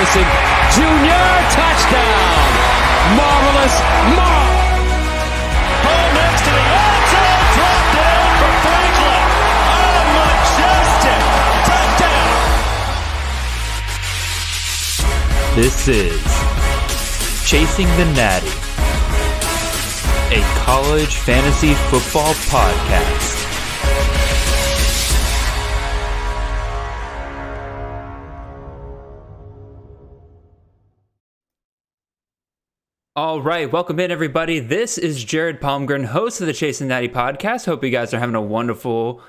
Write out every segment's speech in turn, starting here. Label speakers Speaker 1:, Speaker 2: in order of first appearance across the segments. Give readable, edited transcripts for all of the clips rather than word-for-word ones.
Speaker 1: Harrison Jr. touchdown. Marvelous Mark.
Speaker 2: Ball next to the end zone, dropped it in for Franklin. A majestic touchdown.
Speaker 3: This is Chasing the Natty, a college fantasy football podcast. All right, welcome in everybody. This is Jared Palmgren, host of the Chasing the Natty podcast. Hope you guys are having a wonderful,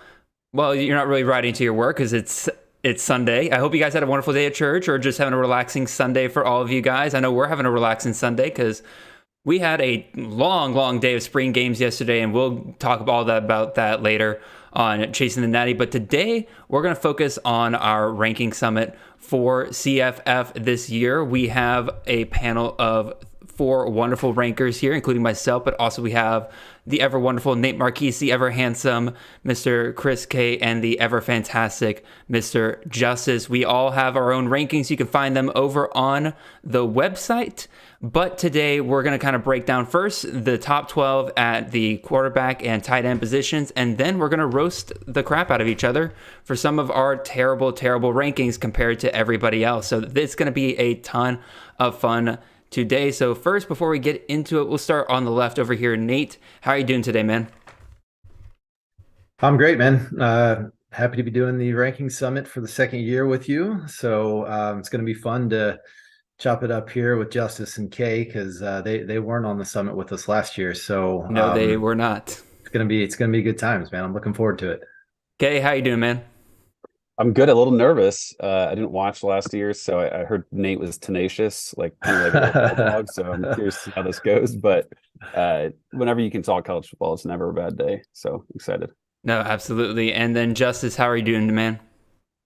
Speaker 3: well, you're not really riding to your work because it's Sunday. I hope you guys had a wonderful day at church or just having a relaxing Sunday for all of you guys. I know we're having a relaxing Sunday because we had a long day of spring games yesterday, and we'll talk about that later on Chasing the Natty. But today, we're going to focus on our ranking summit for CFF this year. We have a panel of 4 wonderful rankers here, including myself, but also we have the ever wonderful Nate Marchese, ever handsome Mr. Chris K, and the ever fantastic Mr. Justice. We all have our own rankings. You can find them over on the website. But today we're going to kind of break down first the top 12 at the quarterback and tight end positions, and then we're going to roast the crap out of each other for some of our terrible rankings compared to everybody else. So it's going to be a ton of fun today. So first, before we get into it, we'll start on the left over here. Nate, how are you doing today, man?
Speaker 4: I'm great, man. Happy to be doing the ranking summit for the second year with you. So it's going to be fun to chop it up here with Justice and Kay because they weren't on the summit with us last year. So
Speaker 3: no, they were not.
Speaker 4: It's gonna be good times, man. I'm looking forward to it.
Speaker 3: Kay, how you doing, man?
Speaker 5: I'm good. A little nervous. I didn't watch last year, so I heard Nate was tenacious, like a dog. So I'm curious to see how this goes. But whenever you can talk college football, it's never a bad day. So excited.
Speaker 3: No, absolutely. And then Justice, how are you doing, man?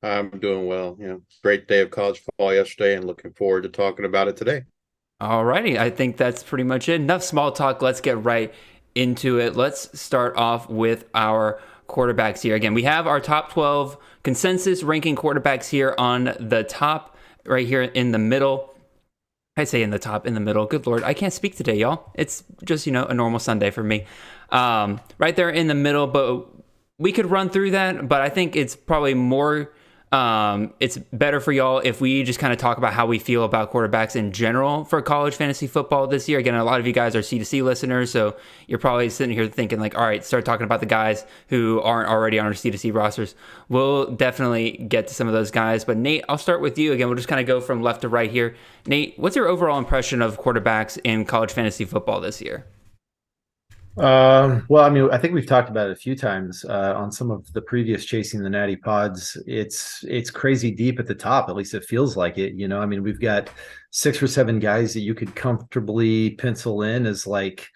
Speaker 6: I'm doing well. Great day of college football yesterday, and looking forward to talking about it today.
Speaker 3: All righty. I think that's pretty much it. Enough small talk. Let's get right into it. Let's start off with our quarterbacks here. Again, we have our top 12 consensus ranking quarterbacks here on the top, right here in the middle. I say in the middle. Good Lord, I can't speak today, y'all. It's just, a normal Sunday for me. Right there in the middle, but we could run through that, but I think it's probably more, it's better for y'all if we just kind of talk about how we feel about quarterbacks in general for college fantasy football this year. Again, a lot of you guys are C2C listeners, so you're probably sitting here thinking like, all right, start talking about the guys who aren't already on our C2C rosters. We'll definitely get to some of those guys, but Nate, I'll start with you. Again, we'll just kind of go from left to right here. Nate, what's your overall impression of quarterbacks in college fantasy football this year?
Speaker 4: Well, I mean, I think we've talked about it a few times on some of the previous Chasing the Natty pods. It's crazy deep at the top. At least it feels like it. I mean, we've got 6 or 7 guys that you could comfortably pencil in as like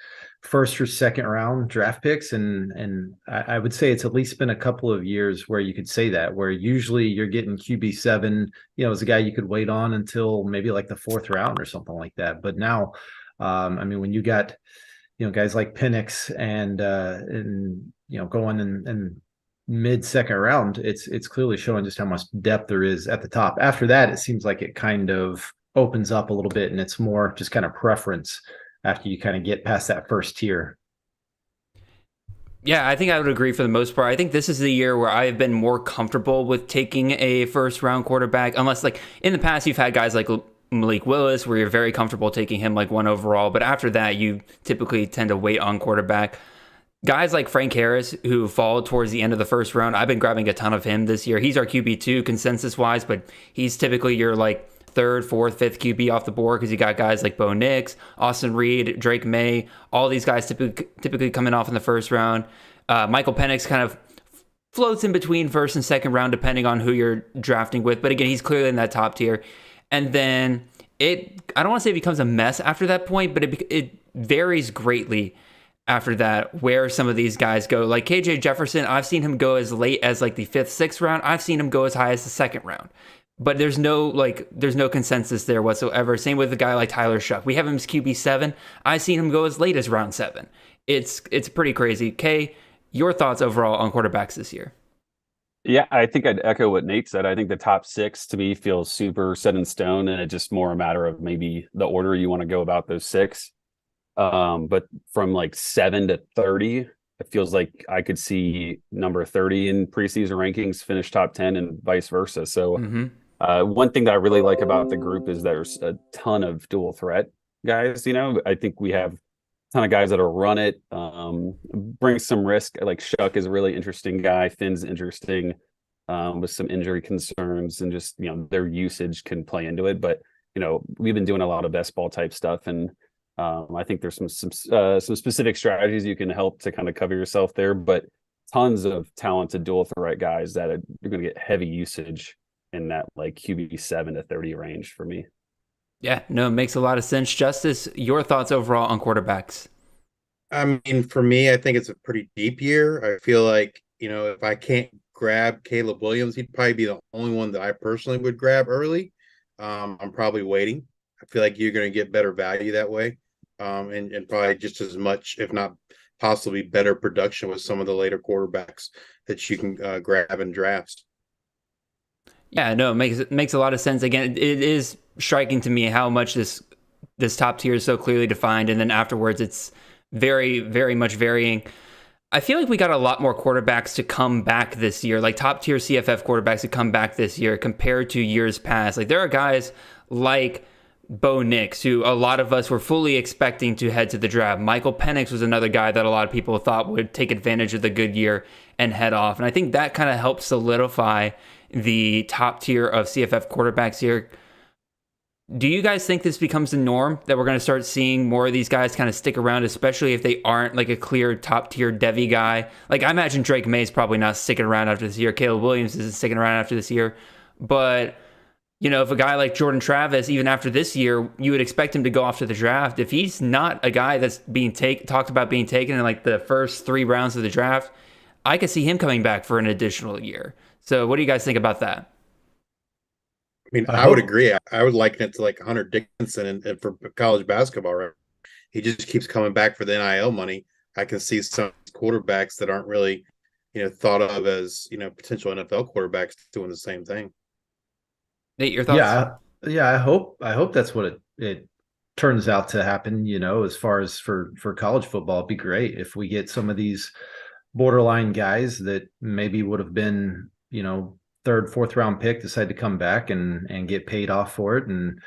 Speaker 4: first or second round draft picks, and I would say it's at least been a couple of years where you could say that. Where usually you're getting QB7, as a guy you could wait on until maybe like the 4th round or something like that. But now, I mean, when you got guys like Penix and going in mid second round, it's clearly showing just how much depth there is at the top. After that, it seems like it kind of opens up a little bit, and it's more just kind of preference after you kind of get past that first tier.
Speaker 3: Yeah, I think I would agree for the most part. I think this is the year where I've been more comfortable with taking a first round quarterback, unless like in the past you've had guys like Malik Willis, where you're very comfortable taking him like 1 overall, but after that, you typically tend to wait on quarterback. Guys like Frank Harris, who fall towards the end of the first round, I've been grabbing a ton of him this year. He's our QB2 consensus-wise, but he's typically your like 3rd, 4th, 5th QB off the board because you got guys like Bo Nix, Austin Reed, Drake May, all these guys typically coming off in the first round. Michael Penix kind of floats in between first and second round, depending on who you're drafting with. But again, he's clearly in that top tier. And then I don't want to say it becomes a mess after that point, but it varies greatly after that where some of these guys go. Like KJ Jefferson, I've seen him go as late as like the 5th, 6th round. I've seen him go as high as the 2nd round. But there's no consensus there whatsoever. Same with a guy like Tyler Shuck. We have him as QB7. I've seen him go as late as round 7. It's pretty crazy. Kay, your thoughts overall on quarterbacks this year?
Speaker 5: Yeah, I think I'd echo what Nate said. I think the top 6 to me feels super set in stone, and it's just more a matter of maybe the order you want to go about those 6. But from like 7 to 30, it feels like I could see number 30 in preseason rankings finish top 10 and vice versa. So one thing that I really like about the group is there's a ton of dual threat guys. I think we have a ton of guys that'll run it, bring some risk. Like Shuck is a really interesting guy. Finn's interesting, with some injury concerns, and just their usage can play into it. But we've been doing a lot of best ball type stuff, and I think there's some specific strategies you can help to kind of cover yourself there. But tons of talented dual threat guys that are going to get heavy usage in that like QB 7 to 30 range for me.
Speaker 3: Yeah, no, it makes a lot of sense. Justice, your thoughts overall on quarterbacks?
Speaker 6: I mean, for me, I think it's a pretty deep year. I feel like, if I can't grab Caleb Williams, he'd probably be the only one that I personally would grab early. I'm probably waiting. I feel like you're going to get better value that way, and probably just as much, if not possibly better production with some of the later quarterbacks that you can grab in drafts.
Speaker 3: Yeah, no, it makes a lot of sense. Again, it is striking to me how much this top tier is so clearly defined, and then afterwards it's very, very much varying. I feel like we got a lot more quarterbacks to come back this year, like top tier CFF quarterbacks to come back this year compared to years past. Like there are guys like Bo Nix, who a lot of us were fully expecting to head to the draft. Michael Penix was another guy that a lot of people thought would take advantage of the good year and head off. And I think that kind of helped solidify the top tier of CFF quarterbacks here. Do you guys think this becomes the norm, that we're going to start seeing more of these guys kind of stick around, especially if they aren't like a clear top tier Devy guy? Like I imagine Drake May's probably not sticking around after this year. Caleb Williams isn't sticking around after this year. But if a guy like Jordan Travis, even after this year, you would expect him to go off to the draft. If he's not a guy that's being talked about being taken in like the first 3 rounds of the draft, I could see him coming back for an additional year. So what do you guys think about that?
Speaker 6: I mean, I would agree. I would liken it to like Hunter Dickinson and for college basketball, right? He just keeps coming back for the NIL money. I can see some quarterbacks that aren't really, thought of as, potential NFL quarterbacks doing the same thing.
Speaker 3: Nate, your thoughts?
Speaker 4: Yeah. I hope that's what it turns out to happen. As far as for college football, it'd be great if we get some of these borderline guys that maybe would have been, 3rd, 4th round pick, decide to come back and get paid off for it, and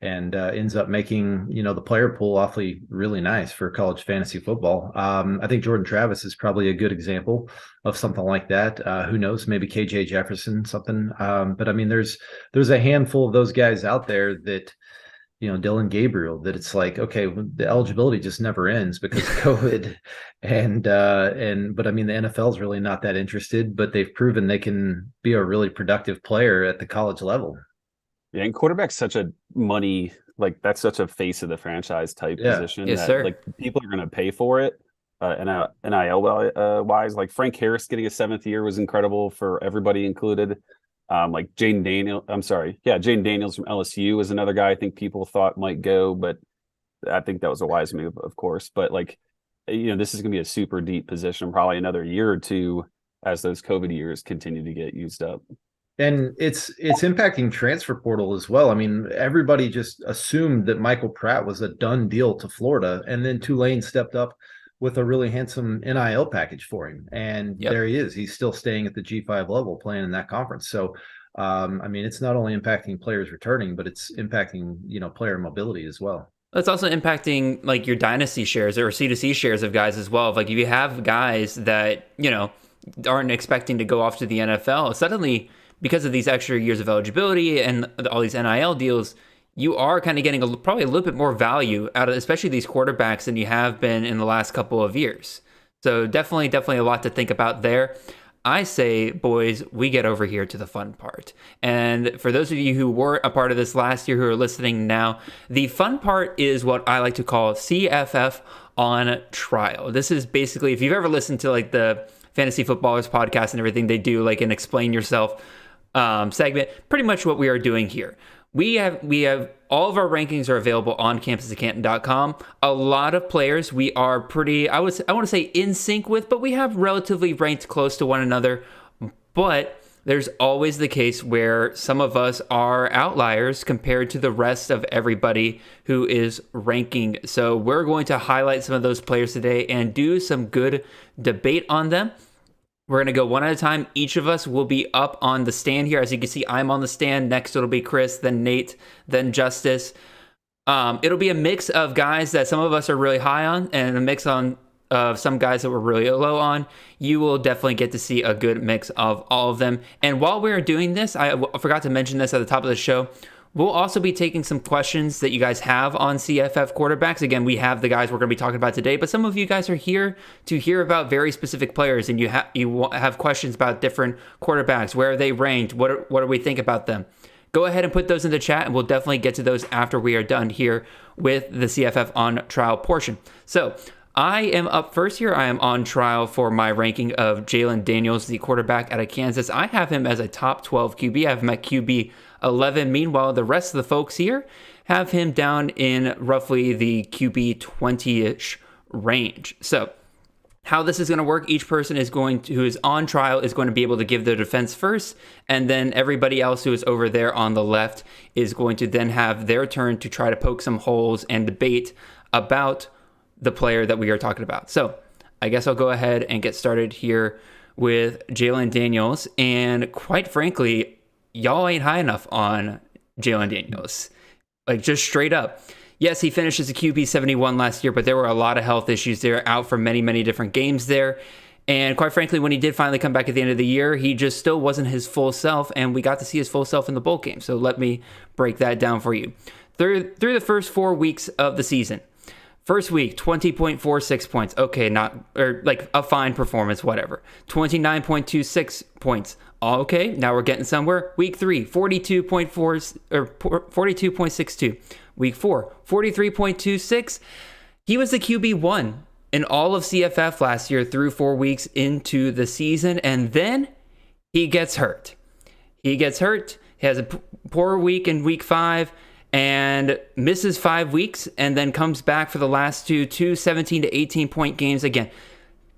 Speaker 4: ends up making the player pool awfully really nice for college fantasy football. I think Jordan Travis is probably a good example of something like that. Who knows, maybe KJ Jefferson, something. But I mean, there's a handful of those guys out there that, Dylan Gabriel, that it's like, okay, the eligibility just never ends because of COVID. But I mean, the NFL is really not that interested, but they've proven they can be a really productive player at the college level.
Speaker 5: Yeah, and quarterback's such a money, like that's such a face of the franchise type position.
Speaker 3: Yes,
Speaker 5: that,
Speaker 3: sir.
Speaker 5: Like people are going to pay for it. NIL wise, like Frank Harris getting a 7th year was incredible for everybody included. Like Jaden Daniels from LSU is another guy I think people thought might go, but I think that was a wise move, of course. But like, this is going to be a super deep position, probably another year or two as those COVID years continue to get used up.
Speaker 4: And it's impacting transfer portal as well. I mean, everybody just assumed that Michael Pratt was a done deal to Florida, and then Tulane stepped up with a really handsome NIL package for him. And There he is. He's still staying at the G5 level, playing in that conference. So, I mean, it's not only impacting players returning, but it's impacting, player mobility as well.
Speaker 3: It's also impacting like your dynasty shares or C2C shares of guys as well. Like if you have guys that, aren't expecting to go off to the NFL, suddenly because of these extra years of eligibility and all these NIL deals, you are kind of getting probably a little bit more value out of especially these quarterbacks than you have been in the last couple of years. So definitely a lot to think about there. I say, boys, we get over here to the fun part. And for those of you who were a part of this last year who are listening now, the fun part is what I like to call CFF on trial. This is basically, if you've ever listened to like the Fantasy Footballers podcast and everything, they do like an explain yourself segment, pretty much what we are doing here. We have all of our rankings are available on Campus2Canton.com. A lot of players we are pretty, I want to say in sync with, but we have relatively ranked close to one another. But there's always the case where some of us are outliers compared to the rest of everybody who is ranking. So we're going to highlight some of those players today and do some good debate on them. We're going to go one at a time. Each of us will be up on the stand here. As you can see, I'm on the stand. Next, it'll be Chris, then Nate, then Justice. It'll be a mix of guys that some of us are really high on and a mix on some guys that we're really low on. You will definitely get to see a good mix of all of them. And while we're doing this, I forgot to mention this at the top of the show, we'll also be taking some questions that you guys have on CFF quarterbacks. Again, we have the guys we're going to be talking about today, but some of you guys are here to hear about very specific players, and you have questions about different quarterbacks. Where are they ranked? What do we think about them? Go ahead and put those in the chat, and we'll definitely get to those after we are done here with the CFF on trial portion. So I am up first here. I am on trial for my ranking of Jalen Daniels, the quarterback out of Kansas. I have him as a top 12 QB. I have him at QB 11. Meanwhile, the rest of the folks here have him down in roughly the QB 20-ish range. So how this is going to work, each person who is on trial is going to be able to give their defense first, and then everybody else who is over there on the left is going to then have their turn to try to poke some holes and debate about the player that we are talking about. So I guess I'll go ahead and get started here with Jalen Daniels. And quite frankly, y'all ain't high enough on Jalen Daniels. Like, just straight up. Yes, he finished as a QB 71 last year, but there were a lot of health issues there, out for many, many different games there. And quite frankly, when he did finally come back at the end of the year, he just still wasn't his full self, and we got to see his full self in the bowl game. So let me break that down for you. Through the first 4 weeks of the season, first week, 20.46 points. Okay, like a fine performance, whatever. 29.26 points. Okay, now we're getting somewhere. Week 3, 42.62. Week 4, 43.26. He was the QB1 in all of CFF last year through 4 weeks into the season, and then he gets hurt. He has a poor week in week 5, and misses 5 weeks, and then comes back for the last two 17 to 18 point games. Again,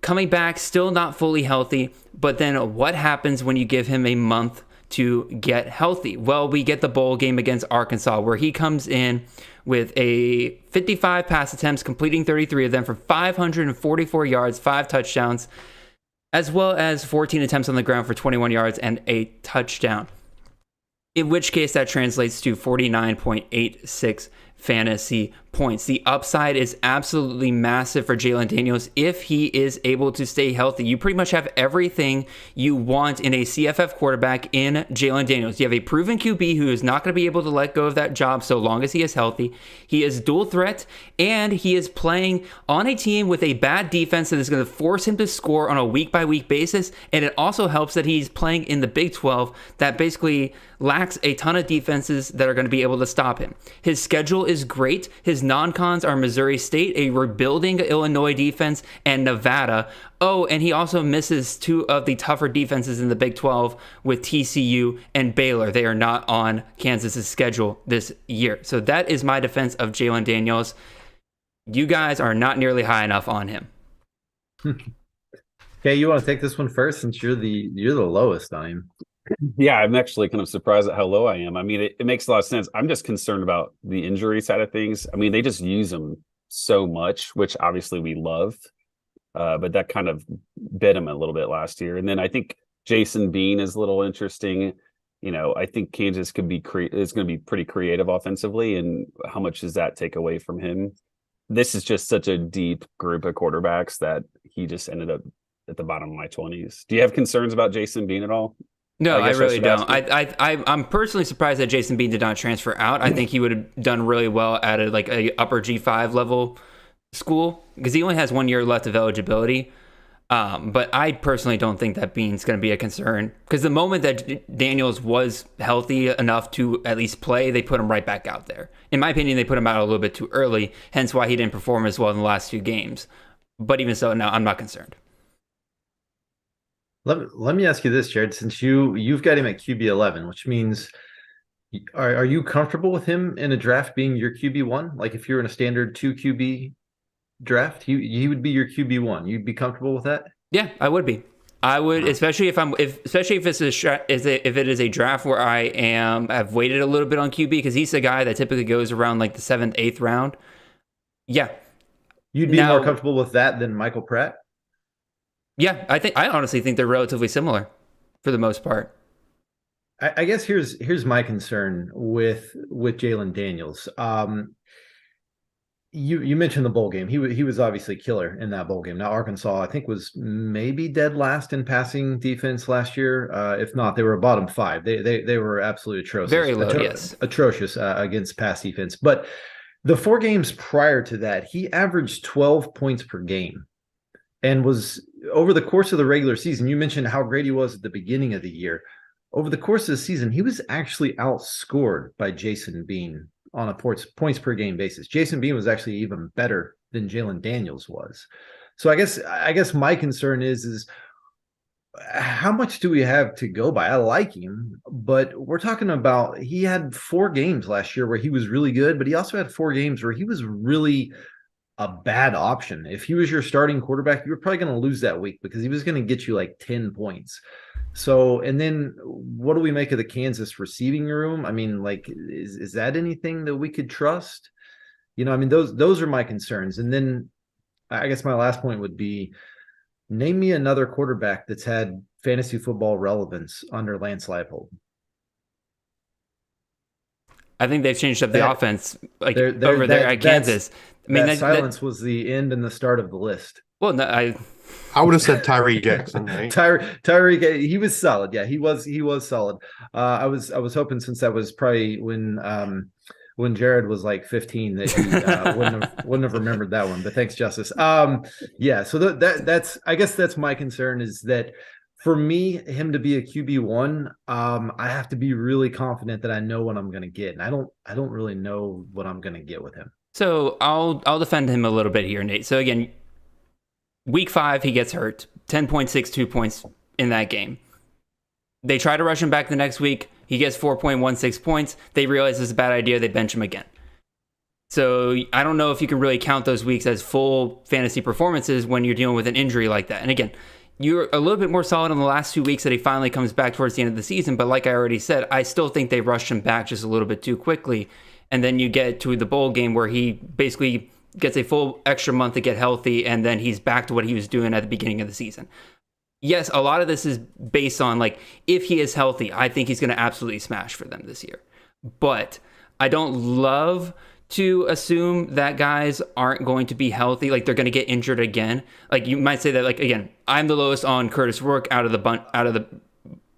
Speaker 3: coming back, still not fully healthy, but then what happens when you give him a month to get healthy? Well, we get the bowl game against Arkansas, where he comes in with a 55 pass attempts, completing 33 of them for 544 yards, 5 touchdowns, as well as 14 attempts on the ground for 21 yards and a touchdown. In which case that translates to 49.86 fantasy points. The upside is absolutely massive for Jalen Daniels if he is able to stay healthy. You pretty much have everything you want in a CFF quarterback in Jalen Daniels. You have a proven QB who is not going to be able to let go of that job so long as he is healthy. He is dual threat, and he is playing on a team with a bad defense that is going to force him to score on a week-by-week basis. And it also helps that he's playing in the Big 12 that basically lacks a ton of defenses that are going to be able to stop him. His schedule is great. His non-cons are Missouri State, a rebuilding Illinois defense, and Nevada. Oh, and he also misses 2 of the tougher defenses in the Big 12 with TCU and Baylor. They are not on Kansas's schedule this year. So that is my defense of Jalen Daniels. You guys are not nearly high enough on him.
Speaker 4: Okay, you want to take this one first since you're the lowest on him.
Speaker 5: Yeah, I'm actually kind of surprised at how low I am. I mean, it makes a lot of sense. I'm just concerned about the injury side of things. I mean, they just use him so much, which obviously we love, but that kind of bit him a little bit last year. And then I think Jason Bean is a little interesting. You know, I think Kansas is going to be pretty creative offensively, and how much does that take away from him? This is just such a deep group of quarterbacks that he just ended up at the bottom of my 20s. Do you have concerns about Jason Bean at all?
Speaker 3: No, I really don't. I'm personally surprised that Jason Bean did not transfer out. I think he would have done really well at a upper G5 level school because he only has 1 year left of eligibility. But I personally don't think that Bean's going to be a concern because the moment that Daniels was healthy enough to at least play, they put him right back out there. In my opinion, they put him out a little bit too early, hence why he didn't perform as well in the last 2 games. But even so, no, I'm not concerned.
Speaker 4: Let me ask you this, Jared, since you've got him at QB 11, which means are you comfortable with him in a draft being your QB1? Like if you're in a standard 2 QB draft, he would be your QB1. You'd be comfortable with that?
Speaker 3: Yeah, I would be. I would, especially if it is a draft where I've waited a little bit on QB, because he's the guy that typically goes around like the 7th, 8th round. Yeah.
Speaker 4: You'd be more comfortable with that than Michael Pratt?
Speaker 3: Yeah, I honestly think they're relatively similar for the most part.
Speaker 4: I guess here's my concern with Jalen Daniels. You mentioned the bowl game. He was obviously killer in that bowl game. Now Arkansas, I think, was maybe dead last in passing defense last year. If not, they were a bottom 5. They were absolutely atrocious.
Speaker 3: Very low, yes,
Speaker 4: atrocious against pass defense. But the 4 games prior to that, he averaged 12 points per game, and was over the course of the regular season. You mentioned how great he was at the beginning of the year. Over the course of the season, he was actually outscored by Jason Bean on a points per game basis. Jason Bean was actually even better than Jalen Daniels was. So I guess my concern is how much do we have to go by? I like him, but we're talking about, he had 4 games last year where he was really good, but he also had 4 games where he was really a bad option. If he was your starting quarterback, you were probably going to lose that week because he was going to get you like 10 points. So, and then what do we make of the Kansas receiving room? I mean, like, is that anything that we could trust? You know, I mean, those are my concerns. And then I guess my last point would be, name me another quarterback that's had fantasy football relevance under Lance Leipold.
Speaker 3: I think they've changed up the offense over there at Kansas. I mean,
Speaker 4: that silence was the end and the start of the list.
Speaker 3: Well, no,
Speaker 7: I would have said Tyree Jackson. Right?
Speaker 4: Tyree, he was solid. Yeah, he was solid. I was hoping, since that was probably when Jared was like 15, that he wouldn't have remembered that one. But thanks, Justice. Yeah. So that's, I guess that's my concern, is that for me, him to be a QB1, I have to be really confident that I know what I'm going to get, and I don't really know what I'm going to get with him.
Speaker 3: So I'll defend him a little bit here, Nate. So again, week 5, he gets hurt, 10.62 points in that game. They try to rush him back the next week. He gets 4.16 points. They realize it's a bad idea. They bench him again. So I don't know if you can really count those weeks as full fantasy performances when you're dealing with an injury like that. And again, you're a little bit more solid in the last 2 weeks that he finally comes back towards the end of the season. But like I already said, I still think they rushed him back just a little bit too quickly. And then you get to the bowl game where he basically gets a full extra month to get healthy, and then he's back to what he was doing at the beginning of the season. Yes, a lot of this is based on, like, if he is healthy, I think he's going to absolutely smash for them this year. But I don't love to assume that guys aren't going to be healthy, like they're going to get injured again. Like, you might say that, like, again, I'm the lowest on Curtis Rourke out of the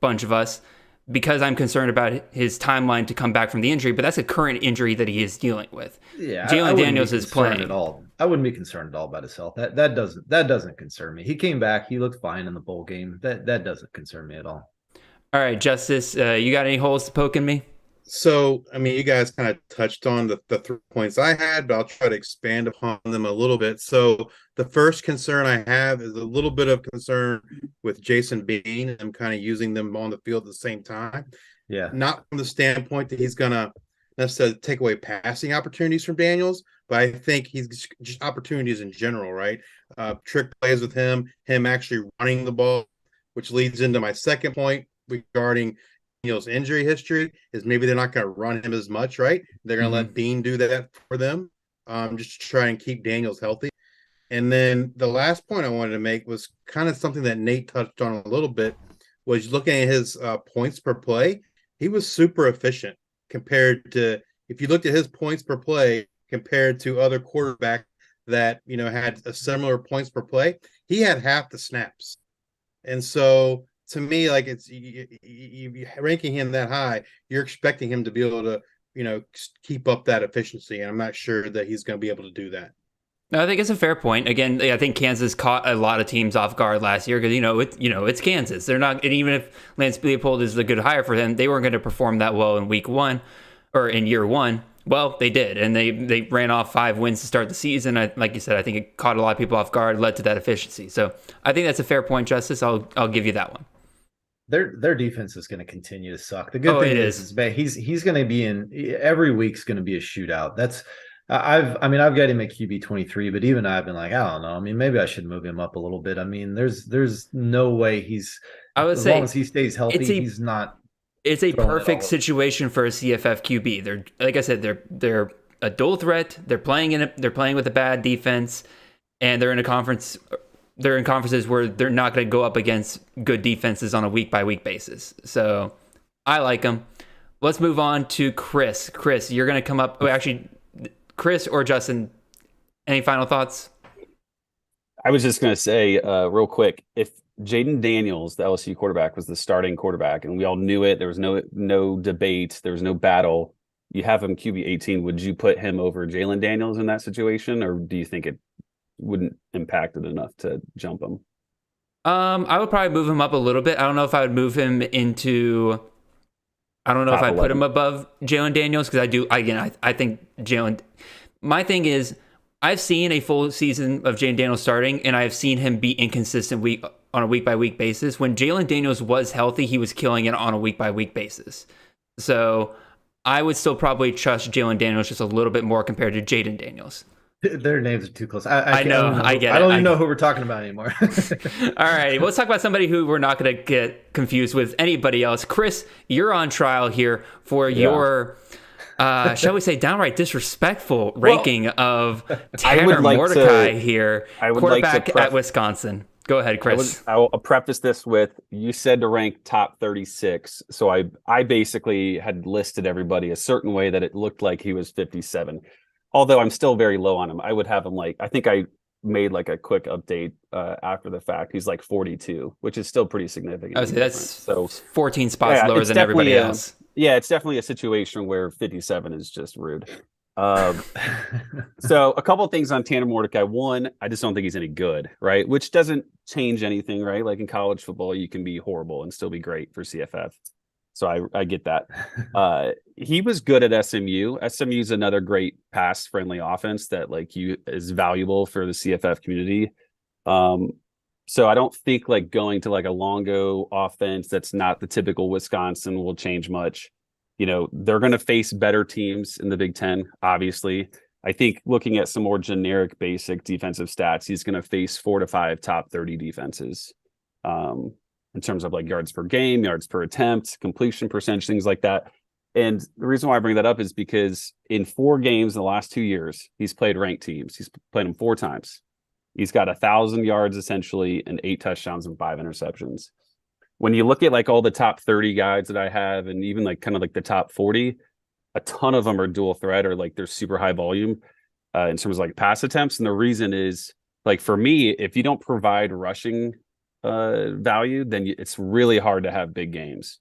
Speaker 3: bunch of us, because I'm concerned about his timeline to come back from the injury, but that's a current injury that he is dealing with.
Speaker 4: Yeah,
Speaker 3: Jalen Daniels is playing
Speaker 4: at all. I wouldn't be concerned at all about his health. That doesn't concern me. He came back. He looked fine in the bowl game. That doesn't concern me at all.
Speaker 3: All right, Justice, you got any holes to poke in me?
Speaker 6: So, I mean, you guys kind of touched on the 3 points I had, but I'll try to expand upon them a little bit. So the first concern I have is a little bit of concern with Jason Bean. I'm kind of using them on the field at the same time.
Speaker 4: Yeah.
Speaker 6: Not from the standpoint that he's going to necessarily take away passing opportunities from Daniels, but I think he's just opportunities in general, right? Trick plays with him actually running the ball, which leads into my second point regarding Daniels' injury history, is maybe they're not going to run him as much, right? They're going to let Bean do that for them, just to try and keep Daniels healthy. And then the last point I wanted to make was kind of something that Nate touched on a little bit, was looking at his points per play. He was super efficient compared to, if you looked at his points per play compared to other quarterbacks that, you know, had a similar points per play, he had half the snaps. And so to me, like, it's you ranking him that high, you're expecting him to be able to, you know, keep up that efficiency. And I'm not sure that he's going to be able to do that.
Speaker 3: No, I think it's a fair point. Again, I think Kansas caught a lot of teams off guard last year because it's Kansas. They're not, and even if Lance Leipold is the good hire for them, they weren't going to perform that well in week 1 or in year 1. Well, they did, and they ran off 5 wins to start the season. Like you said, I think it caught a lot of people off guard, led to that efficiency. So I think that's a fair point, Justice. I'll give you that one.
Speaker 4: Their defense is going to continue to suck. The good thing is he's going to be in, every week's going to be a shootout. I mean, I've got him at QB 23, but even I've been like, I don't know. I mean, maybe I should move him up a little bit. I mean, there's no way
Speaker 3: I would
Speaker 4: as long
Speaker 3: say
Speaker 4: as he stays healthy, he's not.
Speaker 3: it's a
Speaker 4: throwing it
Speaker 3: perfect
Speaker 4: all.
Speaker 3: situation for a CFF QB. They're, like I said, they're a dual threat. They're playing with a bad defense, and they're in conferences where they're not going to go up against good defenses on a week by week basis. So I like them. Let's move on to Chris. Chris, you're going to come up. Actually, Chris or Justin, any final thoughts?
Speaker 5: I was just going to say real quick, if Jaden Daniels, the LSU quarterback, was the starting quarterback, and we all knew it, there was no debate, there was no battle. You have him QB 18. Would you put him over Jalen Daniels in that situation, or do you think it wouldn't impact it enough to jump him?
Speaker 3: I would probably move him up a little bit. I don't know if I would move him into. I don't know
Speaker 5: Top
Speaker 3: if I put
Speaker 5: 11.
Speaker 3: him above Jalen Daniels because I do. Again, I think Jalen. My thing is, I've seen a full season of Jalen Daniels starting, and I've seen him be inconsistent on a week by week basis. When Jalen Daniels was healthy, he was killing it on a week by week basis. So I would still probably trust Jalen Daniels just a little bit more compared to Jaden Daniels.
Speaker 4: Their names are too close.
Speaker 3: I know. I get it.
Speaker 4: I don't even know who we're talking about anymore.
Speaker 3: All right, let's talk about somebody who we're not going to get confused with anybody else. Chris, you're on trial here for your, shall we say, downright disrespectful ranking of Tanner Mordecai here, quarterback at Wisconsin. Go ahead, Chris.
Speaker 5: I'll preface this with, you said to rank top 36. So I basically had listed everybody a certain way that it looked like he was 57. Although I'm still very low on him. I would have him I think I made like a quick update after the fact. He's like 42, which is still pretty significant.
Speaker 3: I would say that's 14 spots lower than everybody else.
Speaker 5: Yeah, it's definitely a situation where 57 is just rude. So a couple of things on Tanner Mordecai. One, I just don't think he's any good, right? Which doesn't change anything, right? Like in college football, you can be horrible and still be great for CFF. So I get that. He was good at SMU. SMU is another great pass-friendly offense that is valuable for the CFF community. So I don't think going to a Longo offense that's not the typical Wisconsin will change much. They're going to face better teams in the Big Ten, obviously. I think looking at some more generic, basic defensive stats, he's going to face 4 to 5 top 30 defenses. In terms of yards per game, yards per attempt, completion percentage, things like that. And the reason why I bring that up is because in 4 games in the last 2 years, he's played ranked teams. He's played them 4 times. He's got 1,000 yards essentially and 8 touchdowns and 5 interceptions. When you look at all the top 30 guys that I have, and even the top 40, a ton of them are dual threat or they're super high volume in terms of pass attempts. And the reason is for me, if you don't provide rushing value, then it's really hard to have big games.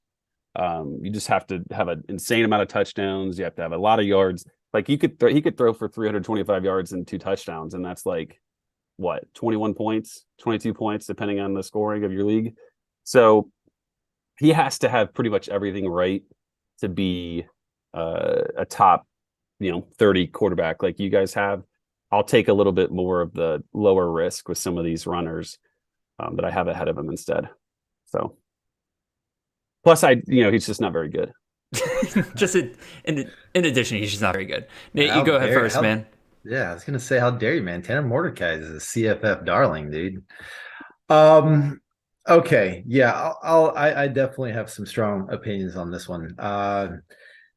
Speaker 5: You just have to have an insane amount of touchdowns. You have to have a lot of yards. He could throw for 325 yards and 2 touchdowns, and that's 21 points, 22 points, depending on the scoring of your league. So he has to have pretty much everything right to be a top 30 quarterback like you guys have. I'll take a little bit more of the lower risk with some of these runners that I have ahead of him instead. So, plus he's just not very good.
Speaker 3: Just in addition, he's just not very good. Nate, you go ahead first, man.
Speaker 4: Yeah, I was gonna say, how dare you, man? Tanner Mordecai is a CFF darling, dude. Okay, yeah, I definitely have some strong opinions on this one.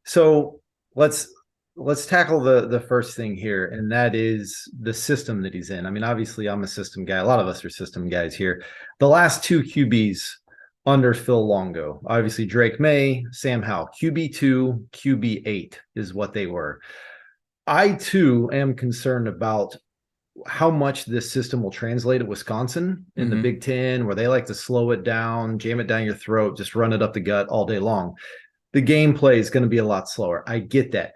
Speaker 4: So let's tackle the first thing here, and that is the system that he's in. I mean, obviously, I'm a system guy. A lot of us are system guys here. The last 2 QBs under Phil Longo, obviously Drake May, Sam Howell, QB2, QB8 is what they were. I too am concerned about how much this system will translate at Wisconsin in the Big Ten, where they like to slow it down, jam it down your throat, just run it up the gut all day long. The gameplay is going to be a lot slower. I get that.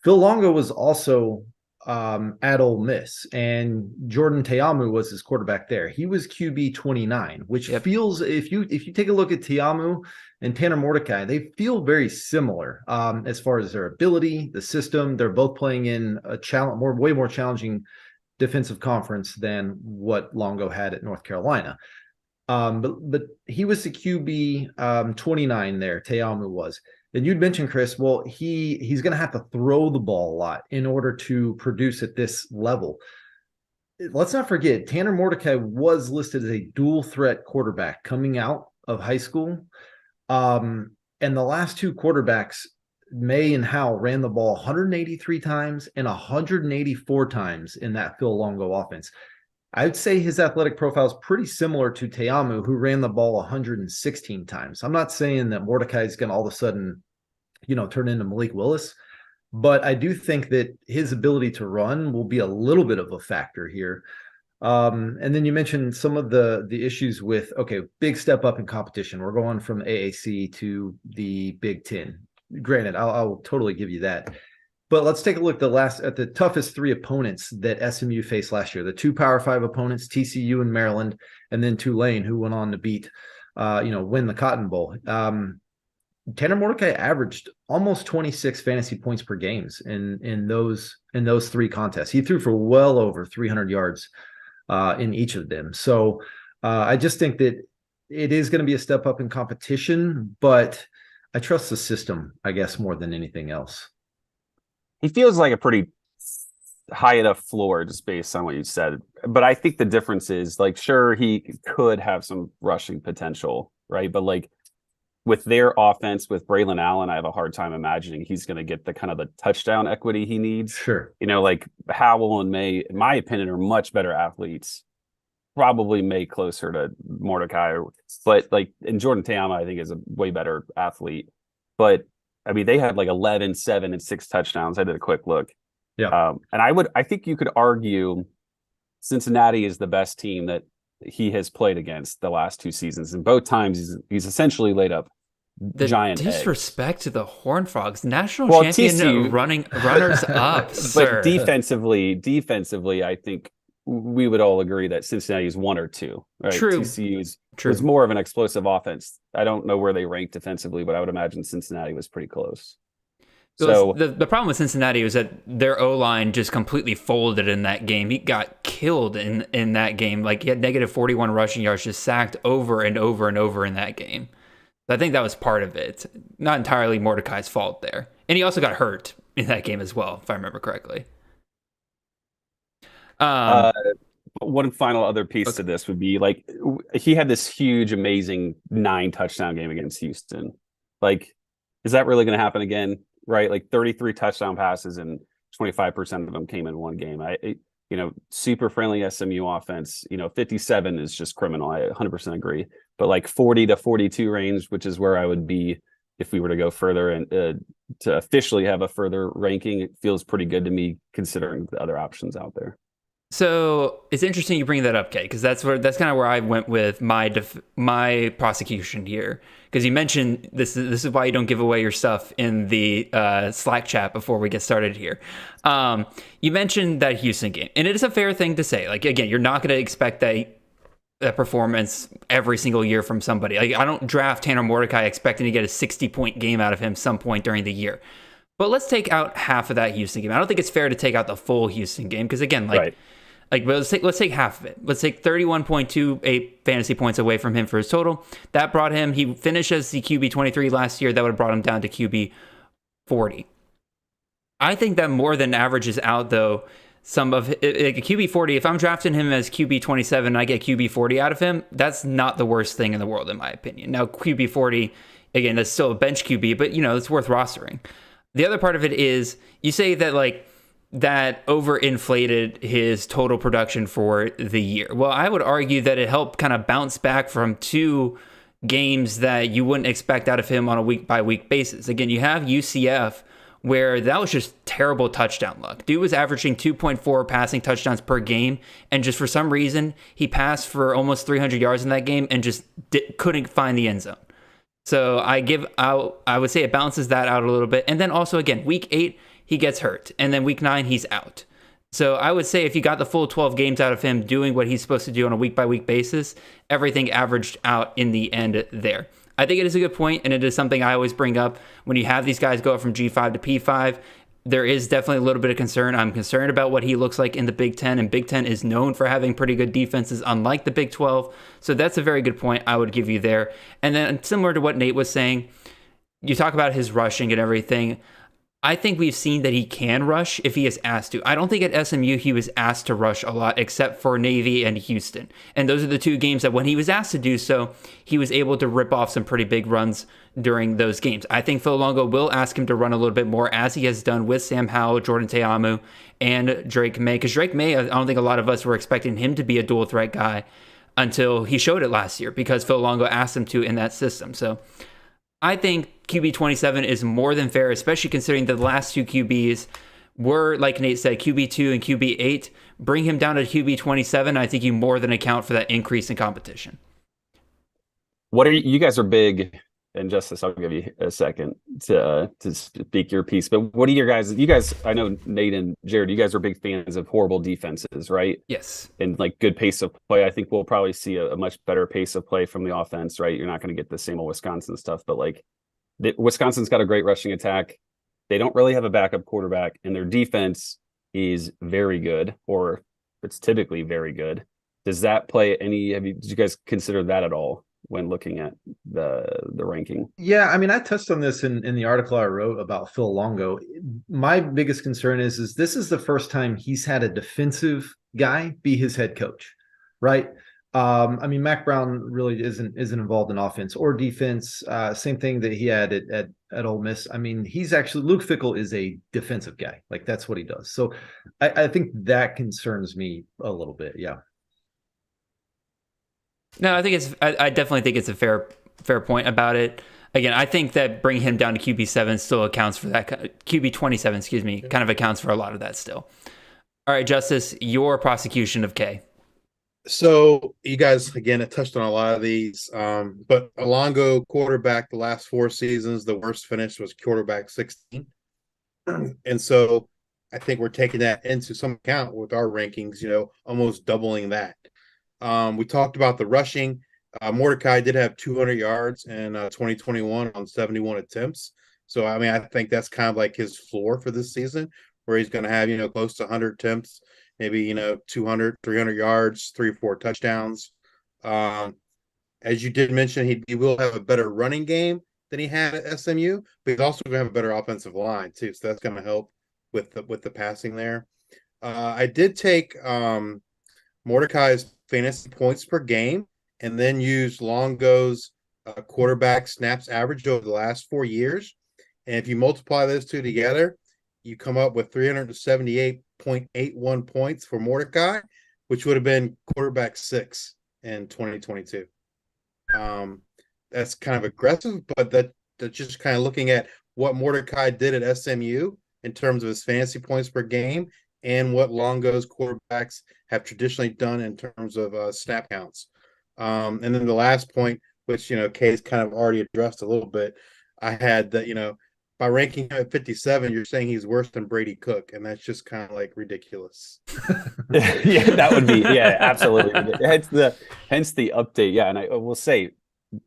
Speaker 4: Phil Longo was also at Ole Miss, and Jordan Teamu was his quarterback there. He was QB 29, which feels, if you take a look at Teamu and Tanner Mordecai, they feel very similar as far as their ability, the system. They're both playing in a way more challenging defensive conference than what Longo had at North Carolina. But he was the QB 29 there. Teamu was. And you'd mentioned, Chris, well, he's going to have to throw the ball a lot in order to produce at this level. Let's not forget, Tanner Mordecai was listed as a dual threat quarterback coming out of high school. And the last two quarterbacks, May and Howell, ran the ball 183 times and 184 times in that Phil Longo offense. I'd say his athletic profile is pretty similar to Te'amu, who ran the ball 116 times. I'm not saying that Mordecai is going to all of a sudden, turn into Malik Willis, but I do think that his ability to run will be a little bit of a factor here. And then you mentioned some of the issues with, big step up in competition. We're going from AAC to the Big Ten. Granted, I'll totally give you that. But let's take a look at the toughest three opponents that SMU faced last year. The two Power 5 opponents, TCU and Maryland, and then Tulane, who went on to win the Cotton Bowl. Tanner Mordecai averaged almost 26 fantasy points per games in those three contests. He threw for well over 300 yards in each of them. So I just think that it is going to be a step up in competition, but I trust the system, I guess, more than anything else.
Speaker 5: He feels like a pretty high enough floor just based on what you said. But I think the difference is, sure, he could have some rushing potential, right? But with their offense, with Braylon Allen, I have a hard time imagining he's going to get the kind of the touchdown equity he needs.
Speaker 4: Sure.
Speaker 5: Howell and May, in my opinion, are much better athletes. Probably May closer to Mordecai. But and Jordan Te'amu, I think, is a way better athlete. But they had 11, 7, and 6 touchdowns. I did a quick look.
Speaker 4: Yeah.
Speaker 5: And I think you could argue Cincinnati is the best team that he has played against the last 2 seasons. And both times he's essentially laid up giant
Speaker 3: disrespect
Speaker 5: eggs.
Speaker 3: To the Horned Frogs, national champion
Speaker 5: TCU,
Speaker 3: runners up.
Speaker 5: But defensively, I think we would all agree that Cincinnati is 1 or 2. Right?
Speaker 3: True.
Speaker 5: TCU was more of an explosive offense. I don't know where they ranked defensively, but I would imagine Cincinnati was pretty close. So
Speaker 3: the problem with Cincinnati was that their O-line just completely folded in that game. He got killed in that game. He had negative 41 rushing yards, just sacked over and over and over in that game. I think that was part of it. Not entirely Mordecai's fault there. And he also got hurt in that game as well, if I remember correctly.
Speaker 5: One final other piece to this would be he had this huge, amazing 9 touchdown game against Houston. Is that really going to happen again? Right? 33 touchdown passes and 25% of them came in one game. Super friendly SMU offense, 57 is just criminal. I 100% agree. But 40 to 42 range, which is where I would be if we were to go further and to officially have a further ranking, it feels pretty good to me considering the other options out there.
Speaker 3: So it's interesting you bring that up, Kate, because that's kind of where I went with my prosecution here. Because you mentioned this is why you don't give away your stuff in the Slack chat before we get started here. You mentioned that Houston game, and it is a fair thing to say. Again, you're not going to expect that performance every single year from somebody. I don't draft Tanner Mordecai expecting to get a 60-point game out of him some point during the year. But let's take out half of that Houston game. I don't think it's fair to take out the full Houston game because again,
Speaker 5: right.
Speaker 3: Let's take half of it. Let's take 31.28 fantasy points away from him for his total. That brought him, he finished as the QB 23 last year. That would have brought him down to QB 40. I think that more than averages out, though, some of QB 40. If I'm drafting him as QB 27 and I get QB 40 out of him, that's not the worst thing in the world, in my opinion. Now, QB 40, again, that's still a bench QB, but, it's worth rostering. The other part of it is you say that, that overinflated his total production for the year. Well, I would argue that it helped kind of bounce back from 2 games that you wouldn't expect out of him on a week-by-week basis. Again, you have UCF, where that was just terrible touchdown luck. Dude was averaging 2.4 passing touchdowns per game, and just for some reason, he passed for almost 300 yards in that game and just couldn't find the end zone. So I would say it balances that out a little bit. And then also, again, week 8, he gets hurt. And then week 9, he's out. So I would say if you got the full 12 games out of him doing what he's supposed to do on a week-by-week basis, everything averaged out in the end there. I think it is a good point, and it is something I always bring up. When you have these guys go up from G5 to P5, there is definitely a little bit of concern. I'm concerned about what he looks like in the Big Ten, and Big Ten is known for having pretty good defenses, unlike the Big 12. So that's a very good point I would give you there. And then similar to what Nate was saying, you talk about his rushing and everything. I think we've seen that he can rush if he is asked to. I don't think at SMU he was asked to rush a lot except for Navy and Houston. And those are the two games that when he was asked to do so, he was able to rip off some pretty big runs during those games. I think Phil Longo will ask him to run a little bit more, as he has done with Sam Howell, Jordan Teamu, and Drake May. Because Drake May, I don't think a lot of us were expecting him to be a dual threat guy until he showed it last year because Phil Longo asked him to in that system. So I think QB 27 is more than fair, especially considering the last two QBs were, like Nate said, QB 2 and QB 8. Bring him down to QB 27. I think you more than account for that increase in competition.
Speaker 5: What are you guys are big, and Justice, I'll give you a second to speak your piece. But what are your guys? You guys, I know Nate and Jared, you guys are big fans of horrible defenses, right?
Speaker 3: Yes.
Speaker 5: And like good pace of play. I think we'll probably see a much better pace of play from the offense, right? You're not going to get the same old Wisconsin stuff, but like Wisconsin's got a great rushing attack. They don't really have a backup quarterback, and their defense is very good, or it's typically very good. Does that play any? Did you guys consider that at all when looking at the ranking?
Speaker 4: Yeah, I mean, I touched on this in the article I wrote about Phil Longo. My biggest concern is this is the first time he's had a defensive guy be his head coach, right? I mean, Mac Brown really isn't involved in offense or defense. Same thing that he had at Ole Miss. I mean, Luke Fickell is a defensive guy. Like, that's what he does. So I think that concerns me a little bit. Yeah.
Speaker 3: No, I definitely think it's a fair point about it. Again, I think that bringing him down to QB7 still accounts for that. QB 27, excuse me, kind of accounts for a lot of that still. All right, Justice, your prosecution of K.
Speaker 6: So you guys, again, have touched on a lot of these, but Alongo quarterback the last 4 seasons, the worst finish was quarterback 16. And so I think we're taking that into some account with our rankings, almost doubling that. We talked about the rushing. Mordecai did have 200 yards in 2021 on 71 attempts. So, I mean, I think that's kind of like his floor for this season, where he's going to have, close to 100 attempts, maybe, 200, 300 yards, 3 or 4 touchdowns. As you did mention, he will have a better running game than he had at SMU, but he's also going to have a better offensive line too. So that's going to help with the passing there. I did take Mordecai's fantasy points per game and then use Longo's quarterback snaps average over the last 4 years. And if you multiply those two together, you come up with 378.81 points for Mordecai, which would have been quarterback 6 in 2022. That's kind of aggressive, but that's just kind of looking at what Mordecai did at SMU in terms of his fantasy points per game and what Longo's quarterbacks have traditionally done in terms of snap counts. And then the last point, which, Kay's kind of already addressed a little bit, I had that, by ranking him at 57, you're saying he's worse than Brady Cook, and that's just kind of like ridiculous.
Speaker 5: Yeah, that would be, absolutely. Hence the update. Yeah, and I will say,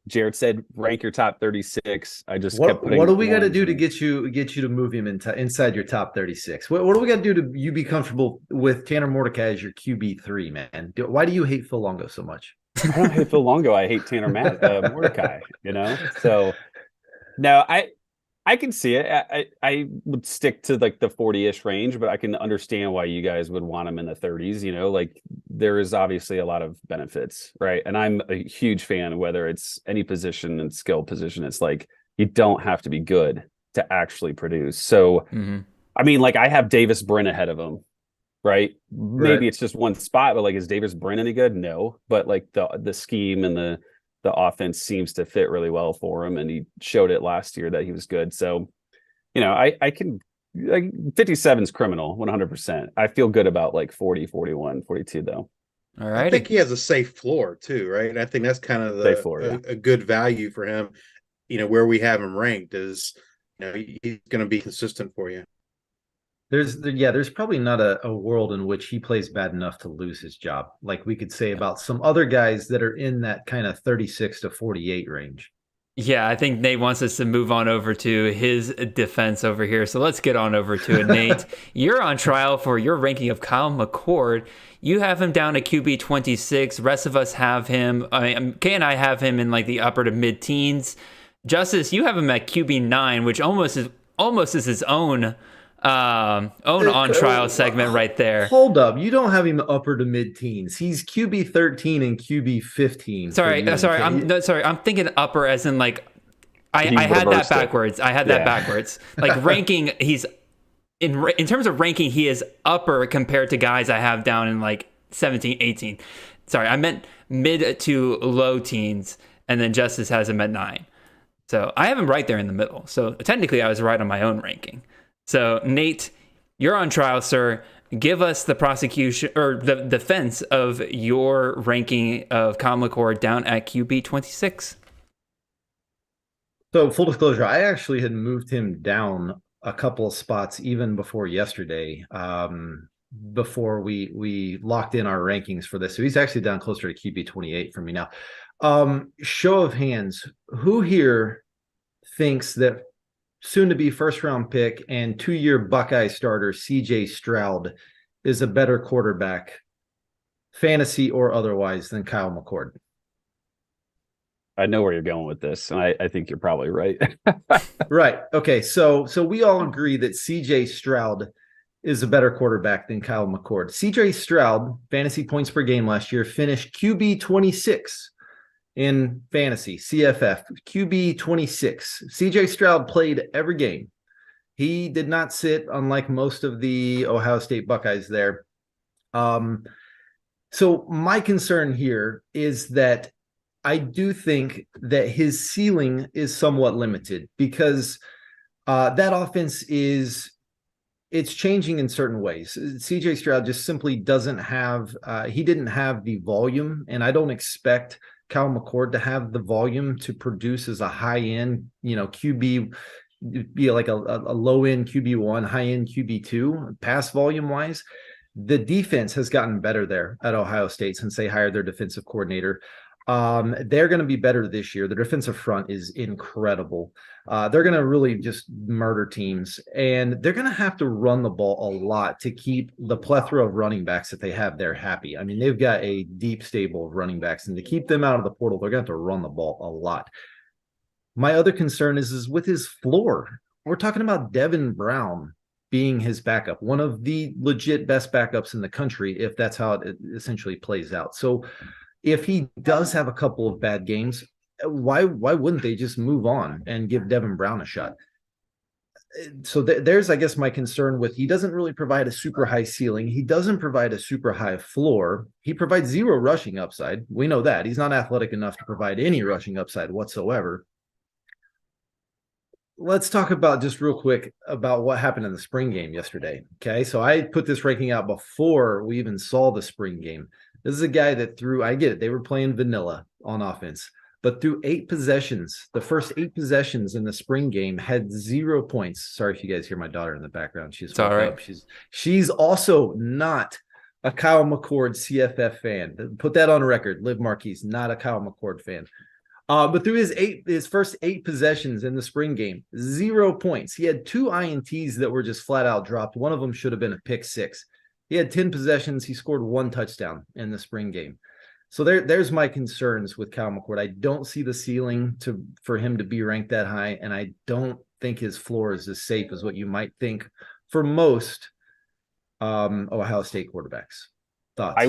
Speaker 5: Jared said rank your top 36. I just kept putting.
Speaker 4: What do we got to do to get you to move him inside your top 36? What do we got to do to you be comfortable with Tanner Mordecai as your QB3, man? Why do you hate Phil Longo so much?
Speaker 5: I don't hate Phil Longo. I hate Tanner Mordecai. So no, I can see it. I would stick to like the 40-ish range, but I can understand why you guys would want him in the 30s. Like there is obviously a lot of benefits, right? And I'm a huge fan, whether it's any position and skill position. It's like you don't have to be good to actually produce. So, I mean, like I have Davis Brin ahead of him, right? Maybe it's just one spot, but like is Davis Brin any good? No, but like the scheme and the offense seems to fit really well for him, and he showed it last year that he was good. So, I can, like 57 is criminal 100%. I feel good about like 40, 41, 42 though.
Speaker 3: All right.
Speaker 6: I think he has a safe floor too, right? And I think that's kind of a good value for him. Where we have him ranked is, he's going to be consistent for you.
Speaker 4: There's probably not a world in which he plays bad enough to lose his job, like we could say about some other guys that are in that kind of 36 to 48 range.
Speaker 3: Yeah, I think Nate wants us to move on over to his defense over here. So let's get on over to it. Nate, you're on trial for your ranking of Kyle McCord. You have him down to QB 26. Rest of us have him. Kay and I have him in like the upper to mid-teens. Justice, you have him at QB9, which almost is his own on trial segment right there.
Speaker 4: Hold up, you don't have him upper to mid teens. He's QB 13 and QB 15.
Speaker 3: Sorry, I'm thinking upper as in like I had that backwards. That backwards. Like ranking, he's in terms of ranking, he is upper compared to guys I have down in like 17, 18. Sorry, I meant mid to low teens, and then Justice has him at 9. So I have him right there in the middle. So technically I was right on my own ranking. So Nate, you're on trial, sir. Give us the prosecution or the defense of your ranking of Kyle McCord down at QB 26.
Speaker 4: So full disclosure, I actually had moved him down a couple of spots even before yesterday, before we locked in our rankings for this. So he's actually down closer to QB 28 for me now. Show of hands, who here thinks that soon-to-be first-round pick and 2-year Buckeye starter C.J. Stroud is a better quarterback, fantasy or otherwise, than Kyle McCord?
Speaker 5: I know where you're going with this, and I think you're probably right.
Speaker 4: Right. Okay. So we all agree that C.J. Stroud is a better quarterback than Kyle McCord. C.J. Stroud, fantasy points per game last year, finished QB 26 in fantasy, CFF, QB 26. C.J. Stroud played every game. He did not sit, unlike most of the Ohio State Buckeyes there. So my concern here is that I do think that his ceiling is somewhat limited because that offense it's changing in certain ways. CJ Stroud just simply doesn't have, he didn't have the volume, and I don't expect Kyle McCord to have the volume to produce as a high-end, QB, be like a low-end QB1, high-end QB2, pass volume-wise. The defense has gotten better there at Ohio State since they hired their defensive coordinator. They're going to be better this year. The defensive front is incredible. They're going to really just murder teams, and they're going to have to run the ball a lot to keep the plethora of running backs that they have there happy. I mean, they've got a deep stable of running backs, and to keep them out of the portal, they're going to have to run the ball a lot. My other concern is with his floor. We're talking about Devin Brown being his backup, one of the legit best backups in the country, if that's how it essentially plays out. So if he does have a couple of bad games, why wouldn't they just move on and give Devin Brown a shot? So there's, I guess, my concern with, he doesn't really provide a super high ceiling. He doesn't provide a super high floor. He provides zero rushing upside. We know that. He's not athletic enough to provide any rushing upside whatsoever. Let's talk about just real quick about what happened in the spring game yesterday. Okay, so I put this ranking out before we even saw the spring game. This is a guy that threw, I get it, they were playing vanilla on offense, but through 8 possessions, the first 8 possessions in the spring game had 0 points. Sorry if you guys hear my daughter in the background. She's all right. She's also not a Kyle McCord CFF fan. Put that on record. Liv Marchese, not a Kyle McCord fan. But through his first 8 possessions in the spring game, 0 points. He had 2 INTs that were just flat out dropped. One of them should have been a pick 6. He had 10 possessions. He scored 1 touchdown in the spring game. So there's my concerns with Kyle McCord. I don't see the ceiling for him to be ranked that high, and I don't think his floor is as safe as what you might think for most Ohio State quarterbacks. Thoughts?
Speaker 5: I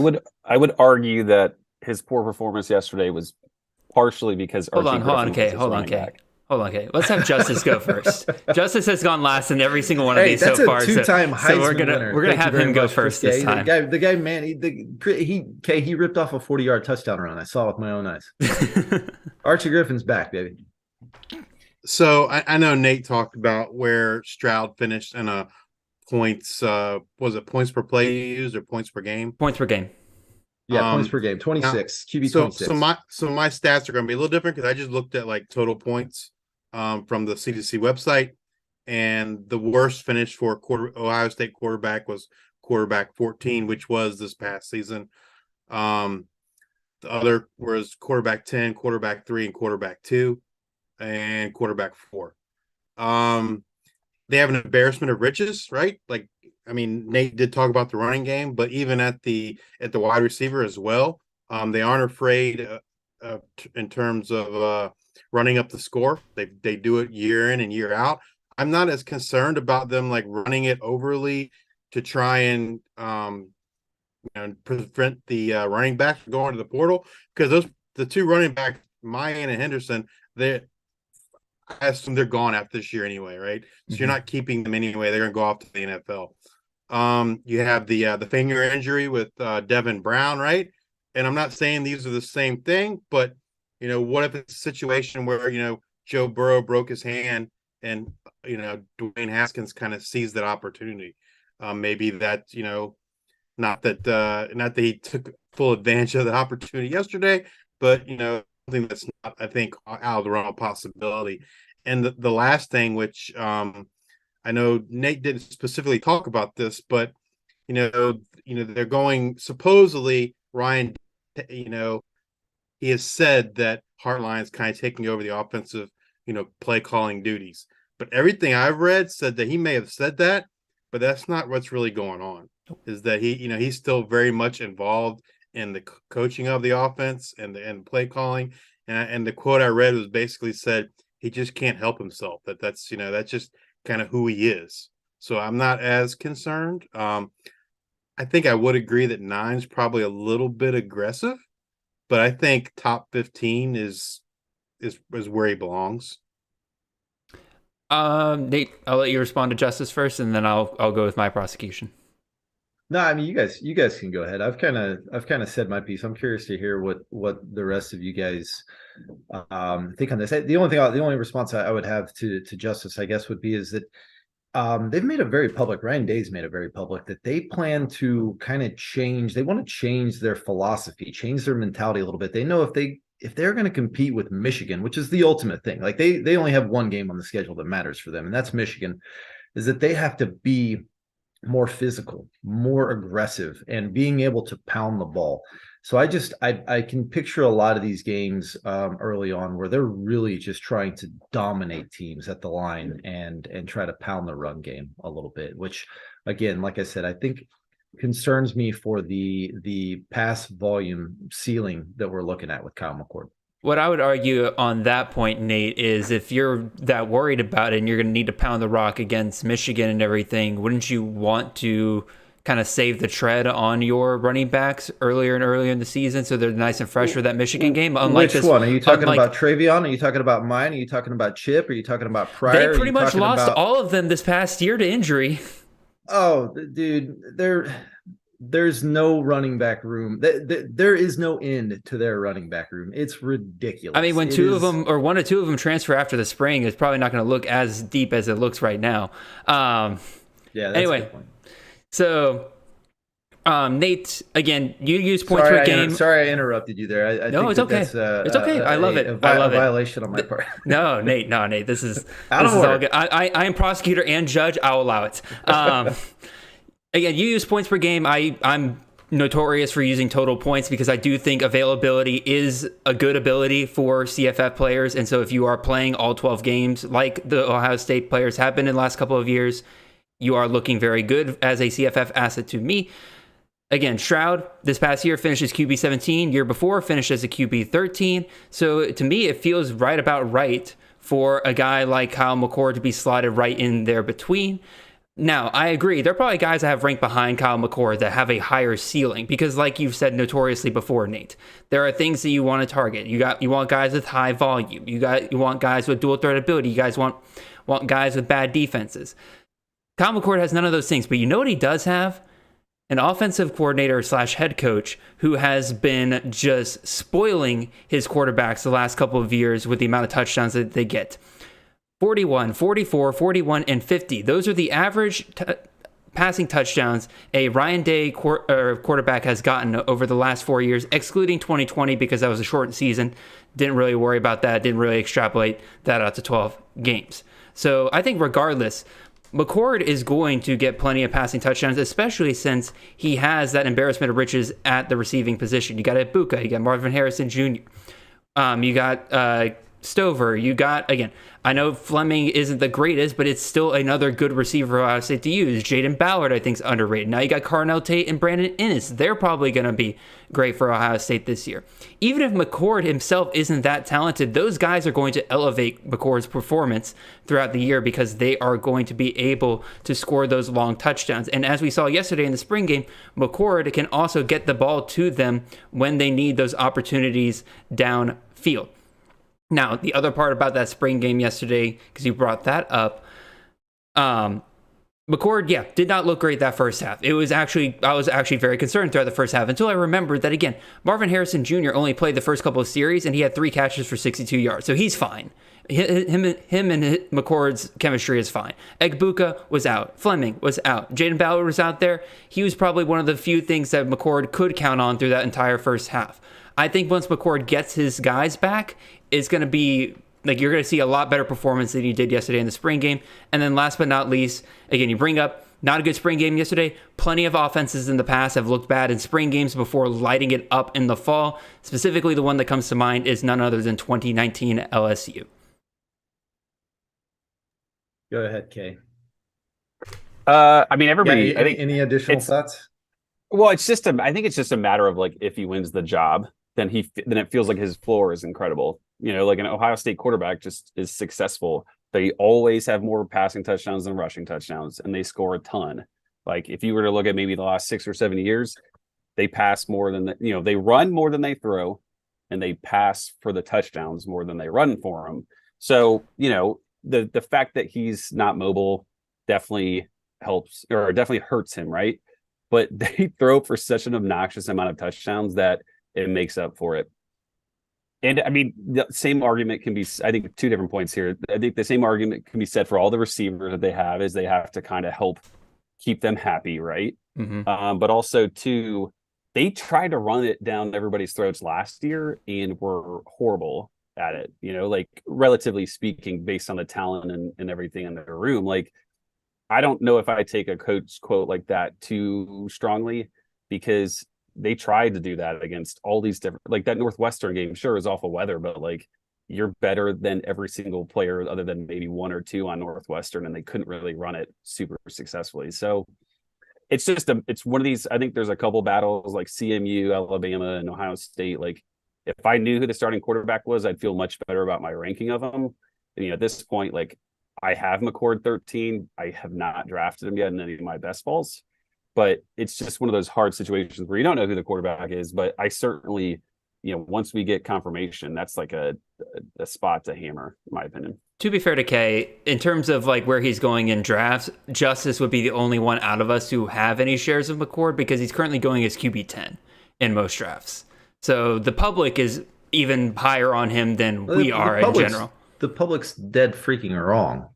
Speaker 5: would argue that his poor performance yesterday was partially because
Speaker 3: Hold on, okay. Let's have Justice go first. Justice has gone last in every single one of these so far.
Speaker 4: That's a 2-time Heisman winner.
Speaker 3: We're gonna have him go first this time.
Speaker 4: The guy, man, he ripped off a 40-yard touchdown run. I saw it with my own eyes. Archie Griffin's back, baby.
Speaker 6: So I know Nate talked about where Stroud finished in a points. Was it points per play used or points per game?
Speaker 3: Points per game.
Speaker 4: Yeah, points per game, 26, QB 26.
Speaker 6: So my stats are going to be a little different because I just looked at like total points from the CDC website, and the worst finish for Ohio State quarterback was quarterback 14, which was this past season. The other was quarterback 10, quarterback 3, and quarterback 2, and quarterback 4. They have an embarrassment of riches, right? Like, I mean, Nate did talk about the running game, but even at the wide receiver as well, they aren't afraid in terms of running up the score. They do it year in and year out. I'm not as concerned about them like running it overly to try and prevent the running back from going to the portal, because the two running backs, Mayan and Henderson, I assume they're gone after this year anyway, right? So you're not keeping them anyway. They're going to go off to the NFL. You have the finger injury with Devin Brown, right? And I'm not saying these are the same thing, but what if it's a situation where Joe Burrow broke his hand and Dwayne Haskins kind of sees that opportunity? Maybe that not that he took full advantage of the opportunity yesterday, but something that's not, I think, out of the realm of possibility. And the last thing, which I know Nate didn't specifically talk about this, but they're going, supposedly Ryan, he has said that Hartline is kind of taking over the offensive play calling duties. But everything I've read said that he may have said that, but that's not what's really going on. Is that he's still very much involved in the coaching of the offense and the play calling. And the quote I read was basically said he just can't help himself. That's just kind of who he is. So I'm not as concerned. I think I would agree that 9's probably a little bit aggressive, but I think top 15 is where he belongs.
Speaker 3: Nate, I'll let you respond to Justice first, and then I'll go with my prosecution.
Speaker 4: No, I mean, you guys can go ahead. I've kind of said my piece. I'm curious to hear what the rest of you guys think on this. The only response I would have to Justice, I guess, would be is that they've made it very public. Ryan Day's made it very public that they plan to kind of change. They want to change their philosophy, change their mentality a little bit. They know if they're going to compete with Michigan, which is the ultimate thing, like they only have one game on the schedule that matters for them, and that's Michigan, is that they have to be more physical, more aggressive, and being able to pound the ball. So I can picture a lot of these games early on where they're really just trying to dominate teams at the line and try to pound the run game a little bit, which again, like I said, I think concerns me for the pass volume ceiling that we're looking at with Kyle McCord.
Speaker 3: What I would argue on that point, Nate, is if you're that worried about it and you're going to need to pound the rock against Michigan and everything, wouldn't you want to kind of save the tread on your running backs earlier and earlier in the season so they're nice and fresh for that Michigan game?
Speaker 4: Which one? Are you talking about Travion? Are you talking about mine? Are you talking about Chip? Are you talking about Pryor?
Speaker 3: They pretty much lost all of them this past year to injury.
Speaker 4: Oh, dude, there's no running back room. There is no end to their running back room. It's ridiculous.
Speaker 3: I mean, when one or two of them transfer after the spring, it's probably not going to look as deep as it looks right now.
Speaker 4: Yeah. That's
Speaker 3: anyway,
Speaker 4: a good point.
Speaker 3: So, Nate, again, you use points per game.
Speaker 4: Sorry, I interrupted you there.
Speaker 3: No, it's okay. It's okay. I love it. I love it.
Speaker 4: Violation on my part.
Speaker 3: No, Nate. This is all good. I am prosecutor and judge. I'll allow it. Again, you use points per game. I'm notorious for using total points because I do think availability is a good ability for CFF players. And so if you are playing all 12 games like the Ohio State players have been in the last couple of years, you are looking very good as a CFF asset to me. Again, Stroud this past year finished as QB 17. Year before finished as a QB 13. So to me, it feels right about right for a guy like Kyle McCord to be slotted right in there between. Now, I agree. There are probably guys that have ranked behind Kyle McCord that have a higher ceiling because, like you've said notoriously before, Nate, there are things that you want to target. You want guys with high volume. You want guys with dual threat ability. You guys want guys with bad defenses. Kyle McCord has none of those things, but you know what he does have? An offensive coordinator / head coach who has been just spoiling his quarterbacks the last couple of years with the amount of touchdowns that they get. 41, 44, 41, and 50. Those are the average passing touchdowns a Ryan Day quarterback has gotten over the last 4 years, excluding 2020 because that was a short season. Didn't really worry about that. Didn't really extrapolate that out to 12 games. So I think regardless, McCord is going to get plenty of passing touchdowns, especially since he has that embarrassment of riches at the receiving position. You got Ibuka, you got Marvin Harrison Jr., you got Stover. You got, again, I know Fleming isn't the greatest, but it's still another good receiver for Ohio State to use. Jaden Ballard, I think, is underrated. Now you got Carnell Tate and Brandon Innes. They're probably going to be great for Ohio State this year. Even if McCord himself isn't that talented, those guys are going to elevate McCord's performance throughout the year because they are going to be able to score those long touchdowns. And as we saw yesterday in the spring game, McCord can also get the ball to them when they need those opportunities downfield. Now, the other part about that spring game yesterday, because you brought that up, McCord, did not look great that first half. I was actually very concerned throughout the first half until I remembered that, again, Marvin Harrison Jr. only played the first couple of series and he had 3 catches for 62 yards. So he's fine. Him and McCord's chemistry is fine. Egbuka was out. Fleming was out. Jaden Ballard was out there. He was probably one of the few things that McCord could count on through that entire first half. I think once McCord gets his guys back, it's going to be like you're going to see a lot better performance than he did yesterday in the spring game. And then last but not least, again, you bring up not a good spring game yesterday. Plenty of offenses in the past have looked bad in spring games before lighting it up in the fall. Specifically, the one that comes to mind is none other than 2019 LSU.
Speaker 4: Go ahead, Kay.
Speaker 5: I mean, everybody.
Speaker 4: Yeah, any additional thoughts?
Speaker 5: Well, I think it's just a matter of like if he wins the job, then it feels like his floor is incredible. You know, like an Ohio State quarterback just is successful. They always have more passing touchdowns than rushing touchdowns, and they score a ton. Like if you were to look at maybe the last 6 or 7 years, they pass more than they run more than they throw, and they pass for the touchdowns more than they run for them. So the fact that he's not mobile definitely helps or definitely hurts him, right? But they throw for such an obnoxious amount of touchdowns that it makes up for it. And I mean, the same argument can be, I think 2 different points here. I think the same argument can be said for all the receivers that they have is they have to kind of help keep them happy, right? Mm-hmm. But also too, they tried to run it down everybody's throats last year and were horrible at it, like relatively speaking, based on the talent and everything in their room. Like, I don't know if I take a coach quote like that too strongly, because they tried to do that against all these different, like that Northwestern game, sure, is awful weather, but like you're better than every single player other than maybe 1 or 2 on Northwestern, and they couldn't really run it super successfully. So it's just it's one of these, I think there's a couple battles like CMU, Alabama, and Ohio State. Like if I knew who the starting quarterback was, I'd feel much better about my ranking of them. And, at this point, like I have McCord 13. I have not drafted him yet in any of my best balls. But it's just one of those hard situations where you don't know who the quarterback is. But I certainly, once we get confirmation, that's like a spot to hammer, in my opinion.
Speaker 3: To be fair to Kay, in terms of like where he's going in drafts, Justice would be the only one out of us who have any shares of McCord because he's currently going as QB 10 in most drafts. So the public is even higher on him than we are in general.
Speaker 4: The public's dead freaking wrong.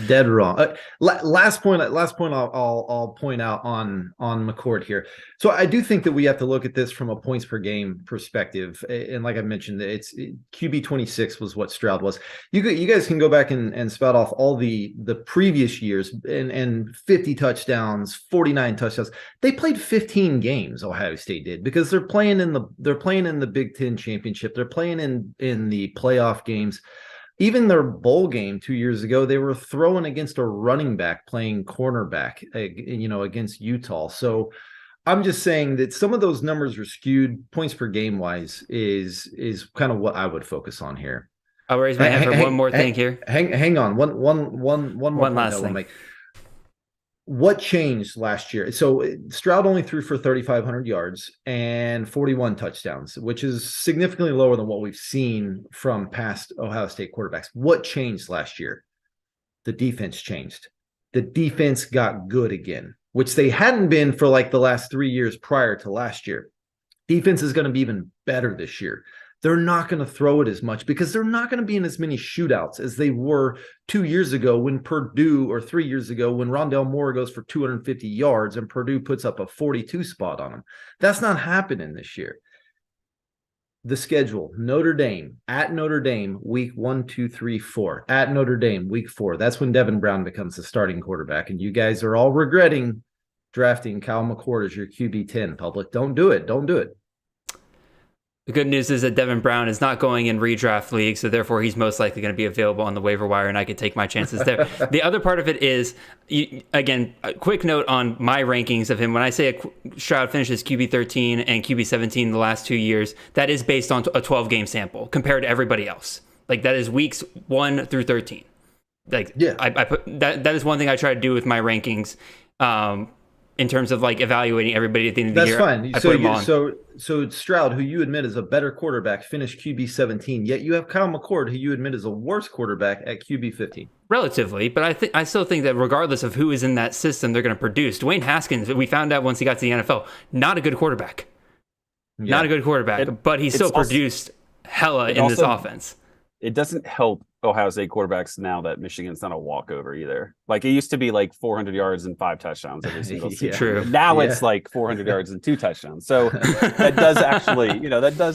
Speaker 4: Dead wrong. Last point I'll point out on McCord here. So I do think that we have to look at this from a points per game perspective. And like I mentioned, it's QB 26 was what Stroud was. You guys can go back and spout off all the previous years and 50 touchdowns, 49 touchdowns. They played 15 games, Ohio State did, because they're playing in the Big Ten championship. They're playing in the playoff games. Even their bowl game 2 years ago, they were throwing against a running back playing cornerback, against Utah. So I'm just saying that some of those numbers are skewed. Points per game wise is kind of what I would focus on here.
Speaker 3: I'll raise my hand for one more thing here.
Speaker 4: Hang on. One
Speaker 3: last thing.
Speaker 4: What changed last year? So Stroud only threw for 3,500 yards and 41 touchdowns, which is significantly lower than what we've seen from past Ohio State quarterbacks. What changed last year? The defense changed. The defense got good again, which they hadn't been for like the last 3 years prior to last year. Defense is going to be even better this year. They're not going to throw it as much because they're not going to be in as many shootouts as they were 2 years ago when Purdue, or 3 years ago when Rondale Moore goes for 250 yards and Purdue puts up a 42 spot on them. That's not happening this year. The schedule: at Notre Dame, week 1, 2, 3, 4. At Notre Dame, week 4. That's when Devin Brown becomes the starting quarterback. And you guys are all regretting drafting Kyle McCord as your QB 10. Public, don't do it. Don't do it.
Speaker 3: The good news is that Devin Brown is not going in redraft league, so therefore he's most likely going to be available on the waiver wire, and I could take my chances there. The other part of it is, again, a quick note on my rankings of him. When I say Stroud finishes QB 13 and QB 17 the last 2 years, that is based on a 12-game sample compared to everybody else. Like, that is weeks 1 through 13. Like, yeah, I put that is one thing I try to do with my rankings. In terms of like evaluating everybody at the end of the year.
Speaker 4: That's fine. So Stroud, who you admit is a better quarterback, finished QB 17, yet you have Kyle McCord, who you admit is a worse quarterback at QB 15.
Speaker 3: Relatively, but I still think that regardless of who is in that system, they're going to produce. Dwayne Haskins, we found out once he got to the NFL, not a good quarterback. Yeah. Not a good quarterback, but he still produced hella in this offense.
Speaker 5: It doesn't help Ohio State quarterbacks now that Michigan's not a walkover either. Like, it used to be like 400 yards and 5 touchdowns every single season.
Speaker 3: True.
Speaker 5: Now it's like 400 yards and 2 touchdowns. So that does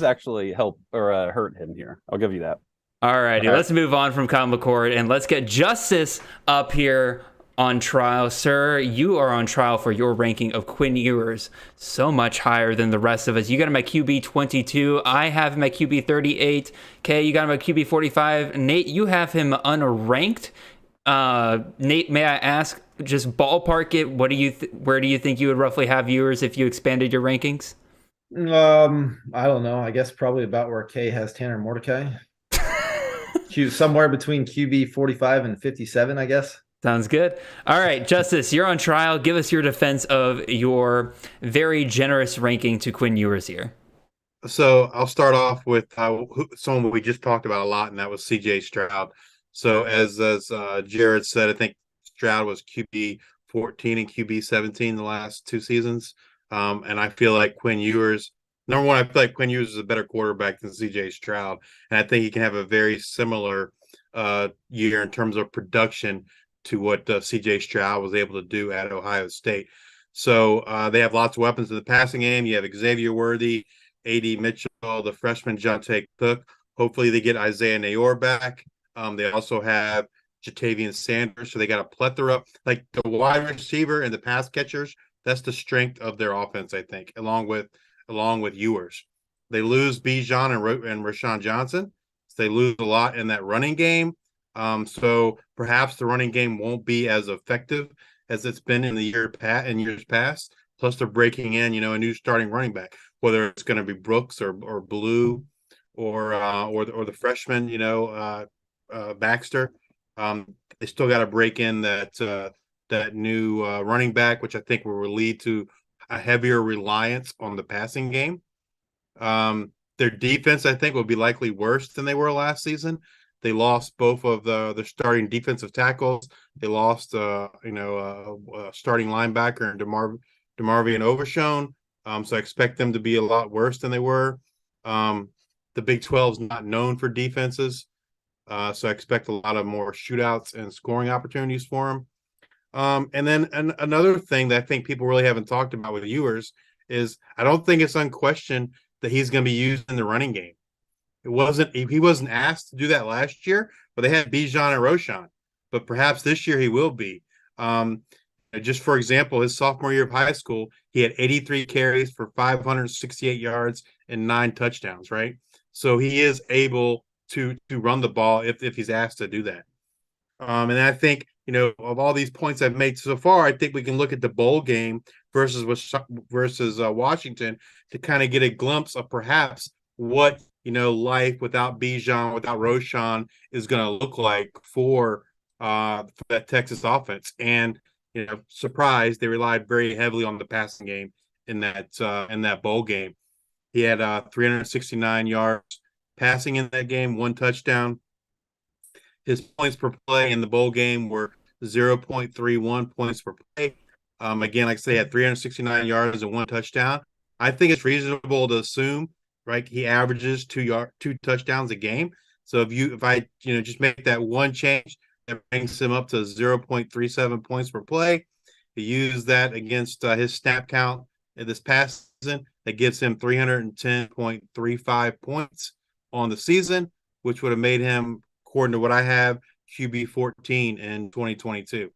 Speaker 5: actually help or hurt him here. I'll give you that.
Speaker 3: All righty, let's move on from Kyle McCord and let's get Justice up here on trial. Sir, you are on trial for your ranking of Quinn Ewers, so much higher than the rest of us. You got him at QB 22. I have him at QB 38. Kay, you got him at QB 45. Nate, you have him unranked. Nate, may I ask, just ballpark it, what do you where do you think you would roughly have Ewers if you expanded your rankings?
Speaker 4: I don't know. I guess probably about where Kay has Tanner Mordecai. Somewhere between QB 45 and 57, I guess.
Speaker 3: Sounds good. All right, Justice, you're on trial. Give us your defense of your very generous ranking to Quinn Ewers here.
Speaker 6: So I'll start off with someone we just talked about a lot, and that was C.J. Stroud. So as Jared said, I think Stroud was QB 14 and QB 17 the last 2 seasons. And I feel like Quinn Ewers, number one, I feel like Quinn Ewers is a better quarterback than C.J. Stroud. And I think he can have a very similar year in terms of production to what C.J. Stroud was able to do at Ohio State. So they have lots of weapons in the passing game. You have Xavier Worthy, A.D. Mitchell, the freshman Jonte Cook. Hopefully they get Isaiah Nayor back. They also have Jatavian Sanders. So they got a plethora. Like the wide receiver and the pass catchers, that's the strength of their offense, I think, along with Ewers. They lose Bijan and Rashawn Johnson. So they lose a lot in that running game. So perhaps the running game won't be as effective as it's been in years past. Plus, they're breaking in, a new starting running back, whether it's going to be Brooks or Blue or the freshman, Baxter. They still got to break in that new running back, which I think will lead to a heavier reliance on the passing game. Their defense, I think, will be likely worse than they were last season. They lost both of the starting defensive tackles. They lost, starting linebacker and DeMarvion Overshone. So I expect them to be a lot worse than they were. The Big 12 is not known for defenses. So I expect a lot of more shootouts and scoring opportunities for them. And then another thing that I think people really haven't talked about with Ewers is I don't think it's unquestioned that he's going to be used in the running game. He wasn't asked to do that last year, but they had Bijan and Roschon. But perhaps this year he will be. Just for example, his sophomore year of high school, he had 83 carries for 568 yards and 9 touchdowns, right? So he is able to run the ball if he's asked to do that. And I think, of all these points I've made so far, I think we can look at the bowl game versus Washington to kind of get a glimpse of perhaps what life without Bijan, without Roschon is going to look like for that Texas offense. And surprise, they relied very heavily on the passing game in that bowl game. He had 369 yards passing in that game, 1 touchdown. His points per play in the bowl game were 0.31 points per play. Again, like I say, he had 369 yards and 1 touchdown. I think it's reasonable to assume, right, he averages 2 touchdowns a game. So if I just make that one change, that brings him up to 0.37 points per play. He used that against his snap count in this past season. That gives him 310.35 points on the season, which would have made him, according to what I have, QB 14 in 2022.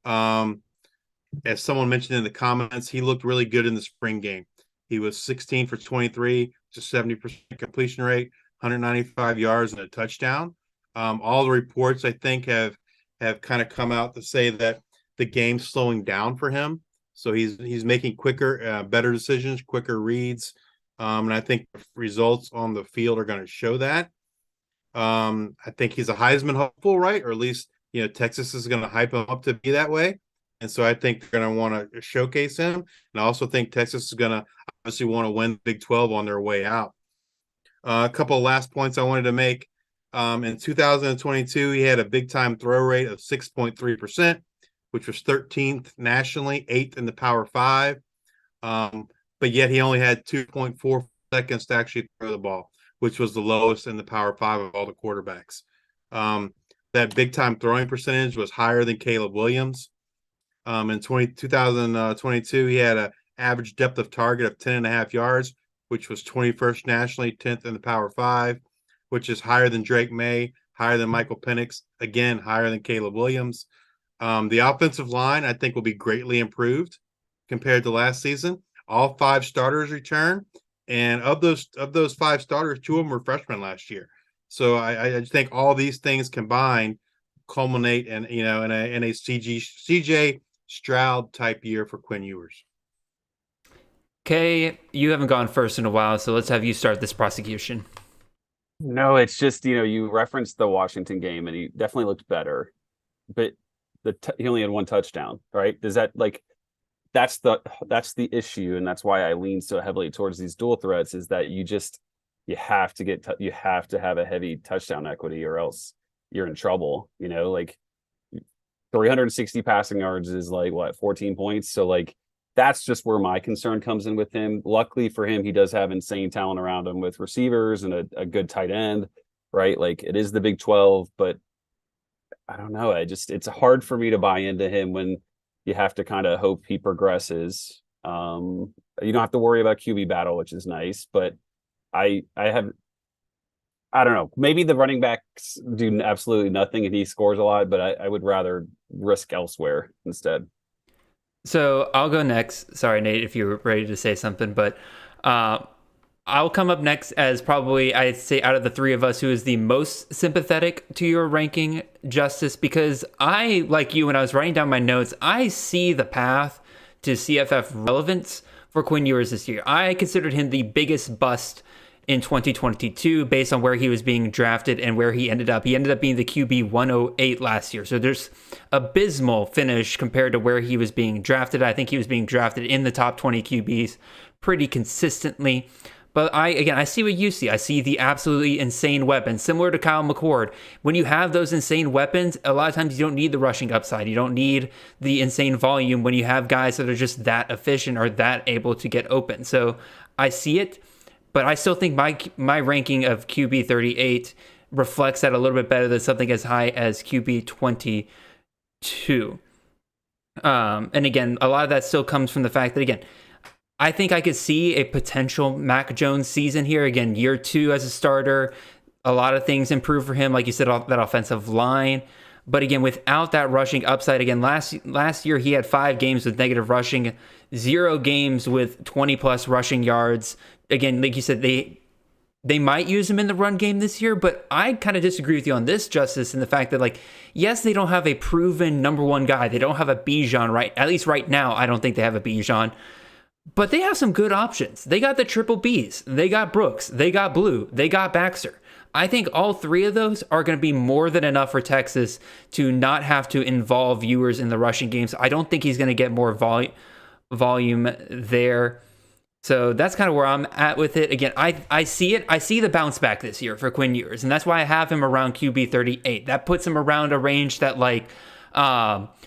Speaker 6: As someone mentioned in the comments, he looked really good in the spring game. He was 16 for 23, to 70% completion rate, 195 yards and a touchdown. All the reports I think have kind of come out to say that the game's slowing down for him. So he's making quicker, better decisions, quicker reads. And I think the results on the field are going to show that. I think he's a Heisman hopeful, right? Or at least, Texas is going to hype him up to be that way. And so I think they're going to want to showcase him. And I also think Texas is going to obviously want to win Big 12 on their way out. A couple of last points I wanted to make. In 2022, he had a big-time throw rate of 6.3%, which was 13th nationally, 8th in the Power 5. But yet he only had 2.4 seconds to actually throw the ball, which was the lowest in the Power 5 of all the quarterbacks. That big-time throwing percentage was higher than Caleb Williams. In 2022, he had an average depth of target of 10.5 yards, which was 21st nationally, 10th in the Power 5, which is higher than Drake May, higher than Michael Penix, again, higher than Caleb Williams. The offensive line, I think, will be greatly improved compared to last season. All 5 starters return, and of those 5 starters, 2 of them were freshmen last year. So I think all these things combined culminate in a CJ Stroud type year for Quinn Ewers.
Speaker 3: Okay, you haven't gone first in a while, so let's have you start this prosecution.
Speaker 5: No, it's just, you referenced the Washington game and he definitely looked better, but he only had 1 touchdown, right? Does that that's the issue. And that's why I lean so heavily towards these dual threats, is that you have to have a heavy touchdown equity or else you're in trouble, 360 passing yards is 14 points. So that's just where my concern comes in with him. Luckily for him, he does have insane talent around him with receivers and a good tight end, right? It is the Big 12, but I don't know. It's hard for me to buy into him when you have to kind of hope he progresses. You don't have to worry about QB battle, which is nice, but I don't know. Maybe the running backs do absolutely nothing and he scores a lot, but I would rather risk elsewhere instead.
Speaker 3: So I'll go next. Sorry, Nate, if you were ready to say something, but I'll come up next as probably, I'd say, out of the 3 of us, who is the most sympathetic to your ranking, Justice, because I, like you, when I was writing down my notes, I see the path to CFF relevance for Quinn Ewers this year. I considered him the biggest bust in 2022 based on where he was being drafted and where he ended up. He ended up being the QB 108 last year. So there's abysmal finish compared to where he was being drafted. I think he was being drafted in the top 20 QBs pretty consistently. But I see what you see. I see the absolutely insane weapons, similar to Kyle McCord. When you have those insane weapons, a lot of times you don't need the rushing upside. You don't need the insane volume when you have guys that are just that efficient or that able to get open. So I see it. But I still think my ranking of QB 38 reflects that a little bit better than something as high as QB 22. And again, a lot of that still comes from the fact that, again, I think I could see a potential Mac Jones season here. Again, year 2 as a starter, a lot of things improve for him. Like you said, that offensive line. But again, without that rushing upside, again, last year he had 5 games with negative rushing, 0 games with 20-plus rushing yards. Again, like you said, they might use him in the run game this year, but I kind of disagree with you on this, Justice, in the fact that, yes, they don't have a proven number 1 guy. They don't have a Bijan, right? At least right now, I don't think they have a Bijan. But they have some good options. They got the triple Bs. They got Brooks. They got Blue. They got Baxter. I think all 3 of those are going to be more than enough for Texas to not have to involve Ewers in the rushing games. I don't think he's going to get more volume there. So that's kind of where I'm at with it. Again, I see it. I see the bounce back this year for Quinn Ewers, and that's why I have him around QB 38. That puts him around a range that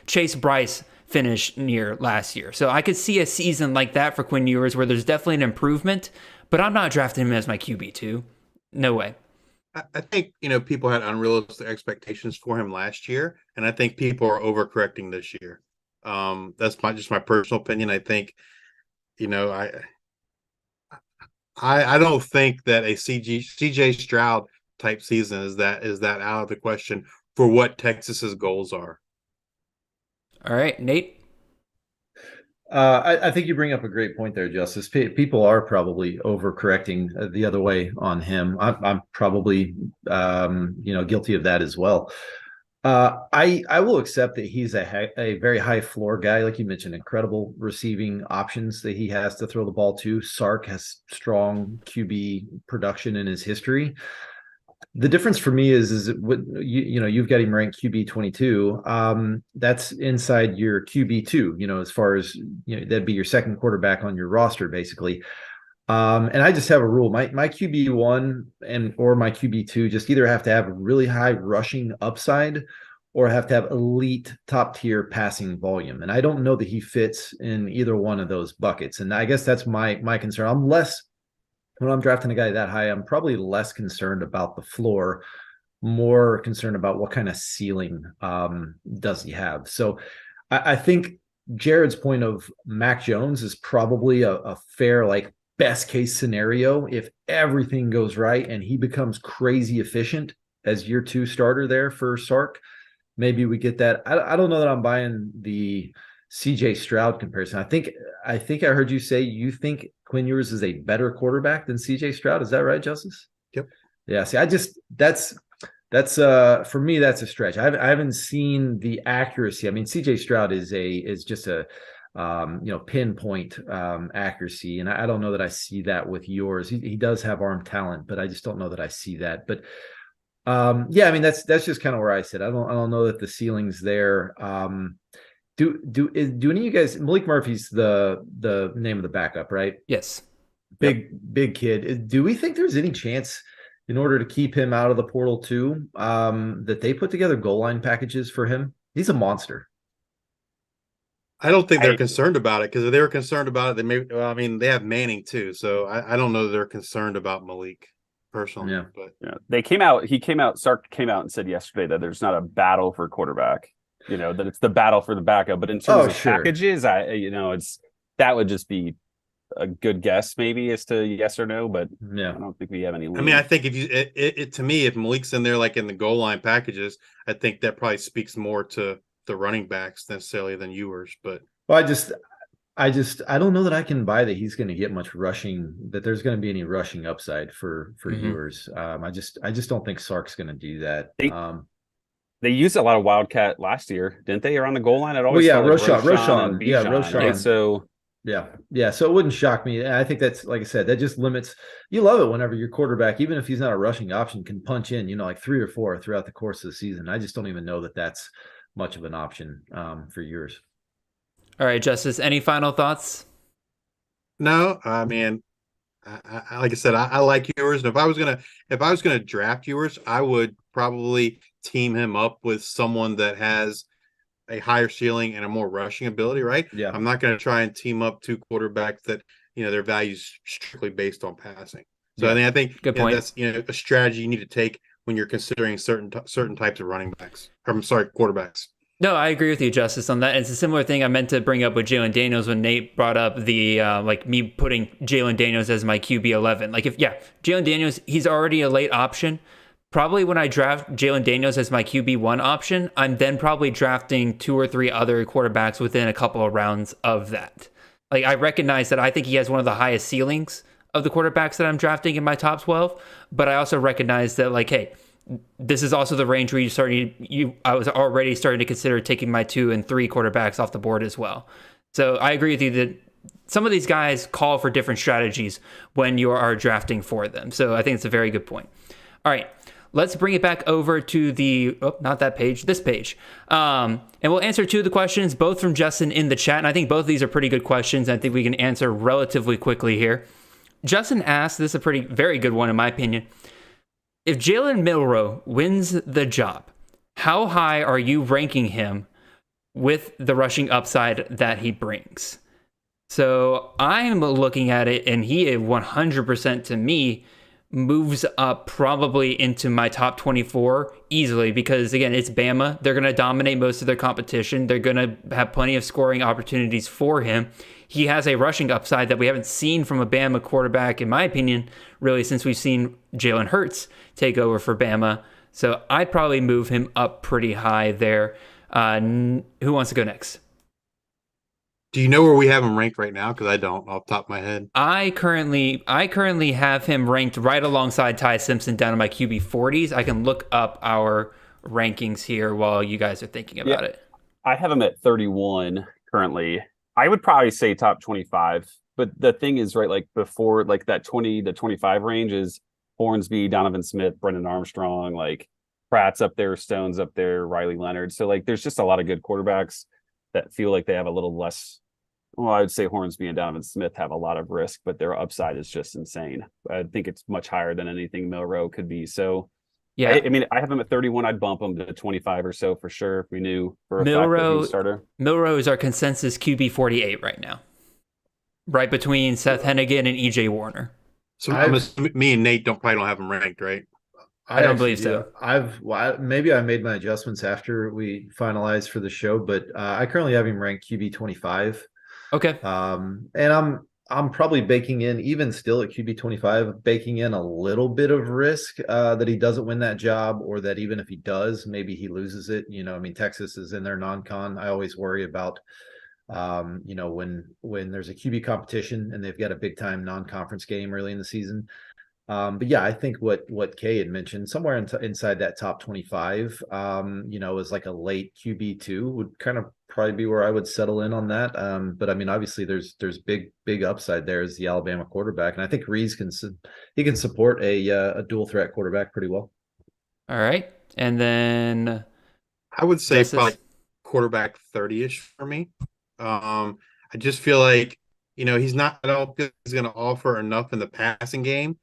Speaker 3: Chase Bryce finished near last year. So I could see a season like that for Quinn Ewers where there's definitely an improvement, but I'm not drafting him as my QB2. No way.
Speaker 6: I think, people had unrealistic expectations for him last year, and I think people are overcorrecting this year. That's just my personal opinion. I think, I don't think that a CJ Stroud type season is that out of the question for what Texas's goals are.
Speaker 3: All right, Nate.
Speaker 4: I think you bring up a great point there, Justice. People are probably overcorrecting the other way on him. I'm probably, guilty of that as well. I will accept that he's a very high floor guy, like you mentioned, incredible receiving options that he has to throw the ball to. Sark has strong QB production in his history. The difference for me is what you've got him ranked QB 22. That's inside your QB 2. As far as that'd be your second quarterback on your roster, basically. And I just have a rule. My QB 1 or my QB 2 just either have to have really high rushing upside or have to have elite top tier passing volume. And I don't know that he fits in either one of those buckets. And I guess that's my concern. When I'm drafting a guy that high, I'm probably less concerned about the floor, more concerned about what kind of ceiling does he have. So I think Jared's point of Mac Jones is probably a fair, best case scenario. If everything goes right and he becomes crazy efficient as year 2 starter there for Sark, maybe we get that. I don't know that I'm buying the CJ Stroud comparison. I think I heard you say you think Quinn Ewers is a better quarterback than CJ Stroud. Is that right, Justice?
Speaker 6: Yep.
Speaker 4: Yeah. See, that's for me, that's a stretch. I haven't seen the accuracy. I mean, CJ Stroud is just a pinpoint accuracy, and I don't know that I see that with yours. He does have arm talent, but I just don't know that I see that. But I mean, that's just kind of where I sit. I don't know that the ceiling's there. Do any of you guys? Malik Murphy's the name of the backup, right?
Speaker 3: Yes.
Speaker 4: Big kid. Do we think there's any chance, in order to keep him out of the portal too, that they put together goal line packages for him? He's a monster.
Speaker 6: I don't think they're concerned about it, because if they were concerned about it, they have Manning too. So I don't know that they're concerned about Malik personally.
Speaker 4: Yeah.
Speaker 6: But
Speaker 5: Sark came out and said yesterday that there's not a battle for quarterback. That it's the battle for the backup. But in terms of packages, that would just be a good guess maybe as to yes or no. But I don't think we have any lead.
Speaker 6: I think if Malik's in there in the goal line packages, I think that probably speaks more to the running backs necessarily than Ewers. But
Speaker 4: I don't know that I can buy that he's going to get much rushing, that there's going to be any rushing upside for Ewers. I just don't think Sark's going to do that.
Speaker 5: They used a lot of Wildcat last year, didn't they? Around the goal line,
Speaker 4: Roshan.
Speaker 5: Yeah,
Speaker 4: Roshan.
Speaker 5: Right? So
Speaker 4: So it wouldn't shock me. And I think that's, like I said, that just limits. You love it whenever your quarterback, even if he's not a rushing option, can punch in, 3 or 4 throughout the course of the season. I just don't even know that that's much of an option for yours.
Speaker 3: All right, Justice, any final thoughts?
Speaker 6: No, I like I said, I like Ewers. And if I was gonna draft Ewers, I would probably team him up with someone that has a higher ceiling and a more rushing ability, right?
Speaker 4: Yeah.
Speaker 6: I'm not going to try and team up 2 quarterbacks that, their values strictly based on passing. So I think
Speaker 3: good point.
Speaker 6: That's a strategy you need to take when you're considering certain types of quarterbacks.
Speaker 3: No, I agree with you, Justice, on that. It's a similar thing I meant to bring up with Jalen Daniels when Nate brought up the me putting Jalen Daniels as my QB 11. Jalen Daniels, he's already a late option. Probably when I draft Jalen Daniels as my QB 1 option, I'm then probably drafting 2 or 3 other quarterbacks within a couple of rounds of that. I recognize that I think he has one of the highest ceilings of the quarterbacks that I'm drafting in my top 12, but I also recognize that hey, this is also the range where I was already starting to consider taking my 2 and 3 quarterbacks off the board as well. So I agree with you that some of these guys call for different strategies when you are drafting for them. So I think it's a very good point. All right. Let's bring it back over to this page. And we'll answer 2 of the questions, both from Justin in the chat. And I think both of these are pretty good questions. I think we can answer relatively quickly here. Justin asked, this is a very good one in my opinion. If Jalen Milroe wins the job, how high are you ranking him with the rushing upside that he brings? So I'm looking at it, and he 100% to me moves up probably into my top 24 easily, because again, it's Bama. They're going to dominate most of their competition. They're going to have plenty of scoring opportunities for him. He has a rushing upside that we haven't seen from a Bama quarterback, in my opinion, really since we've seen Jalen Hurts take over for Bama. So I'd probably move him up pretty high there. Who wants to go next?
Speaker 6: Do you know where we have him ranked right now? Because I don't, off the top of my head.
Speaker 3: I currently have him ranked right alongside Ty Simpson down in my QB 40s. I can look up our rankings here while you guys are thinking about it.
Speaker 5: I have him at 31 currently. I would probably say top 25. But the thing is, right, like before, like that 20 to 25 range is Hornsby, Donovan Smith, Brendan Armstrong, like Pratt's up there, Stone's up there, Riley Leonard. So like there's just a lot of good quarterbacks that feel like they have a little less. Well, I would say Hornsby and Donovan Smith have a lot of risk, but their upside is just insane. I think it's much higher than anything Milroe could be. So, yeah, I mean, I have him at 31. I'd bump him to 25 or so for sure if we knew for a fact that he was a starter.
Speaker 3: Milroe is our consensus QB 48 right now, right between Seth Hennigan and EJ Warner.
Speaker 6: So me and Nate probably don't have him ranked, right?
Speaker 3: I don't believe so.
Speaker 4: Maybe I made my adjustments after we finalized for the show, but I currently have him ranked QB 25.
Speaker 3: Okay.
Speaker 4: And I'm probably baking in, even still at QB 25, baking in a little bit of risk that he doesn't win that job, or that even if he does, maybe he loses it. You know, I mean, Texas is in their non-con. I always worry about, you know, when there's a QB competition and they've got a big time non-conference game early in the season. But yeah, I think what Kay had mentioned, somewhere inside that top 25, you know, is like a late QB2 would kind of probably be where I would settle in on that. But I mean, obviously there's big upside there as the Alabama quarterback. And I think Rees can support a dual threat quarterback pretty well.
Speaker 3: All right. And then
Speaker 6: I would say probably quarterback 30-ish for me. I just feel like, you know, I don't think he's going to offer enough in the passing game.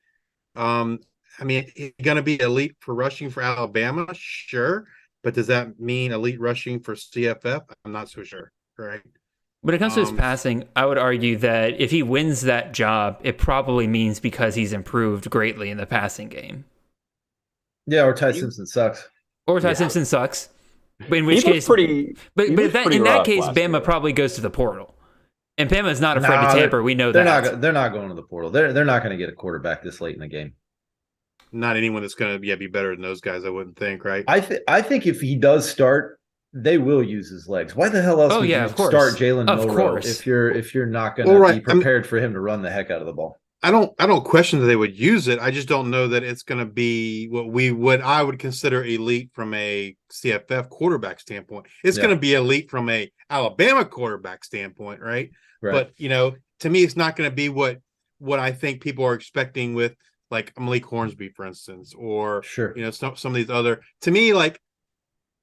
Speaker 6: I mean, he's going to be elite for rushing for Alabama, sure, but does that mean elite rushing for CFF? I'm not so sure, right?
Speaker 3: When it comes to his passing, I would argue that if he wins that job, it probably means because he's improved greatly in the passing game.
Speaker 4: Yeah, or Ty Simpson sucks.
Speaker 3: Or Ty Simpson sucks. But in which case, in that case, Bama probably goes to the portal. And Bama's not afraid to tamper. We know that.
Speaker 4: They're not going to the portal. They're not going to get a quarterback this late in the game.
Speaker 6: Not anyone that's going to be better than those guys, I wouldn't think, right?
Speaker 4: I think if he does start, they will use his legs. Why the hell else would you start Jalen Milroe if you're not going to be prepared for him to run the heck out of the ball?
Speaker 6: I don't question that they would use it. I just don't know that it's going to be what I would consider elite from a CFF quarterback standpoint. It's going to be elite from a Alabama quarterback standpoint, right? But you know, to me, it's not going to be what I think people are expecting with like Malik Hornsby, for instance, or you know some of these other. To me, like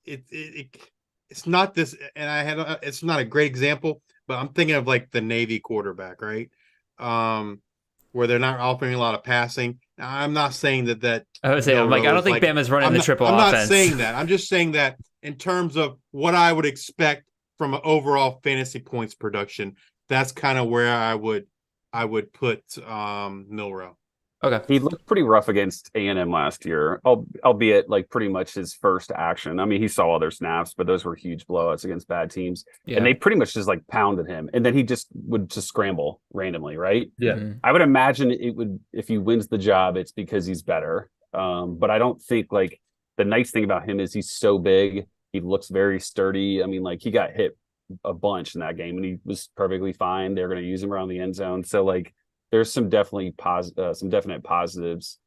Speaker 6: it's not this, and it's not a great example, but I'm thinking of like the Navy quarterback, right? Where they're not offering a lot of passing. Now, I'm not saying that.
Speaker 3: I would say, I don't think Bama's running the triple offense.
Speaker 6: I'm not saying that. I'm just saying that in terms of what I would expect from an overall fantasy points production, that's kind of where I would put Milroe.
Speaker 3: Okay.
Speaker 5: He looked pretty rough against A&M last year, albeit like pretty much his first action. I mean, he saw other snaps, but those were huge blowouts against bad teams. Yeah. And they pretty much just like pounded him. And then he would scramble randomly, right?
Speaker 4: Yeah.
Speaker 3: Mm-hmm.
Speaker 5: I would imagine it would, if he wins the job, it's because he's better. But I don't think like the nice thing about him is he's so big. He looks very sturdy. I mean, like he got hit a bunch in that game and he was perfectly fine. They're going to use him around the end zone. So like, there's some definite positives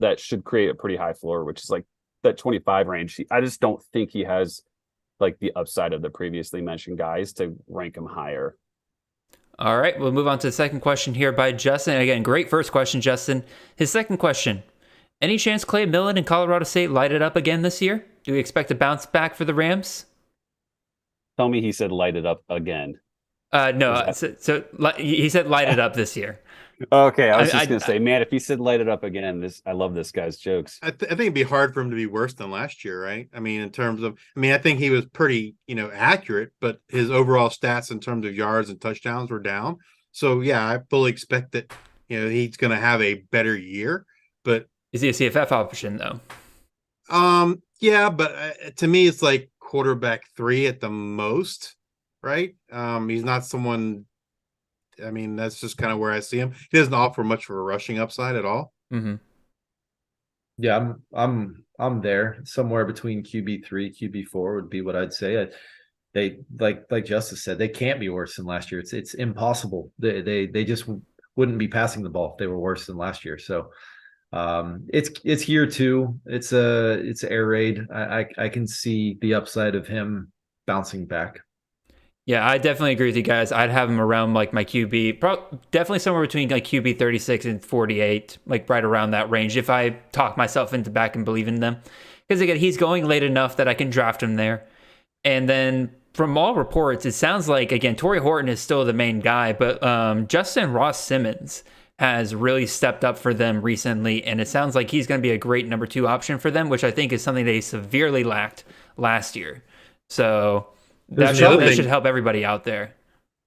Speaker 5: that should create a pretty high floor, which is like that 25 range. I just don't think he has like the upside of the previously mentioned guys to rank him higher.
Speaker 3: All right, we'll move on to the second question here by Justin. Again, great first question, Justin. His second question: any chance Clay Millen and Colorado State light it up again this year? Do we expect a bounce back for the Rams?
Speaker 5: Tell me he said light it up again.
Speaker 3: No, so he said light it up this year.
Speaker 5: Okay, I was just going to say, man, if he said light it up again, I love this guy's jokes.
Speaker 6: I think it'd be hard for him to be worse than last year, right? I mean, I think he was pretty, accurate, but his overall stats in terms of yards and touchdowns were down. So, yeah, I fully expect that, he's going to have a better year. But
Speaker 3: is he a CFF option, though?
Speaker 6: Yeah, but to me, it's like quarterback 3 at the most, right? He's not someone. I mean, that's just kind of where I see him. He doesn't offer much of a rushing upside at all.
Speaker 3: Mm-hmm.
Speaker 4: Yeah, I'm there somewhere between QB3, QB4 would be what I'd say. they like Justice said, they can't be worse than last year. It's impossible. They just wouldn't be passing the ball if they were worse than last year. So it's year two. It's air raid. I can see the upside of him bouncing back.
Speaker 3: Yeah, I definitely agree with you guys. I'd have him around like my QB, definitely somewhere between like QB 36 and 48, like right around that range. If I talk myself into back and believe in them, because again, he's going late enough that I can draft him there. And then from all reports, it sounds like again, Torrey Horton is still the main guy, but Justin Ross Simmons has really stepped up for them recently, and it sounds like he's going to be a great number 2 option for them, which I think is something they severely lacked last year. So that should help everybody out there.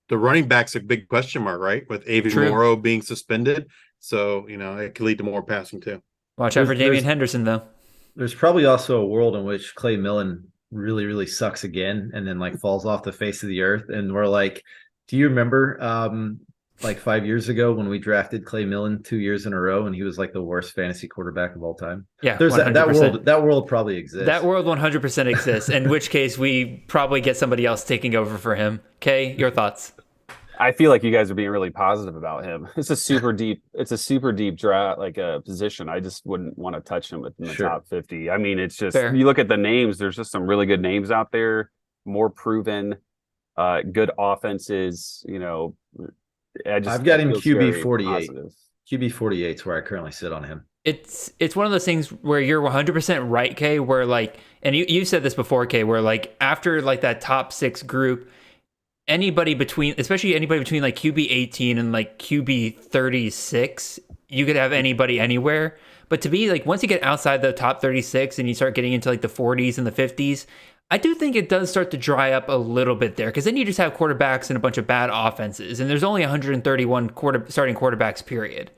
Speaker 6: The running back's a big question mark, right? With Avi Morrow being suspended. So, it could lead to more passing too.
Speaker 3: Watch out for Damian Henderson, though.
Speaker 4: There's probably also a world in which Clay Millen really, really sucks again and then like falls off the face of the earth. And we're like, do you remember like 5 years ago when we drafted Clay Millen 2 years in a row and he was like the worst fantasy quarterback of all time?
Speaker 3: Yeah,
Speaker 4: there's that world probably exists.
Speaker 3: That world 100% exists, in which case we probably get somebody else taking over for him. Kay, your thoughts?
Speaker 5: I feel like you guys are being really positive about him. It's a super deep draft, like a position. I just wouldn't want to touch him in the top 50. I mean, it's just, you look at the names, there's just some really good names out there, more proven, good offenses,
Speaker 4: I've got him QB 48. QB 48 is where I currently sit on him.
Speaker 3: It's one of those things where you're 100% right, Kay, where like, and you said this before, Kay, where like after like that top 6 group, especially anybody between like QB 18 and like QB 36, you could have anybody anywhere. But to be like, once you get outside the top 36 and you start getting into like the 40s and the 50s, I do think it does start to dry up a little bit there, because then you just have quarterbacks and a bunch of bad offenses, and there's only 131 starting quarterbacks, period.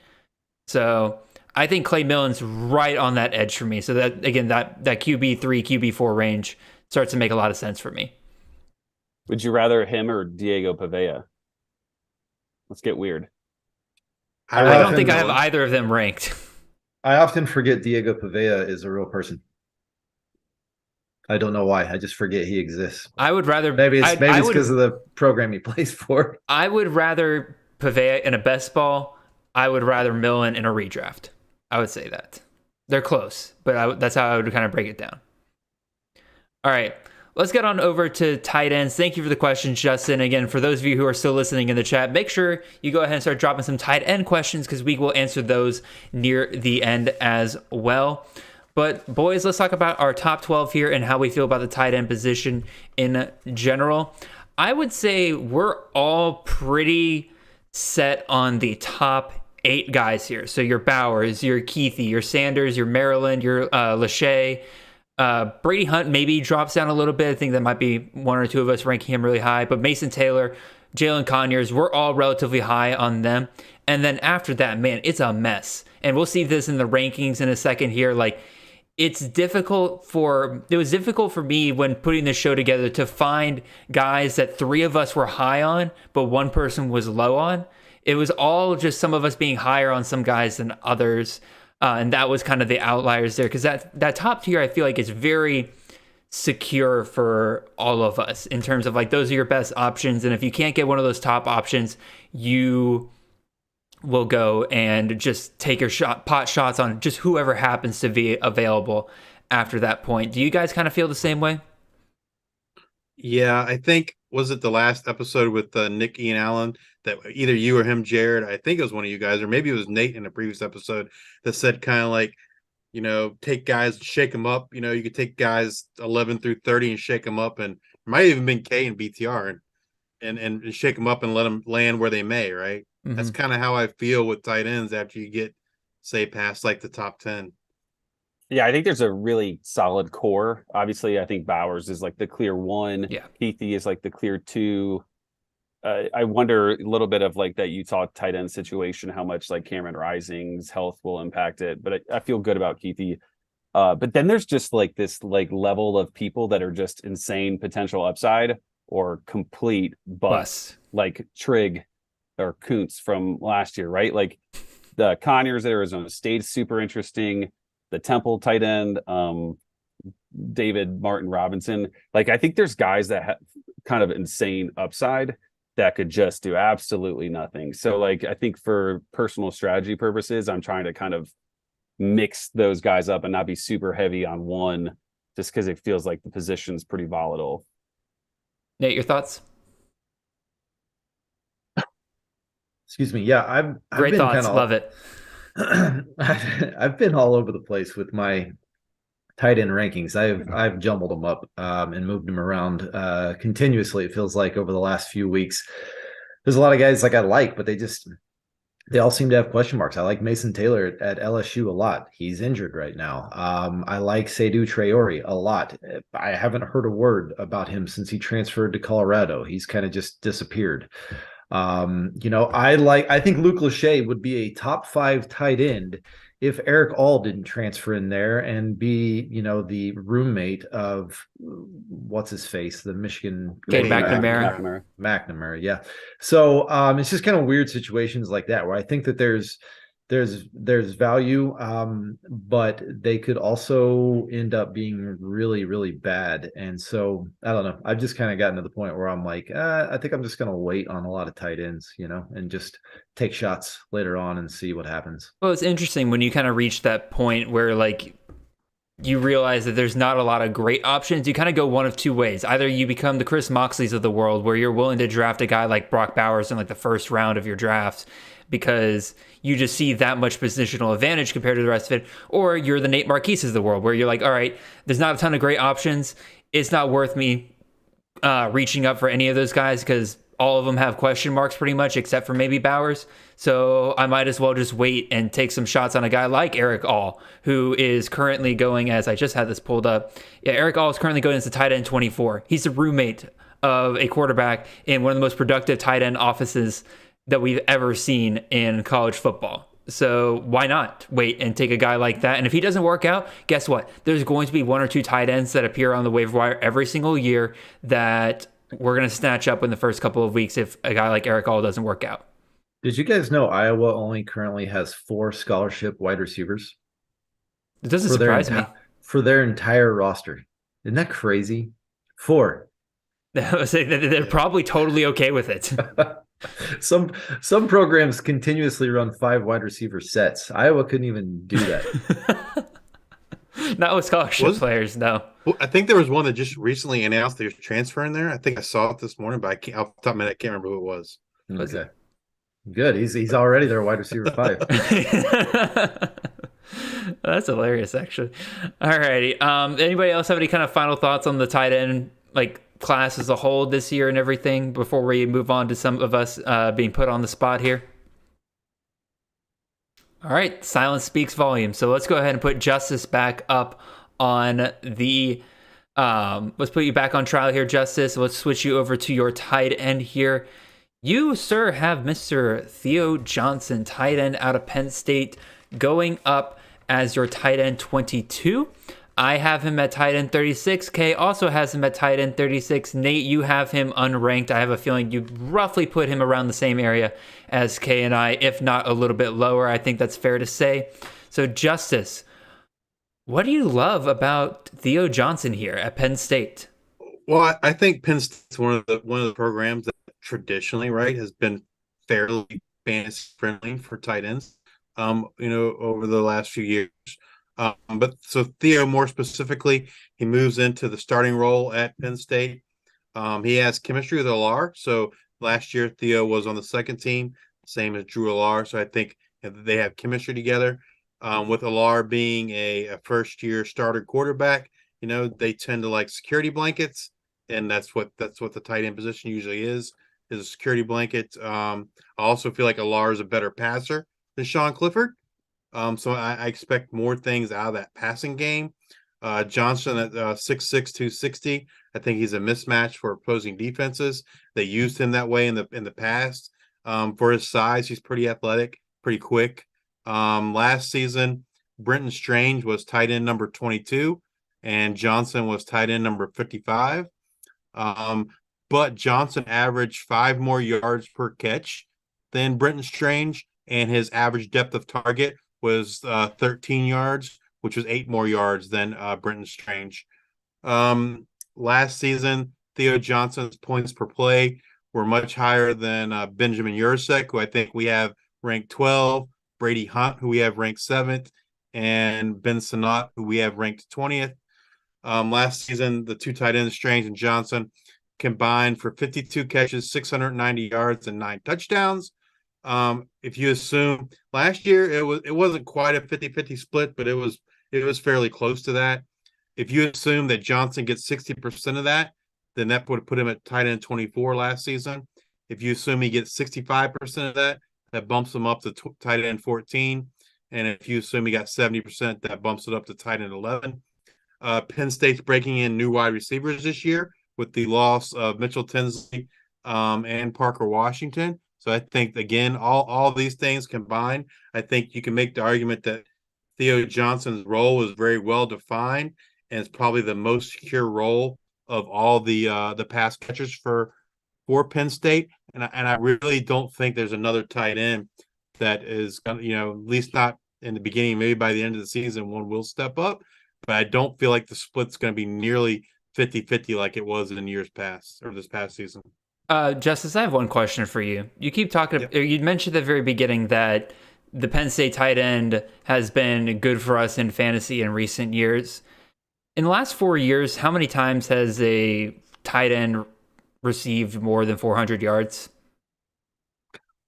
Speaker 3: So I think Clay Millen's right on that edge for me. So that, again, that QB3, QB4 range starts to make a lot of sense for me.
Speaker 5: Would you rather him or Diego Pavea? Let's get weird.
Speaker 3: I don't think I have either of them ranked.
Speaker 4: I often forget Diego Pavea is a real person. I don't know why. I just forget he exists.
Speaker 3: I would rather...
Speaker 4: Maybe it's because of the program he plays for.
Speaker 3: I would rather Pavea in a best ball. I would rather Millen in a redraft. I would say that. They're close, but that's how I would kind of break it down. All right. Let's get on over to tight ends. Thank you for the questions, Justin. Again, for those of you who are still listening in the chat, make sure you go ahead and start dropping some tight end questions, because we will answer those near the end as well. But boys, let's talk about our top 12 here and how we feel about the tight end position in general. I would say we're all pretty set on the top 8 guys here. So your Bowers, your Keithy, your Sanders, your Maryland, your Lachey. Brady Hunt maybe drops down a little bit. I think that might be one or two of us ranking him really high. But Mason Taylor, Jalen Conyers, we're all relatively high on them. And then after that, man, it's a mess. And we'll see this in the rankings in a second here. Like, it was difficult for me when putting this show together to find guys that 3 of us were high on, but 1 person was low on. It was all just some of us being higher on some guys than others. And that was kind of the outliers there, because that top tier, I feel like, is very secure for all of us in terms of like, those are your best options. And if you can't get one of those top options, you will go and just take your pot shots on just whoever happens to be available after that point. Do you guys kind of feel the same way?
Speaker 6: Yeah, I think, was it the last episode with Nick Ian Allen that either you or him, Jared, I think it was one of you guys, or maybe it was Nate in a previous episode, that said kind of like, take guys, shake them up. You could take guys 11 through 30 and shake them up, and it might have even been K and BTR and shake them up and let them land where they may, right? Mm-hmm. That's kind of how I feel with tight ends after you get, say, past like the top 10.
Speaker 5: Yeah, I think there's a really solid core. Obviously, I think Bowers is like the clear 1. Yeah. Keithy is like the clear 2. I wonder a little bit of like that Utah tight end situation, how much like Cameron Rising's health will impact it. But I feel good about Keithy. But then there's just like this like level of people that are just insane potential upside or complete bust, like Trigg or Kuntz from last year, right? Like the Conyers at Arizona State, super interesting. The Temple tight end, David Martin Robinson. Like, I think there's guys that have kind of insane upside that could just do absolutely nothing. So like, I think for personal strategy purposes, I'm trying to kind of mix those guys up and not be super heavy on one, just because it feels like the position's pretty volatile.
Speaker 3: Nate, your thoughts?
Speaker 4: Excuse me. Yeah, I've
Speaker 3: Great
Speaker 4: been
Speaker 3: thoughts.
Speaker 4: kinda
Speaker 3: Love it.
Speaker 4: I've been all over the place with my tight end rankings. I've jumbled them up and moved them around continuously. It feels like over the last few weeks. There's a lot of guys like I like, but they all seem to have question marks. I like Mason Taylor at LSU a lot. He's injured right now. I like Seydou Traore a lot. I haven't heard a word about him since he transferred to Colorado. He's kind of just disappeared. I think Luke Lachey would be a top 5 tight end if Eric All didn't transfer in there and be, the roommate of what's his face, the Michigan
Speaker 3: Cade McNamara.
Speaker 4: Yeah. So it's just kind of weird situations like that where I think that there's value, but they could also end up being really, really bad. And so I don't know. I've just kind of gotten to the point where I'm like, I think I'm just going to wait on a lot of tight ends, and just take shots later on and see what happens.
Speaker 3: Well, it's interesting when you kind of reach that point where like you realize that there's not a lot of great options. You kind of go one of two ways. Either you become the Chris Moxleys of the world where you're willing to draft a guy like Brock Bowers in like the first round of your drafts because you just see that much positional advantage compared to the rest of it. Or you're the Nate Marcheses of the world where you're like, all right, there's not a ton of great options. It's not worth me reaching up for any of those guys because all of them have question marks pretty much except for maybe Bowers. So I might as well just wait and take some shots on a guy like Eric All, who is currently going, as I just had this pulled up. Yeah, Eric All is currently going as the tight end 24. He's a roommate of a quarterback in one of the most productive tight end offices that we've ever seen in college football. So why not wait and take a guy like that? And if he doesn't work out, guess what? There's going to be one or two tight ends that appear on the waiver wire every single year that we're going to snatch up in the first couple of weeks if a guy like Eric All doesn't work out.
Speaker 4: Did you guys know Iowa only currently has 4 scholarship wide receivers?
Speaker 3: It doesn't surprise me.
Speaker 4: For their entire roster. Isn't that crazy? 4.
Speaker 3: They're probably totally okay with it.
Speaker 4: Some programs continuously run 5 wide receiver sets. Iowa couldn't even do that.
Speaker 3: Not with scholarship players, no.
Speaker 6: Well, I think there was one that just recently announced they're transferring there. I think I saw it this morning, but off the top of my head, I can't remember who it was.
Speaker 4: Okay. Good. He's already their wide receiver 5.
Speaker 3: That's hilarious, actually. All righty. Anybody else have any kind of final thoughts on the tight end class as a whole this year and everything before we move on to some of us being put on the spot here? All right, silence speaks volume. So let's go ahead and put Justice back up on the let's put you back on trial here, Justice. Let's switch you over to your tight end here. You, sir, have Mr. Theo Johnson, tight end out of Penn State, going up as your tight end 22. I have him at tight end 36. Kay also has him at tight end 36. Nate, you have him unranked. I have a feeling you roughly put him around the same area as Kay and I, if not a little bit lower. I think that's fair to say. So, Justice, what do you love about Theo Johnson here at Penn State?
Speaker 6: Well, I think Penn State's one of the programs that traditionally, right, has been fairly fantasy friendly for tight ends. Over the last few years. But so Theo, more specifically, he moves into the starting role at Penn State. He has chemistry with Alar. So last year, Theo was on the second team, same as Drew Alar. So I think they have chemistry together. With Alar being a first-year starter quarterback, they tend to like security blankets, and that's what the tight end position usually is a security blanket. I also feel like Alar is a better passer than Sean Clifford. So I expect more things out of that passing game. Johnson at 6'6", 260. I think he's a mismatch for opposing defenses. They used him that way in the past. For his size, he's pretty athletic, pretty quick. Last season, Brenton Strange was tight end number 22, and Johnson was tight end number 55. But Johnson averaged 5 more yards per catch than Brenton Strange, and his average depth of target was 13 yards which was 8 more yards than Brenton Strange. Last season, Theo Johnson's points per play were much higher than Benjamin Yursek, who I think we have ranked 12, Brady Hunt, who we have ranked 7th, and Ben Sanat, who we have ranked 20th. Last season, the 2 tight ends, Strange and Johnson, combined for 52 catches, 690 yards, and 9 touchdowns. If you assume last year it wasn't quite a 50-50 split, but it was fairly close to that. If you assume that Johnson gets 60% of that, then that would put him at tight end 24 last season. If you assume he gets 65% of that, that bumps him up to tight end 14. And if you assume he got 70%, that bumps it up to tight end 11. Penn State's breaking in new wide receivers this year with the loss of Mitchell Tinsley and Parker Washington. So I think, again, all these things combined, I think you can make the argument that Theo Johnson's role is very well defined, and it's probably the most secure role of all the pass catchers for Penn State. And I really don't think there's another tight end that is going to, at least not in the beginning, maybe by the end of the season, one will step up. But I don't feel like the split's going to be nearly 50-50 like it was in years past or this past season.
Speaker 3: Justice, I have one question for you. You keep talking, you mentioned at the very beginning that the Penn State tight end has been good for us in fantasy in recent years. In the last 4 years, how many times has a tight end received more than 400 yards?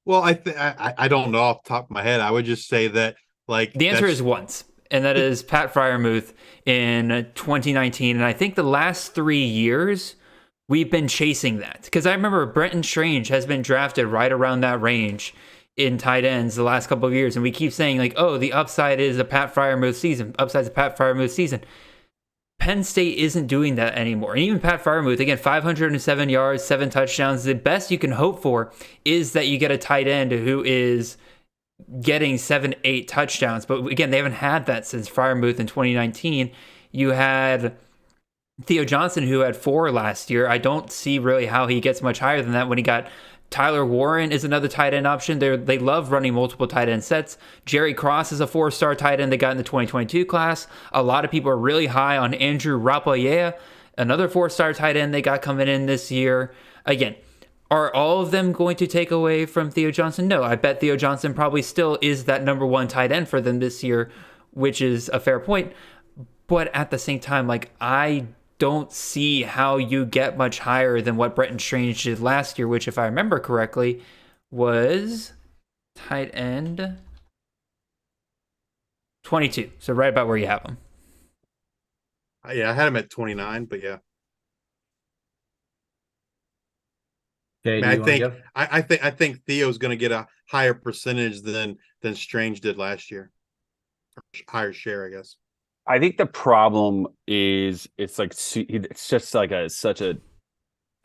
Speaker 6: Well, I don't know off the top of my head. I would just say that, like,
Speaker 3: the answer is once, and that is Pat Freiermuth in 2019. And I think the last 3 years we've been chasing that, because I remember Brenton Strange has been drafted right around that range in tight ends the last couple of years, and we keep saying, like, oh, the upside is a Pat Freiermuth season. Upside's a Pat Freiermuth season. Penn State isn't doing that anymore. And even Pat Freiermuth, again, 507 yards, 7 touchdowns. The best you can hope for is that you get a tight end who is getting 7-8 touchdowns. But again, they haven't had that since Freiermuth in 2019. You had Theo Johnson, who had 4 last year. I don't see really how he gets much higher than that when he got Tyler Warren is another tight end option. They love running multiple tight end sets. Jerry Cross is a 4-star tight end they got in the 2022 class. A lot of people are really high on Andrew Rappleyea, another 4-star tight end they got coming in this year. Again, are all of them going to take away from Theo Johnson? No, I bet Theo Johnson probably still is that number 1 tight end for them this year, which is a fair point. But at the same time, like, I don't see how you get much higher than what Brenton Strange did last year, which, if I remember correctly, was tight end 22. So right about where you have him.
Speaker 6: Yeah, I had him at 29, but yeah.
Speaker 4: Okay,
Speaker 6: I think Theo's going to get a higher percentage than Strange did last year, or higher share, I guess.
Speaker 5: I think the problem is it's just like such a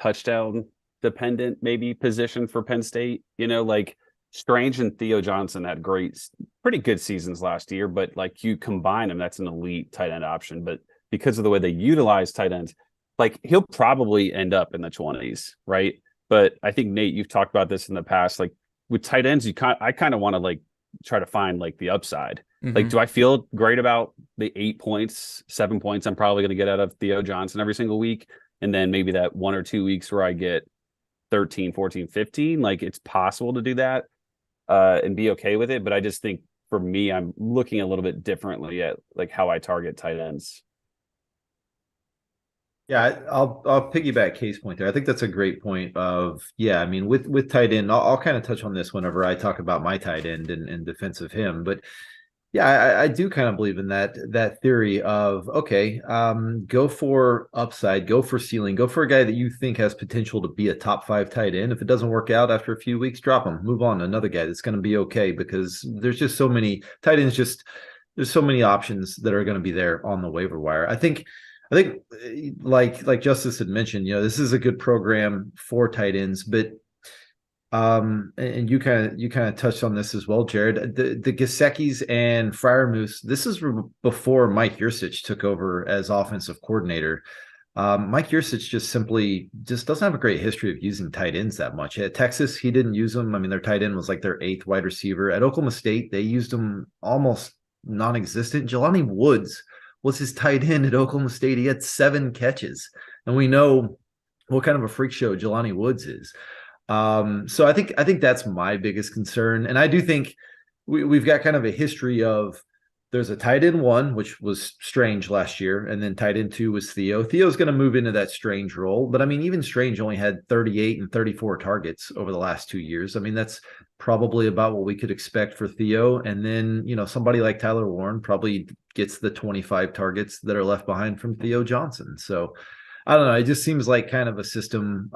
Speaker 5: touchdown dependent maybe position for Penn State. Like Strange and Theo Johnson had pretty good seasons last year, but like you combine them, that's an elite tight end option. But because of the way they utilize tight ends, like he'll probably end up in the 20s, right? But I think, Nate, you've talked about this in the past. Like with tight ends, I kind of want to like try to find like the upside. Mm-hmm. Like, do I feel great about the 8 points, 7 points I'm probably going to get out of Theo Johnson every single week? And then maybe that 1 or 2 weeks where I get 13, 14, 15, like it's possible to do that and be okay with it. But I just think for me, I'm looking a little bit differently at like how I target tight ends.
Speaker 4: Yeah, I'll piggyback Case point there. I think that's a great point I mean, with tight end, I'll kind of touch on this whenever I talk about my tight end and defense of him. But yeah, I do kind of believe in that theory of, okay, go for upside, go for ceiling, go for a guy that you think has potential to be a top 5 tight end. If it doesn't work out after a few weeks, drop him, move on to another guy that's going to be okay, because there's just so many tight ends, there's so many options that are going to be there on the waiver wire. I think like Justice had mentioned, this is a good program for tight ends, but and you kind of touched on this as well, Jared. The Gesicki's and Freiermuth, this is before Mike Yurcich took over as offensive coordinator. Mike Yurcich just doesn't have a great history of using tight ends that much. At Texas, he didn't use them. I mean, their tight end was like their 8th wide receiver. At Oklahoma State, they used them almost non-existent. Jelani Woods was his tight end at Oklahoma State. He had 7 catches, and we know what kind of a freak show Jelani Woods is. So I think that's my biggest concern, and I do think we've got kind of a history of there's a tight end 1, which was Strange last year, and then tight end 2 was Theo. Theo's going to move into that Strange role, but I mean, even Strange only had 38 and 34 targets over the last 2 years. I mean, that's probably about what we could expect for Theo. And then, somebody like Tyler Warren probably gets the 25 targets that are left behind from Theo Johnson. So I don't know. It just seems like kind of a system,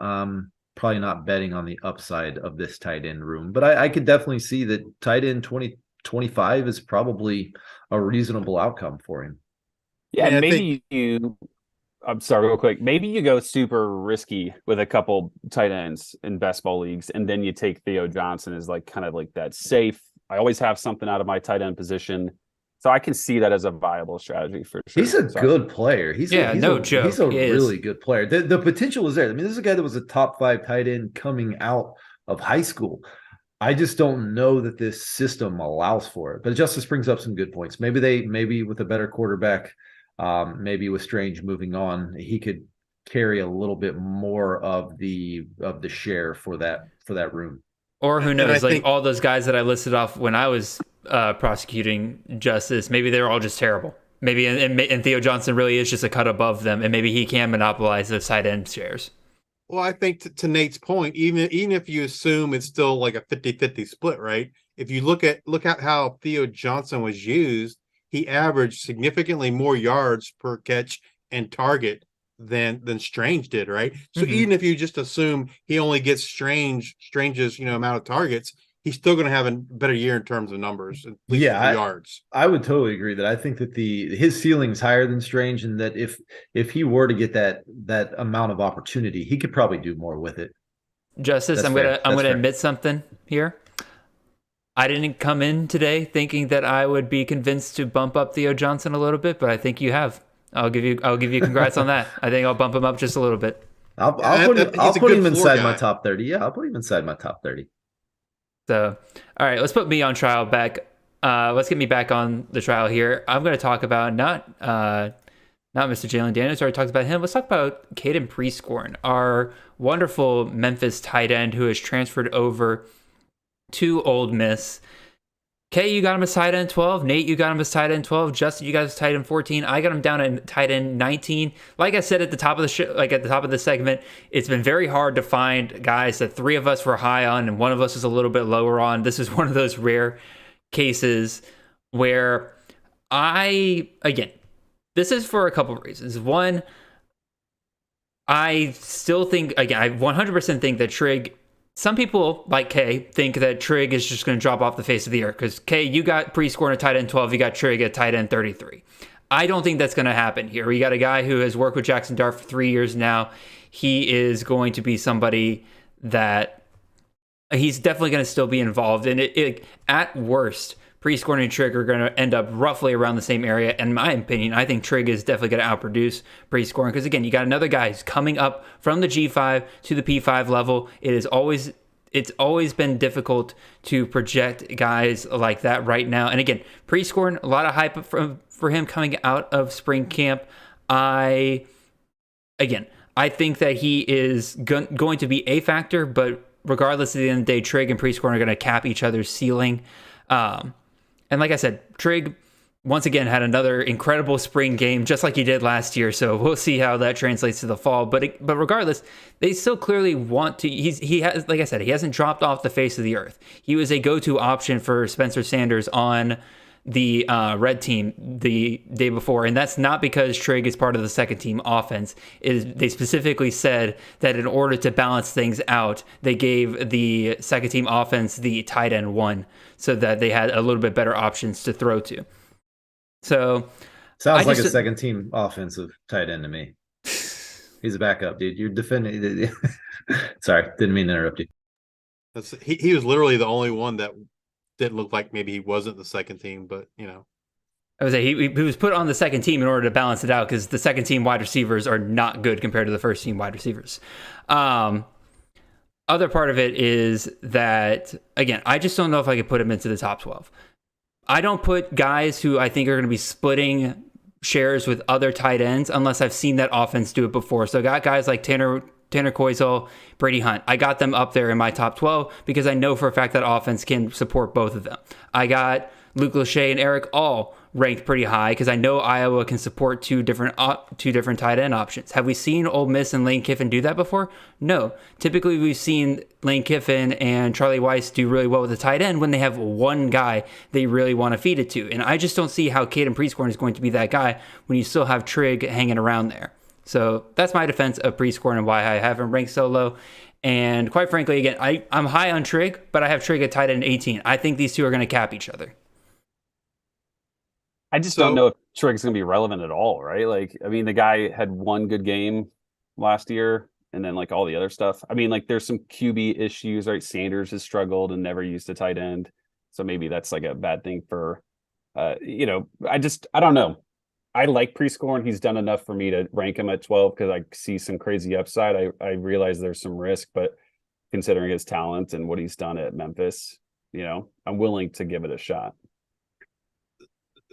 Speaker 4: probably not betting on the upside of this tight end room, but I could definitely see that tight end 2025 is probably a reasonable outcome for him.
Speaker 5: Yeah, and maybe I'm sorry, real quick. Maybe you go super risky with a couple tight ends in best ball leagues, and then you take Theo Johnson as like kind of like that safe. I always have something out of my tight end position. So I can see that as a viable strategy for sure.
Speaker 4: He's a good player. He's
Speaker 3: no joke.
Speaker 4: He's a really good player. The potential is there. I mean, this is a guy that was a top 5 tight end coming out of high school. I just don't know that this system allows for it. But Justice brings up some good points. Maybe with a better quarterback, maybe with Strange moving on, he could carry a little bit more of the share for that room.
Speaker 3: Or who knows? Like all those guys that I listed off when I was prosecuting Justice, maybe they're all just terrible. Maybe and Theo Johnson really is just a cut above them, and maybe he can monopolize those tight end shares.
Speaker 6: Well, I think to Nate's point, even if you assume it's still like a 50-50 split, right? If you look at how Theo Johnson was used, he averaged significantly more yards per catch and target than Strange did, right? So even if you just assume he only gets Strange's amount of targets, he's still going to have a better year in terms of numbers, at least yards.
Speaker 4: I would totally agree that I think that his ceiling is higher than Strange, and that if he were to get that amount of opportunity, he could probably do more with it.
Speaker 3: Justice, I'm gonna admit something here. I didn't come in today thinking that I would be convinced to bump up Theo Johnson a little bit, but I think you have. I'll give you congrats on that. I think I'll bump him up just a little bit.
Speaker 4: I'll put him inside my top 30. Yeah, I'll put him inside my top 30.
Speaker 3: So, all right, let's put me on trial back. Let's get me back on the trial here. I'm going to talk about not Mr. Jalen Daniels. I already talked about him. Let's talk about Kaden Prescorn, our wonderful Memphis tight end who has transferred over to Ole Miss. Kay, you got him as tight end 12. Nate, you got him as tight end 12. Justin, you got him as tight end 14. I got him down at tight end 19. Like I said at the top of the show, like at the top of the segment, it's been very hard to find guys that 3 of us were high on and 1 of us was a little bit lower on. This is one of those rare cases where this is for a couple of reasons. One, I still think, I 100% think that Trig. Some people, like Kay, think that Trig is just going to drop off the face of the earth because, Kay, you got Prescorn at tight end 12, you got Trig at tight end 33. I don't think that's going to happen here. We got a guy who has worked with Jackson Dart for 3 years now. He is going to be somebody that he's definitely going to still be involved in it. At worst, Prescorn and Trig are going to end up roughly around the same area. In my opinion, I think Trig is definitely going to outproduce Prescorn because, again, you got another guy who's coming up from the G5 to the P5 level. It's always been difficult to project guys like that right now. And again, Prescorn, a lot of hype for him coming out of spring camp. I think that he is going to be a factor, but regardless, at the end of the day, Trig and Prescorn are going to cap each other's ceiling. And like I said, Trig, once again, had another incredible spring game, just like he did last year. So we'll see how that translates to the fall. But regardless, they still clearly want to. He has, like I said, he hasn't dropped off the face of the earth. He was a go-to option for Spencer Sanders on the red team the day before, and that's not because Trig is part of the second team offense. They specifically said that in order to balance things out, they gave the second team offense the tight end 1 so that they had a little bit better options to throw to. So
Speaker 4: sounds like a second team offensive tight end to me. He's a backup, dude. You're defending. Sorry, didn't mean to interrupt you.
Speaker 6: He was literally the only one that didn't look like maybe he wasn't the second team, but
Speaker 3: I would say he was put on the second team in order to balance it out because the second team wide receivers are not good compared to the first team wide receivers. Other part of it is that, again, I just don't know if I could put him into the top 12. I don't put guys who I think are going to be splitting shares with other tight ends unless I've seen that offense do it before. So I got guys like Tanner Koizal, Brady Hunt. I got them up there in my top 12 because I know for a fact that offense can support both of them. I got Luke Lachey and Eric All ranked pretty high because I know Iowa can support two different tight end options. Have we seen Ole Miss and Lane Kiffin do that before? No. Typically, we've seen Lane Kiffin and Charlie Weiss do really well with the tight end when they have one guy they really want to feed it to. And I just don't see how Kaden Prescorn is going to be that guy when you still have Trigg hanging around there. So that's my defense of Prescorn and why I have him ranked so low. And quite frankly, again, I'm high on Trigg, but I have Trigg at tight end 18. I think these two are going to cap each other.
Speaker 5: I just don't know if Trigg's going to be relevant at all, right? Like, I mean, the guy had one good game last year, and then like all the other stuff. I mean, like there's some QB issues, right? Sanders has struggled and never used a tight end, so maybe that's like a bad thing for, I don't know. I like Prescorn. He's done enough for me to rank him at 12 because I see some crazy upside. I realize there's some risk, but considering his talent and what he's done at Memphis, I'm willing to give it a shot.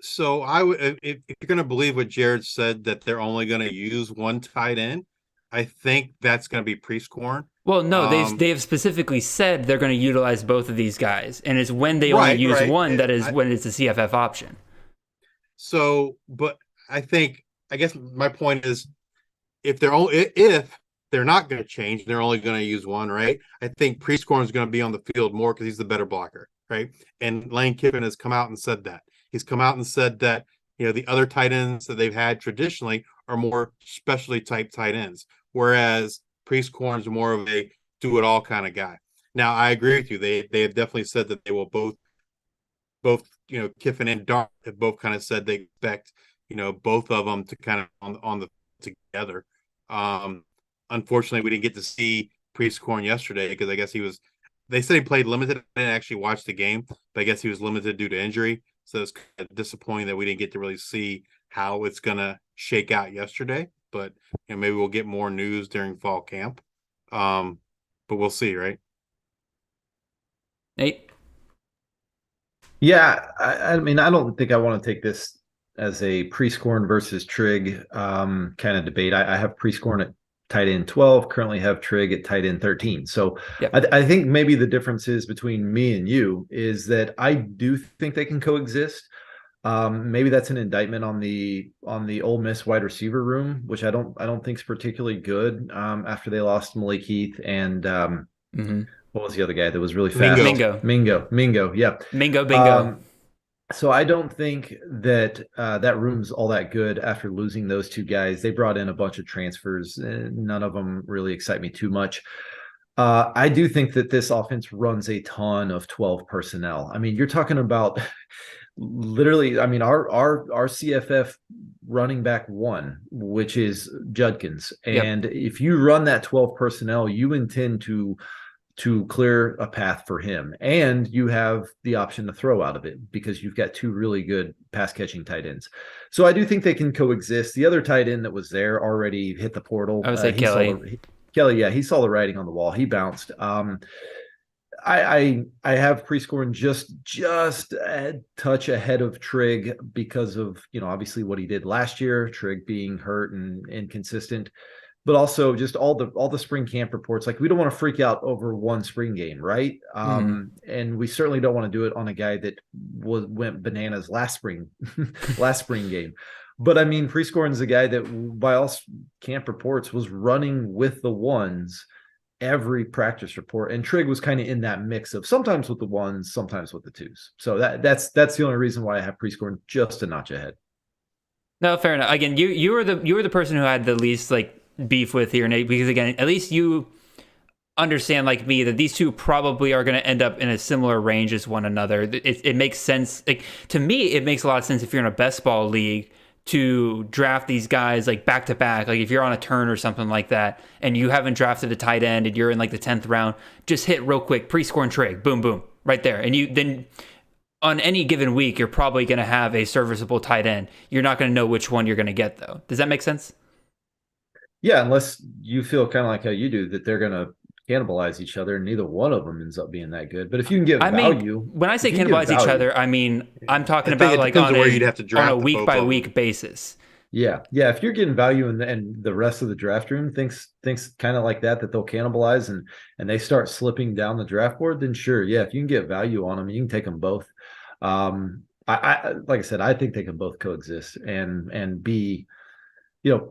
Speaker 6: So I would, if you're going to believe what Jared said, that they're only going to use one tight end, I think that's going to be Prescorn.
Speaker 3: Well, no, they have specifically said they're going to utilize both of these guys, and it's when they only use one that is when it's a CFF option.
Speaker 6: So, but I guess my point is, if they're not going to change, they're only going to use one, right? I think Prescorn is going to be on the field more because he's the better blocker, right? And Lane Kiffin has come out and said that. He's come out and said that, the other tight ends that they've had traditionally are more specialty type tight ends, whereas Prescorn is more of a do-it-all kind of guy. Now, I agree with you. They have definitely said that they will both Kiffin and Dart have both kind of said they expect, both of them to kind of on the together. Unfortunately, we didn't get to see Prescorn yesterday because I guess they said he played limited. I didn't actually watch the game, but I guess he was limited due to injury. So it's kind of disappointing that we didn't get to really see how it's going to shake out yesterday. But maybe we'll get more news during fall camp. But we'll see, right?
Speaker 3: Nate?
Speaker 4: Yeah, I mean, I don't think I want to take this as a Prescorn versus Trigg kind of debate. I have Prescorn at tight end 12, currently have Trigg at tight end 13. So yep. I think maybe the difference is between me and you is that I do think they can coexist. Maybe that's an indictment on the Ole Miss wide receiver room, which I don't think is particularly good after they lost Malik Heath and what was the other guy that was really fast? Mingo. Yeah.
Speaker 3: Mingo Bingo.
Speaker 4: So I don't think that that room's all that good after losing those two guys. They brought in a bunch of transfers. None of them really excite me too much. I do think that this offense runs a ton of 12 personnel. I mean, you're talking about literally, I mean, our CFF running back one, which is Judkins. And if you run that 12 personnel, you intend to clear a path for him. And you have the option to throw out of it because you've got two really good pass catching tight ends. So I do think they can coexist. The other tight end that was there already hit the portal.
Speaker 3: I would say Kelly.
Speaker 4: Kelly, yeah, he saw the writing on the wall. He bounced. I have Prescorn just a touch ahead of Trigg because of, obviously what he did last year, Trigg being hurt and inconsistent. But also just all the spring camp reports. Like, we don't want to freak out over one spring game, right? And we certainly don't want to do it on a guy that went bananas last spring game. But I mean, Prescorn's a guy that, by all camp reports, was running with the ones every practice report, and Trigg was kind of in that mix of sometimes with the ones, sometimes with the twos. So that's the only reason why I have Prescorn just a notch ahead.
Speaker 3: No, fair enough. Again, you were the person who had the least beef with here, Nate, because again, at least you understand, like me, that these two probably are going to end up in a similar range as one another. It makes sense. To me, it makes a lot of sense if you're in a best ball league to draft these guys back to back. Like if you're on a turn or something like that, and you haven't drafted a tight end, and you're in the 10th round, just hit real quick, Prescorn and Trigg, boom, boom, right there, and you then. On any given week, you're probably going to have a serviceable tight end. You're not going to know which one you're going to get, though. Does that make sense?
Speaker 4: Yeah, unless you feel kind of like how you do, that they're going to cannibalize each other, and neither one of them ends up being that good. But if you can get
Speaker 3: I
Speaker 4: value,
Speaker 3: mean, when I say
Speaker 4: if you can get
Speaker 3: cannibalize each
Speaker 4: value-
Speaker 3: other, I mean I'm talking
Speaker 7: I think
Speaker 3: about
Speaker 7: it
Speaker 3: like
Speaker 7: depends
Speaker 3: on
Speaker 7: on where you'd have to
Speaker 3: on
Speaker 7: draft
Speaker 3: a
Speaker 7: both
Speaker 3: week
Speaker 7: of
Speaker 3: by
Speaker 7: them.
Speaker 3: week basis.
Speaker 4: Yeah, yeah. If you're getting value and the rest of the draft room thinks kind of like that they'll cannibalize and they start slipping down the draft board, then sure, yeah. If you can get value on them, you can take them both. I like I said, I think they can both coexist and be,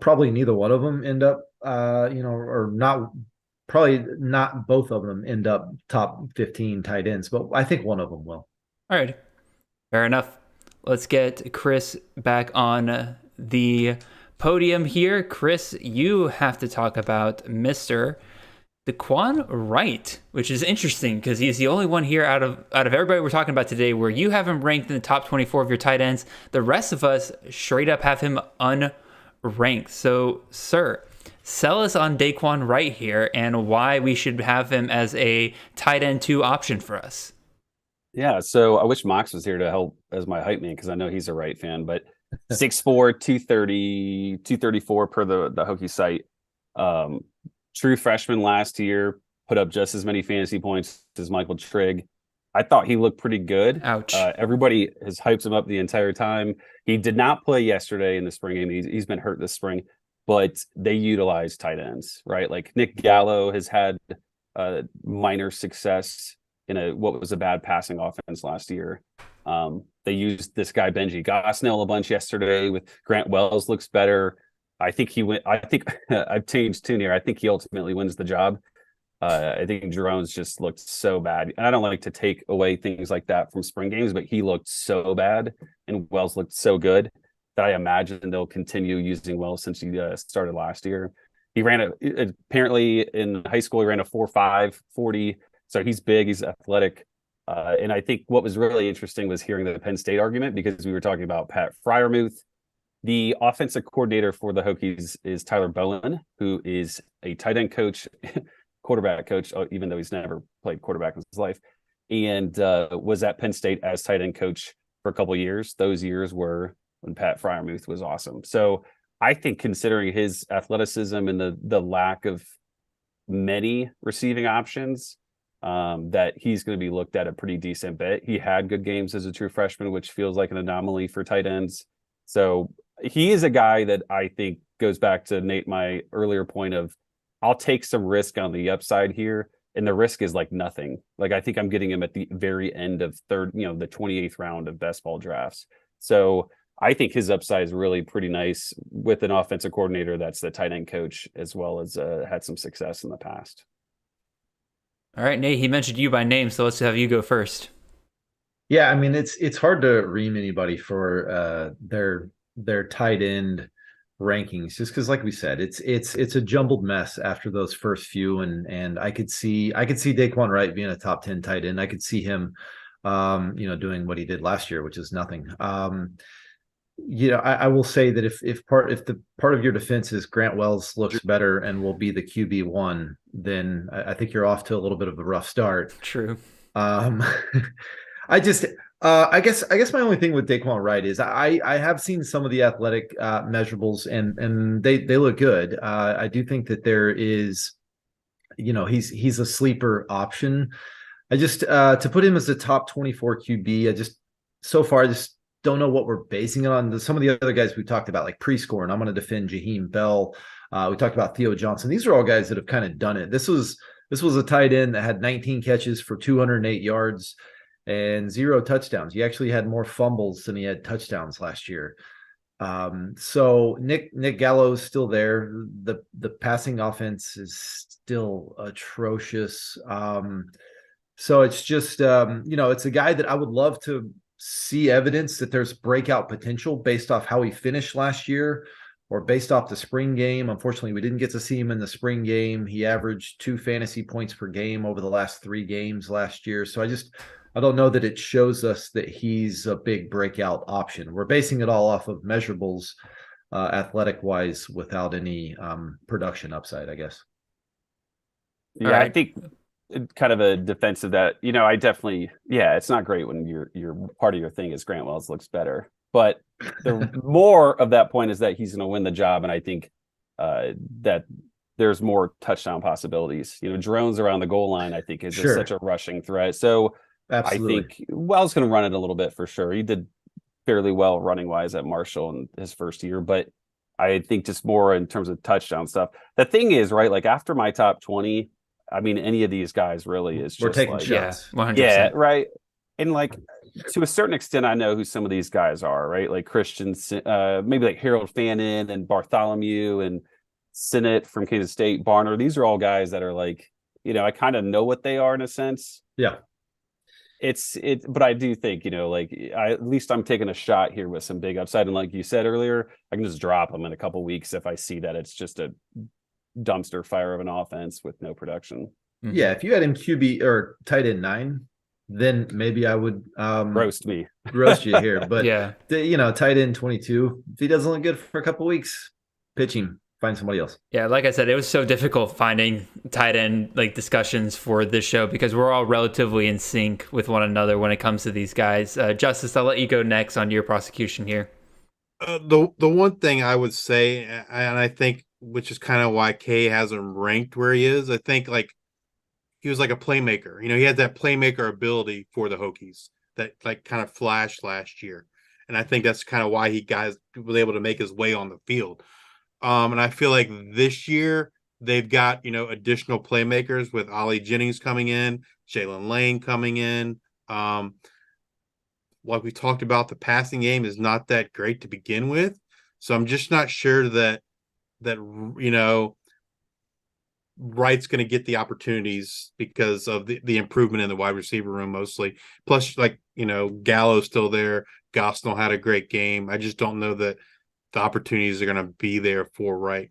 Speaker 4: probably neither one of them end up, or not. Probably not both of them end up top 15 tight ends, but I think one of them will.
Speaker 3: All right, fair enough. Let's get Chris back on the podium here. Chris, you have to talk about Mr. Daquin Wright, which is interesting because he's the only one here out of everybody we're talking about today where you have him ranked in the top 24 of your tight ends. The rest of us straight up have him unranked. So, sir, sell us on Daquin Wright here and why we should have him as a tight end 2 option for us.
Speaker 5: Yeah, so I wish Mox was here to help as my hype man because I know he's a Wright fan, but 6'4", 230, 234 per the Hokie site. True freshman last year, put up just as many fantasy points as Michael Trigg. I thought he looked pretty good.
Speaker 3: Ouch.
Speaker 5: Everybody has hyped him up the entire time. He did not play yesterday in the spring game. He's been hurt this spring, but they utilize tight ends, right? Like Nick Gallo has had minor success in what was a bad passing offense last year. They used this guy Benji Gosnell a bunch yesterday with Grant Wells looks better. I think he went. I think I've changed tune here. I think he ultimately wins the job. I think Jerome's just looked so bad, and I don't like to take away things like that from spring games, but he looked so bad, and Wells looked so good that I imagine they'll continue using Wells since he started last year. He ran apparently in high school. He ran a 4.5 40. So he's big, he's athletic. And I think what was really interesting was hearing the Penn State argument because we were talking about Pat Freiermuth. The offensive coordinator for the Hokies is Tyler Bowen, who is a tight end coach, quarterback coach, even though he's never played quarterback in his life, and was at Penn State as tight end coach for a couple of years. Those years were when Pat Freiermuth was awesome. So I think considering his athleticism and the lack of many receiving options, that he's going to be looked at a pretty decent bit. He had good games as a true freshman, which feels like an anomaly for tight ends. So he is a guy that I think goes back to Nate, my earlier point of I'll take some risk on the upside here. And the risk is like nothing. Like I think I'm getting him at the very end of the 28th round of best ball drafts. So I think his upside is really pretty nice with an offensive coordinator that's the tight end coach, as well as had some success in the past.
Speaker 3: All right, Nate, he mentioned you by name, so let's have you go first.
Speaker 4: Yeah, I mean it's hard to ream anybody for their tight end rankings just because, like we said, it's a jumbled mess after those first few, and I could see Daquin Wright being a top 10 tight end. I could see him doing what he did last year, which is nothing. I will say that if the part of your defense is Grant Wells looks better and will be the QB1, then I think you're off to a little bit of a rough start.
Speaker 3: True.
Speaker 4: I guess my only thing with Daquin Wright is I have seen some of the athletic measurables and they look good. I do think that there is, he's a sleeper option. I just to put him as a top 24 QB, I just don't know what we're basing it on. Some of the other guys we talked about, like Prescorn, I'm going to defend Jaheim Bell. We talked about Theo Johnson. These are all guys that have kind of done it. This was a tight end that had 19 catches for 208 yards and 0 touchdowns. He actually had more fumbles than he had touchdowns last year. So Nick Gallo's still there. The passing offense is still atrocious. So it's just it's a guy that I would love to see evidence that there's breakout potential based off how he finished last year or based off the spring game. Unfortunately, we didn't get to see him in the spring game. He averaged 2 fantasy points per game over the last 3 games last year. So I don't know that it shows us that he's a big breakout option. We're basing it all off of measurables, athletic wise, without any production upside, I guess.
Speaker 5: Yeah, right. I think kind of a defense of that, I definitely, it's not great when your part of your thing is Grant Wells looks better, but the more of that point is that he's going to win the job. And I think that there's more touchdown possibilities. Drones around the goal line, I think, is just such a rushing threat. So
Speaker 4: Absolutely.
Speaker 5: I think Wells going to run it a little bit for sure. He did fairly well running wise at Marshall in his first year, but I think just more in terms of touchdown stuff. The thing is, right, like after my top 20, I mean, any of these guys really is
Speaker 4: We're
Speaker 5: just
Speaker 4: taking
Speaker 5: like,
Speaker 4: shots.
Speaker 3: 100%.
Speaker 5: yeah, right. And like to a certain extent, I know who some of these guys are, right? Like Christian, maybe like Harold Fannin and Bartholomew and Sinnott from Kansas State, Barner. These are all guys that are like, I kind of know what they are in a sense.
Speaker 4: Yeah.
Speaker 5: But I do think, at least I'm taking a shot here with some big upside. And like you said earlier, I can just drop them in a couple weeks if I see that it's just a dumpster fire of an offense with no production.
Speaker 3: Mm-hmm.
Speaker 4: Yeah. If you had him QB or tight end 9, then maybe I would roast
Speaker 5: you
Speaker 4: here. But
Speaker 3: yeah,
Speaker 4: tight end 22, if he doesn't look good for a couple weeks, pitch him. Find somebody else.
Speaker 3: Yeah, like I said, it was so difficult finding tight end like discussions for this show because we're all relatively in sync with one another when it comes to these guys. Justice, I'll let you go next on your prosecution here.
Speaker 6: The one thing I would say, and I think, which is kind of why Kay has him ranked where he is, I think like he was like a playmaker. He had that playmaker ability for the Hokies that like kind of flashed last year, and I think that's kind of why he was able to make his way on the field. And I feel like this year they've got, additional playmakers with Ollie Jennings coming in, Jalen Lane coming in. Like we talked about, the passing game is not that great to begin with. So I'm just not sure that Wright's going to get the opportunities because of the improvement in the wide receiver room mostly. Plus, Gallo's still there. Gosnell had a great game. I just don't know that the opportunities are going to be there for Wright.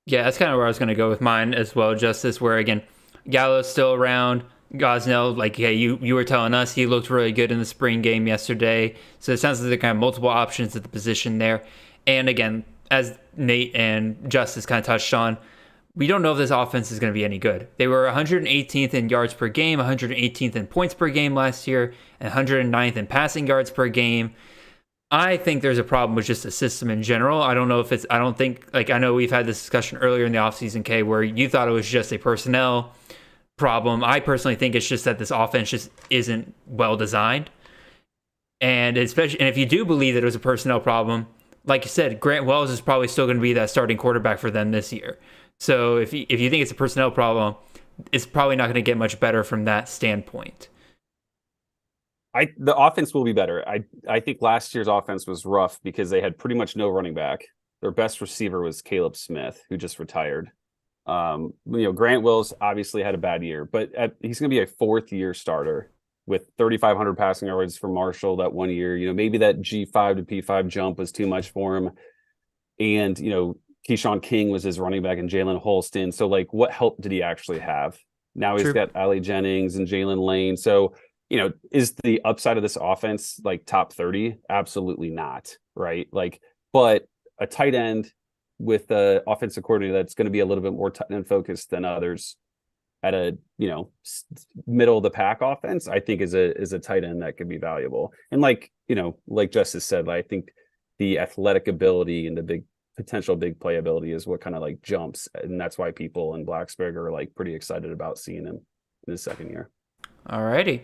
Speaker 3: Yeah, that's kind of where I was going to go with mine as well, Justice, where, again, Gallo's still around. Gosnell, like, hey, you were telling us he looked really good in the spring game yesterday. So it sounds like there are kind of multiple options at the position there. And, again, as Nate and Justice kind of touched on, we don't know if this offense is going to be any good. They were 118th in yards per game, 118th in points per game last year, and 109th in passing yards per game. I think there's a problem with just the system in general. I don't know if I don't think, I know we've had this discussion earlier in the offseason, Kay, where you thought it was just a personnel problem. I personally think it's just that this offense just isn't well designed. And if you do believe that it was a personnel problem, like you said, Grant Wells is probably still going to be that starting quarterback for them this year. So if you think it's a personnel problem, it's probably not going to get much better from that standpoint.
Speaker 5: The offense will be better. I think last year's offense was rough because they had pretty much no running back. Their best receiver was Caleb Smith, who just retired. Grant Wills obviously had a bad year, but he's going to be a 4th-year starter with 3,500 passing yards for Marshall that 1 year. Maybe that G5 to P5 jump was too much for him. And, Keyshawn King was his running back and Jalen Holston. So, what help did he actually have? Now he's got Ollie Jennings and Jalen Lane. So, is the upside of this offense top 30? Absolutely not, right? But a tight end with an offensive coordinator that's going to be a little bit more tight end focused than others at a middle of the pack offense, I think is a tight end that could be valuable. And like Justice said, I think the athletic ability and the potential big playability is what kind of jumps, and that's why people in Blacksburg are pretty excited about seeing him in his second year.
Speaker 3: All righty.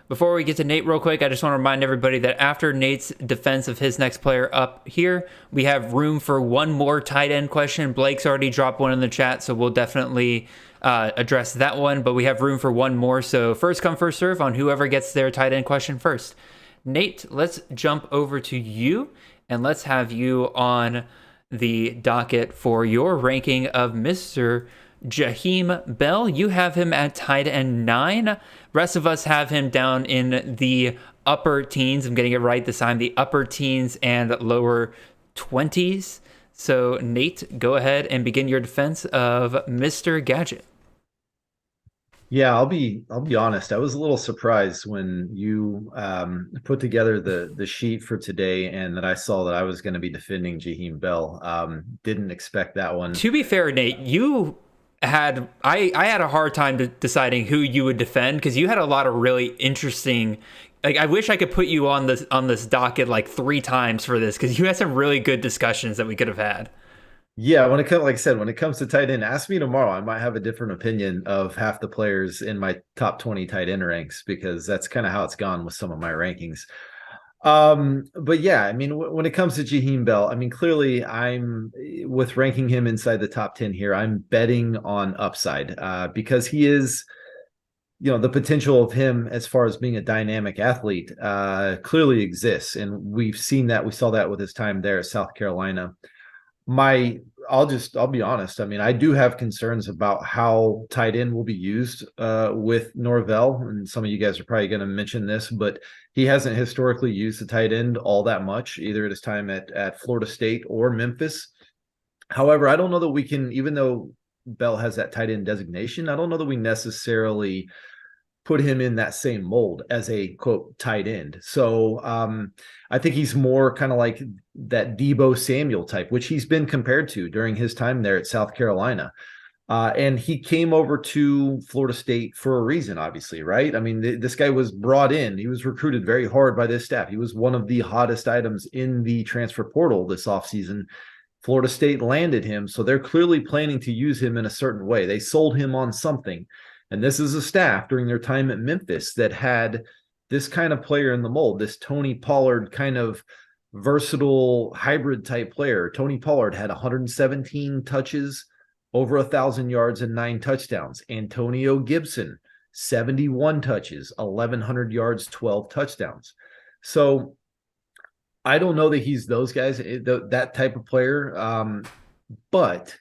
Speaker 3: Before we get to Nate real quick, I just want to remind everybody that after Nate's defense of his next player up here, we have room for one more tight end question. Blake's already dropped one in the chat, so we'll definitely address that one, but we have room for one more. So first come, first serve on whoever gets their tight end question first. Nate, let's jump over to you, and let's have you on the docket for your ranking of Mr. Jaheim Bell. You have him at tight end 9. Rest of us have him down in the upper teens. I'm getting it right this time. The upper teens and lower 20s. So Nate, go ahead and begin your defense of Mr. Gadget.
Speaker 4: Yeah, I'll be honest. I was a little surprised when you put together the sheet for today, and that I saw that I was going to be defending Jaheim Bell. Didn't expect that one.
Speaker 3: To be fair, Nate, I had a hard time deciding who you would defend because you had a lot of really interesting. I wish I could put you on this docket 3 times for this because you had some really good discussions that we could have had.
Speaker 4: Yeah, when it comes, like I said, when it comes to tight end, ask me tomorrow. I might have a different opinion of half the players in my top 20 tight end ranks because that's kind of how it's gone with some of my rankings. But yeah, I mean, when it comes to Jaheim Bell, I mean, clearly I'm with ranking him inside the top 10 here. I'm betting on upside because he is, the potential of him as far as being a dynamic athlete clearly exists. And we've seen that. We saw that with his time there at South Carolina. I'll be honest. I mean, I do have concerns about how tight end will be used with Norvell, and some of you guys are probably going to mention this, but he hasn't historically used the tight end all that much, either at his time at Florida State or Memphis. However, I don't know that we can, even though Bell has that tight end designation, I don't know that we necessarily put him in that same mold as a quote tight end. So I think he's more kind of like that Deebo Samuel type, which he's been compared to during his time there at South Carolina. And he came over to Florida State for a reason, obviously, right? I mean, this guy was brought in. He was recruited very hard by this staff. He was one of the hottest items in the transfer portal this offseason. Florida State landed him, so they're clearly planning to use him in a certain way. They sold him on something. And this is a staff during their time at Memphis that had this kind of player in the mold, this Tony Pollard kind of versatile hybrid type player. Tony Pollard had 117 touches, over 1,000 yards and 9 touchdowns. Antonio Gibson, 71 touches, 1,100 yards, 12 touchdowns. So I don't know that he's those guys, that type of player, but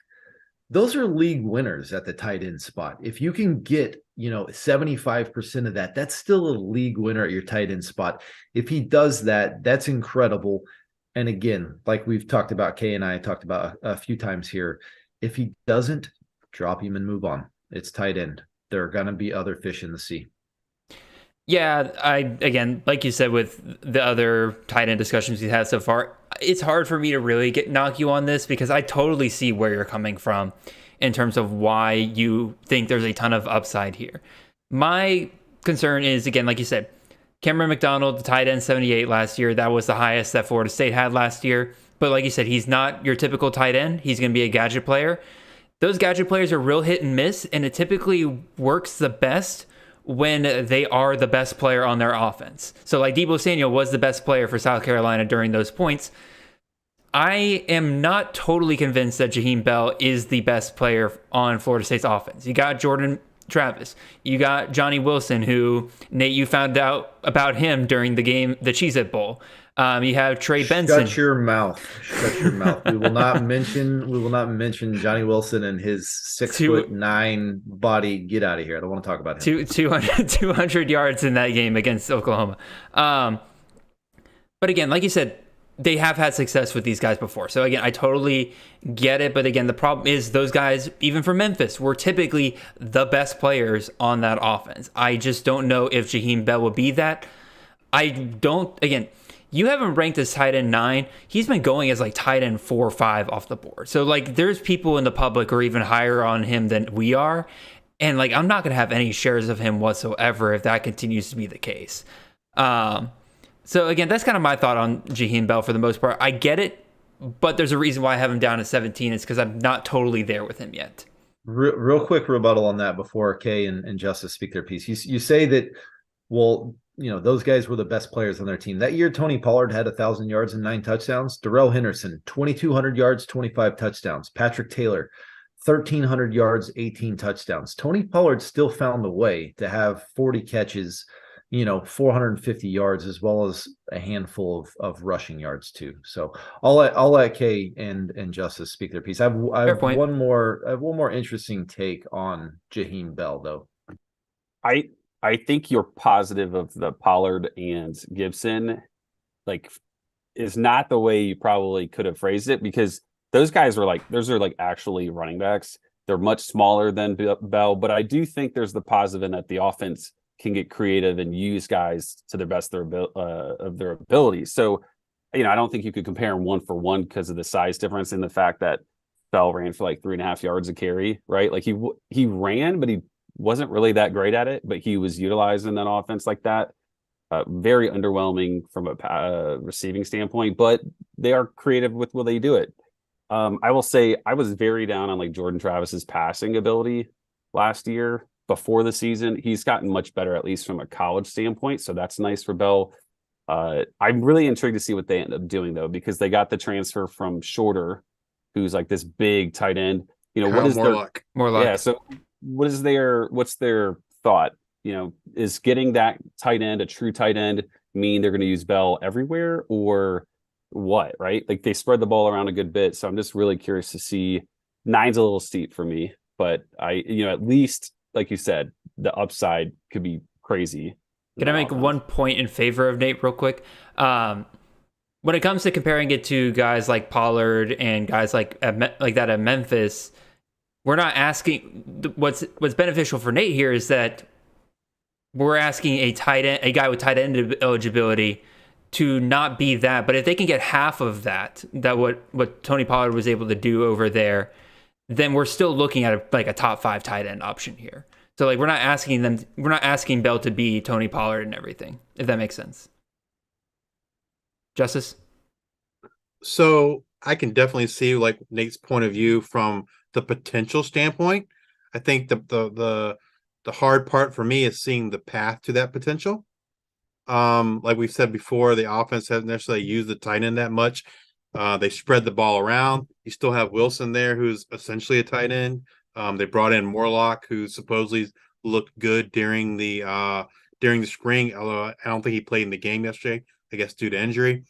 Speaker 4: those are league winners at the tight end spot. If you can get, 75% of that, that's still a league winner at your tight end spot. If he does that, that's incredible. And again, like we've talked about, Kay and I talked about a few times here, if he doesn't, drop him and move on. It's tight end. There are going to be other fish in the sea.
Speaker 3: Yeah, again, like you said, with the other tight end discussions we've had so far, it's hard for me to really knock you on this because I totally see where you're coming from in terms of why you think there's a ton of upside here. My concern is, again, like you said, Cameron McDonald, the tight end, 78 last year. That was the highest that Florida State had last year. But like you said, he's not your typical tight end. He's going to be a gadget player. Those gadget players are real hit and miss, and it typically works the best when they are the best player on their offense. So like Deebo Samuel was the best player for South Carolina during those points. I am not totally convinced that Jaheim Bell is the best player on Florida State's offense. You got Jordan Travis. You got Johnny Wilson, who, Nate, you found out about him during the game, the Cheez-It Bowl. You have Trey Benson.
Speaker 4: Shut your mouth. Shut your mouth. We will not mention Johnny Wilson and his 6'9" body. Get out of here. I don't want to talk about him.
Speaker 3: 200 yards in that game against Oklahoma. But again, like you said, they have had success with these guys before. So again, I totally get it. But again, the problem is those guys, even for Memphis, were typically the best players on that offense. I just don't know if Jaheim Bell will be that. You have him ranked as tight end 9. He's been going as like tight end 4 or 5 off the board. So like there's people in the public who are even higher on him than we are. And like I'm not going to have any shares of him whatsoever if that continues to be the case. So again, that's kind of my thought on Jaheim Bell for the most part. I get it, but there's a reason why I have him down at 17. It's because I'm not totally there with him yet.
Speaker 4: Real quick rebuttal on that before Kay and Justice speak their piece. You say that, well, those guys were the best players on their team. That year, Tony Pollard had 1,000 yards and 9 touchdowns. Darrell Henderson, 2,200 yards, 25 touchdowns. Patrick Taylor, 1,300 yards, 18 touchdowns. Tony Pollard still found a way to have 40 catches, 450 yards, as well as a handful of rushing yards too. So I'll let Kay and Justice speak their piece. I have one more interesting take on Jaheim Bell though.
Speaker 5: I think you're positive of the Pollard and Gibson, is not the way you probably could have phrased it, because those guys are those are actually running backs. They're much smaller than Bell, but I do think there's the positive in that the offense can get creative and use guys to their best of their abilities. So, I don't think you could compare them one for one because of the size difference and the fact that Bell ran for 3.5 yards a carry, right? He ran, but he wasn't really that great at it, but he was utilized in that offense like that. Very underwhelming from a receiving standpoint, but they are creative with will they do it. I will say I was very down on like Jordan Travis's passing ability last year before the season. He's gotten much better, at least from a college standpoint. So that's nice for Bell. I'm really intrigued to see what they end up doing though, because they got the transfer from Shorter, who's like this big tight end. What is
Speaker 3: More luck.
Speaker 5: yeah? So what's their thought? Is getting that tight end, a true tight end, mean they're going to use Bell everywhere or what? Right? Like they spread the ball around a good bit. So I'm just really curious to see. 9's a little steep for me, but at least like you said, the upside could be crazy.
Speaker 3: Can I make one point in favor of Nate real quick? When it comes to comparing it to guys like Pollard and guys like that at Memphis, we're not asking. What's beneficial for Nate here is that we're asking a guy with tight end eligibility to not be that. But if they can get half of that what Tony Pollard was able to do over there, then we're still looking at a top 5 tight end option here. So like we're not asking Bell to be Tony Pollard and everything, if that makes sense. Justice?
Speaker 6: So I can definitely see like Nate's point of view from the potential standpoint. I think the hard part for me is seeing the path to that potential. Like we've said before, the offense hasn't necessarily used the tight end that much. They spread the ball around. You still have Wilson there, who's essentially a tight end. They brought in Morlock, who supposedly looked good during the spring, although I don't think he played in the game yesterday, I guess due to injury.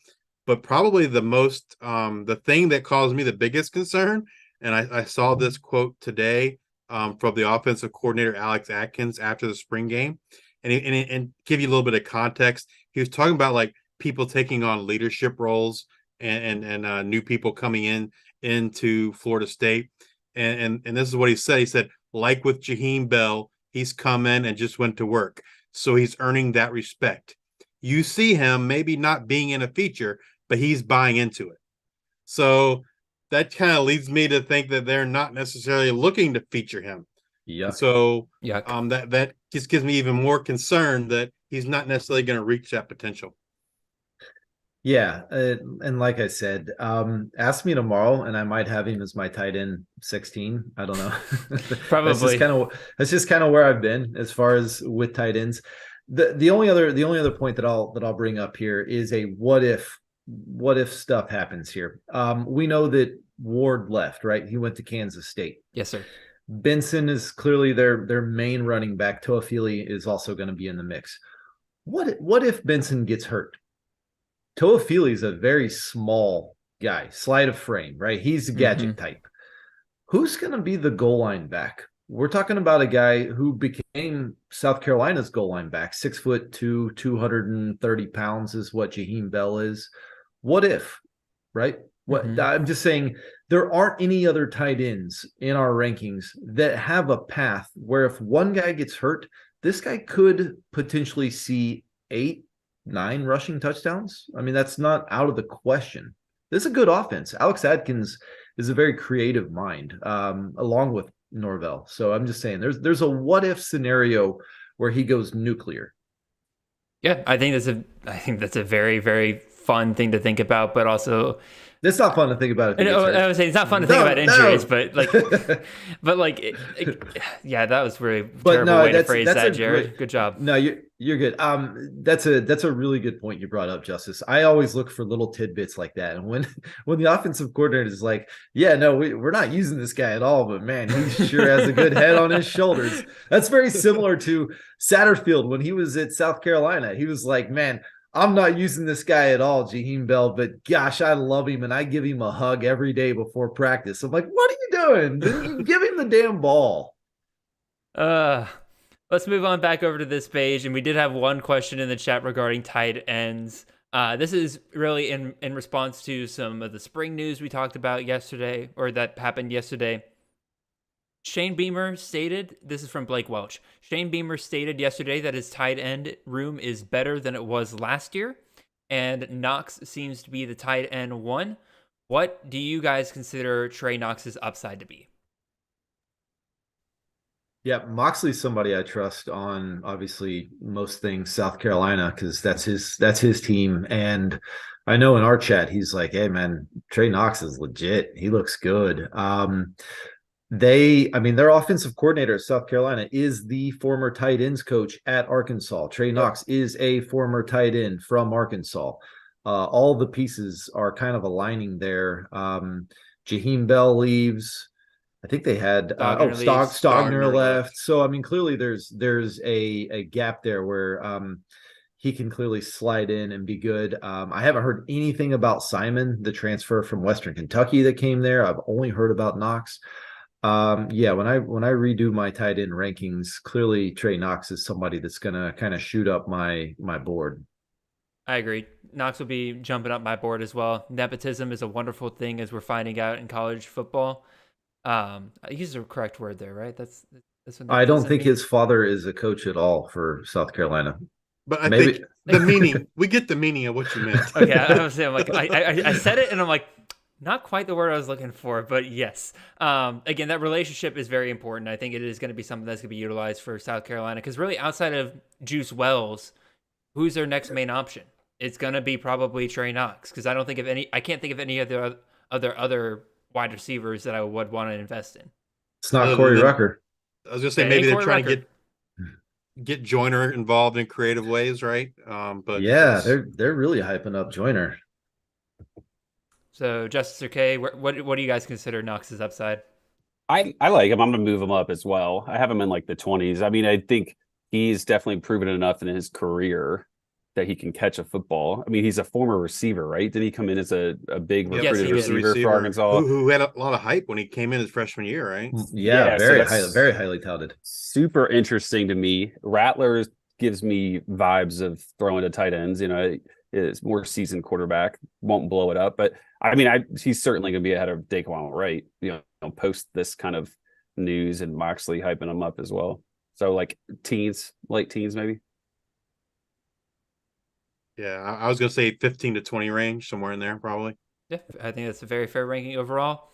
Speaker 6: But probably the thing that caused me the biggest concern, and I saw this quote today from the offensive coordinator, Alex Atkins, after the spring game. And give you a little bit of context, he was talking about like people taking on leadership roles and new people coming into Florida State. And this is what he said. He said, like with Jaheim Bell, he's come in and just went to work. So he's earning that respect. You see him maybe not being in a feature, but he's buying into it. So that kind of leads me to think that they're not necessarily looking to feature him.
Speaker 4: Yeah.
Speaker 6: So
Speaker 3: Yuck.
Speaker 6: that just gives me even more concern that he's not necessarily going to reach that potential.
Speaker 4: Yeah, and like I said, ask me tomorrow, and I might have him as my tight end 16. I don't know.
Speaker 3: Probably.
Speaker 4: That's just kind of where I've been as far as with tight ends. The only other point that I'll bring up here is a what if stuff happens here. We know that Ward left, right? He went to Kansas State.
Speaker 3: Yes, sir.
Speaker 4: Benson is clearly their main running back. Toafili is also going to be in the mix. What if Benson gets hurt? Toafili is a very small guy, slight of frame, right? He's a gadget type. Who's going to be the goal line back? We're talking about a guy who became South Carolina's goal line back, 6'2", 230 pounds is what Jaheim Bell is. What if, right? I'm just saying there aren't any other tight ends in our rankings that have a path where if one guy gets hurt, this guy could potentially see 8-9 rushing touchdowns. I mean, that's not out of the question. This is a good offense. Alex Atkins is a very creative mind, along with Norvell. So I'm just saying there's a what if scenario where he goes nuclear.
Speaker 3: Yeah, I think that's a very, very fun thing to think about, but also
Speaker 4: it's not fun to think about it.
Speaker 3: I was saying it's not fun to think about injuries, but yeah, that was really terrible way to phrase that, Jared. Good job.
Speaker 4: No, you're good. That's a really good point you brought up, Justice. I always look for little tidbits like that, and when the offensive coordinator is like, "Yeah, no, we're not using this guy at all," but man, he sure has a good head on his shoulders. That's very similar to Satterfield when he was at South Carolina. He was like, "Man, I'm not using this guy at all, Jaheim Bell, but gosh, I love him, and I give him a hug every day before practice." I'm like, what are you doing? Give him the damn ball.
Speaker 3: Let's move on back over to this page, and we did have one question in the chat regarding tight ends. This is really in response to some of the spring news we talked about yesterday, or that happened yesterday. Shane Beamer stated, this is from Blake Welch, Shane Beamer stated yesterday that his tight end room is better than it was last year, and Knox seems to be the tight end one. What do you guys consider Trey Knox's upside to be?
Speaker 4: Yeah, Moxley's somebody I trust on obviously most things South Carolina because that's his team, and I know in our chat, he's like, hey, man, Trey Knox is legit. He looks good. Their offensive coordinator at South Carolina is the former tight ends coach at Arkansas. Trey Knox is a former tight end from Arkansas. All the pieces are kind of aligning there. Jaheim Bell leaves. I think they had Stogner left. So I mean, clearly there's a gap there where he can clearly slide in and be good. I haven't heard anything about Simon, the transfer from Western Kentucky that came there. I've only heard about Knox. When I redo my tight end rankings, clearly Trey Knox is somebody that's gonna kind of shoot up my board.
Speaker 3: I agree. Knox will be jumping up my board as well. Nepotism is a wonderful thing, as we're finding out in college football. I use the correct word there, right? That's what
Speaker 4: I don't think his father is a coach at all for South Carolina.
Speaker 7: But I think the meaning, we get the meaning of what you meant.
Speaker 3: Okay, I was saying, like, I said it, and I'm like, not quite the word I was looking for, but yes. Again, that relationship is very important. I think it is going to be something that's going to be utilized for South Carolina, because really, outside of Juice Wells, who's their next main option? It's going to be probably Trey Knox, because I can't think of any of the other wide receivers that I would want to invest in.
Speaker 4: It's not Corey Rucker.
Speaker 7: I was going to say, maybe they're trying to get Joyner involved in creative ways, right? But
Speaker 4: yeah, they're really hyping up Joyner.
Speaker 3: So, Justice or Kay, what do you guys consider Knox's upside?
Speaker 5: I like him. I'm going to move him up as well. I have him in like the 20s. I mean, I think he's definitely proven enough in his career that he can catch a football. I mean, he's a former receiver, right? Did he come in as a big recruited receiver for Arkansas?
Speaker 7: Who had a lot of hype when he came in his freshman year, right?
Speaker 4: Yeah, very highly touted.
Speaker 5: Super interesting to me. Rattler gives me vibes of throwing to tight ends. You know, is more seasoned quarterback, won't blow it up. But I mean, he's certainly going to be ahead of Daquin Wright, you know, post this kind of news, and Moxley hyping him up as well. So like late teens maybe.
Speaker 7: Yeah, I was going to say 15 to 20 range, somewhere in there, probably.
Speaker 3: Yeah, I think that's a very fair ranking overall.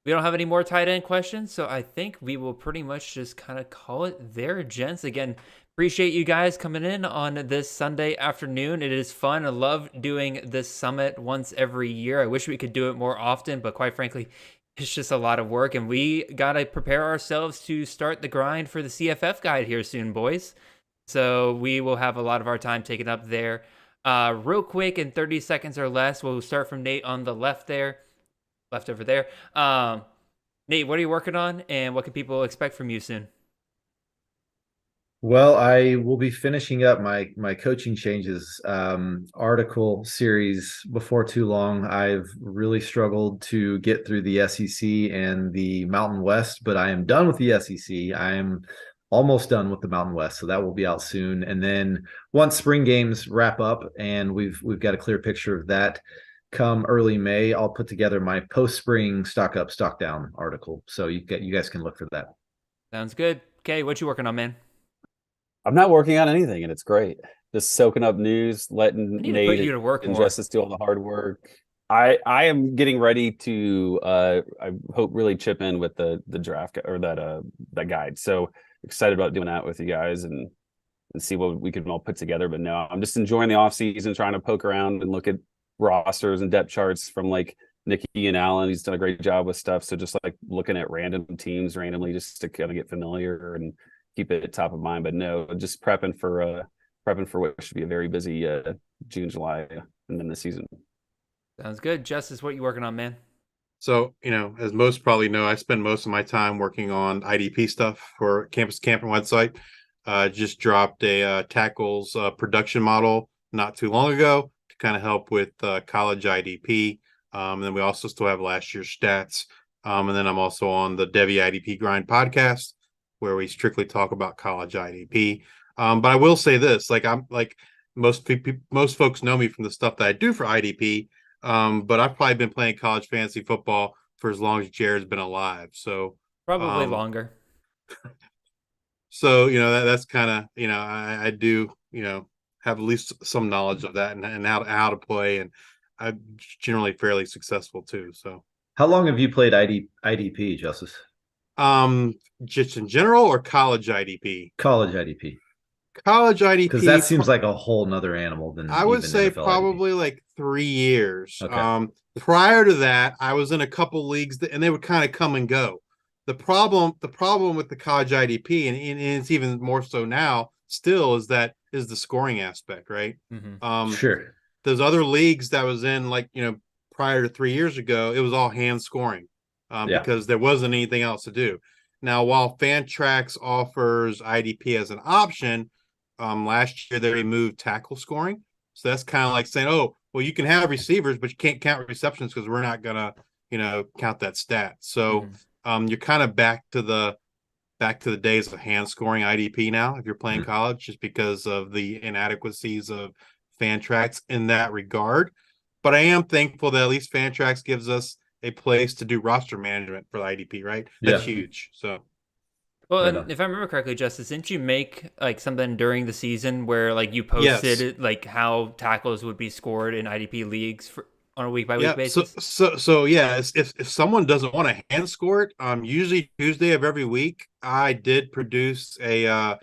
Speaker 3: We don't have any more tight end questions, so I think we will pretty much just kind of call it there, gents. Again, appreciate you guys coming in on this Sunday afternoon. It is fun. I love doing this summit once every year. I wish we could do it more often, but quite frankly, it's just a lot of work, and we got to prepare ourselves to start the grind for the CFF guide here soon, boys. So we will have a lot of our time taken up there. Real quick, in 30 seconds or less, we'll start from Nate on the left over there. Nate, what are you working on, and what can people expect from you soon?
Speaker 4: Well, I will be finishing up my coaching changes article series before too long. I've really struggled to get through the SEC and the Mountain West, but I am done with the SEC. I am almost done with the Mountain West, so that will be out soon. And then once spring games wrap up and we've got a clear picture of that, come early May, I'll put together my post-spring stock up, stock down article. So you guys can look for that.
Speaker 3: Sounds good. Okay, what you working on, man?
Speaker 5: I'm not working on anything, and it's great. Just soaking up news, letting Nate
Speaker 3: you to work
Speaker 5: and
Speaker 3: more.
Speaker 5: Justice do all the hard work. I am getting ready to I hope really chip in with the draft or that guide. So excited about doing that with you guys and see what we can all put together. But no, I'm just enjoying the off season, trying to poke around and look at rosters and depth charts from like Nicky and Alan. He's done a great job with stuff. So just like looking at random teams randomly just to kind of get familiar and keep it top of mind. But no, just prepping for what should be a very busy June, July, and then the season.
Speaker 3: Sounds good. Justice, what you working on, man?
Speaker 7: So, you know, as most probably know, I spend most of my time working on IDP stuff for Campus2Canton website. Just dropped a tackles production model not too long ago to kind of help with college IDP. And then we also still have last year's stats. And then I'm also on the deviate IDP Grind podcast, where we strictly talk about college IDP. But I will say this, like I'm like most folks know me from the stuff that I do for IDP. But I've probably been playing college fantasy football for as long as Jared's been alive. So
Speaker 3: probably longer.
Speaker 7: So, you know, that's kind of, you know, I do, you know, have at least some knowledge of that and how to play. And I'm generally fairly successful too. So
Speaker 4: how long have you played IDP, Justice?
Speaker 7: Just in general or college IDP?
Speaker 4: College IDP.
Speaker 7: College IDP,
Speaker 4: Because that seems like a whole nother animal than
Speaker 7: I would
Speaker 4: even
Speaker 7: say
Speaker 4: NFL
Speaker 7: probably like 3 years.
Speaker 4: Okay.
Speaker 7: Prior to that, I was in a couple leagues and they would kind of come and go. The problem with the college IDP, and it's even more so now, still is the scoring aspect, right?
Speaker 4: Sure.
Speaker 7: Those other leagues that was in, like, prior to 3 years ago, it was all hand scoring,
Speaker 4: Yeah.
Speaker 7: because there wasn't anything else to do. Now, while Fantrax offers IDP as an option, last year they removed tackle scoring. So that's kind of like saying, oh, well, you can have receivers, but you can't count receptions because we're not gonna, count that stat. So you're kind of back to the days of hand scoring IDP now if you're playing college, just because of the inadequacies of Fantrax in that regard. But I am thankful that at least Fantrax gives us a place to do roster management for the IDP, right? That's huge. So
Speaker 3: well,
Speaker 4: Right
Speaker 3: and
Speaker 4: on.
Speaker 3: if I remember correctly, Justice, didn't you make like something during the season where like you posted
Speaker 7: yes.
Speaker 3: like how tackles would be scored in IDP leagues on a week by week
Speaker 7: Yeah,
Speaker 3: basis?
Speaker 7: so yeah, if someone doesn't want to hand score it, usually Tuesday of every week, I did produce the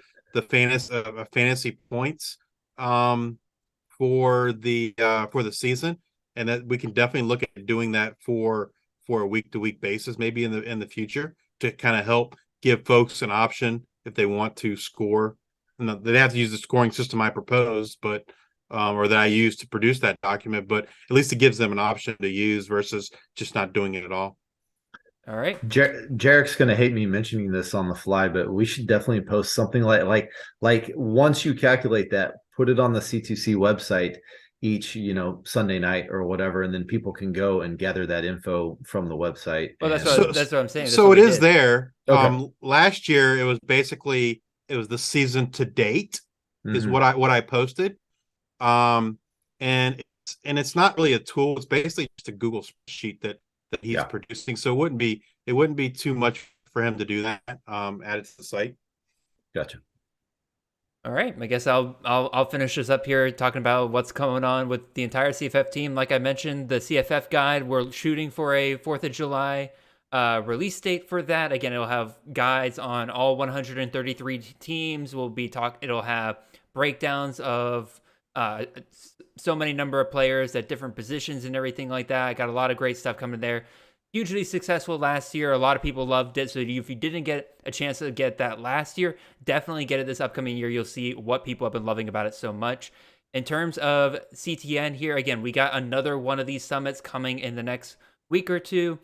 Speaker 7: fantasy points for the season, and that we can definitely look at doing that for a week to week basis, maybe in the future, to kind of help give folks an option if they want to score. And they have to use the scoring system I proposed, but or that I use to produce that document, but at least it gives them an option to use versus just not doing it at all.
Speaker 3: All right.
Speaker 4: Jarek's gonna hate me mentioning this on the fly, but we should definitely post something like once you calculate that, put it on the C2C website each Sunday night or whatever, and then people can go and gather that info from the website.
Speaker 3: Well, that's
Speaker 4: and,
Speaker 3: what I'm saying. That's
Speaker 7: So
Speaker 3: what
Speaker 7: it
Speaker 3: we
Speaker 7: is
Speaker 3: did.
Speaker 7: there.
Speaker 4: Okay.
Speaker 7: Last year it was the season to date is
Speaker 4: Mhm.
Speaker 7: what I posted. And it's not really a tool. It's basically just a Google spreadsheet that he's producing. So it wouldn't be too much for him to do that. Add it to the site.
Speaker 4: Gotcha.
Speaker 3: All right, I guess I'll finish this up here talking about what's going on with the entire CFF team. Like I mentioned, the CFF guide, we're shooting for a 4th of July release date for that. Again, it'll have guides on all 133 teams. It'll have breakdowns of so many number of players at different positions and everything like that. I got a lot of great stuff coming there. Hugely successful last year. A lot of people loved it. So if you didn't get a chance to get that last year, definitely get it this upcoming year. You'll see what people have been loving about it so much. In terms of CTN here, again, we got another one of these summits coming in the next week or two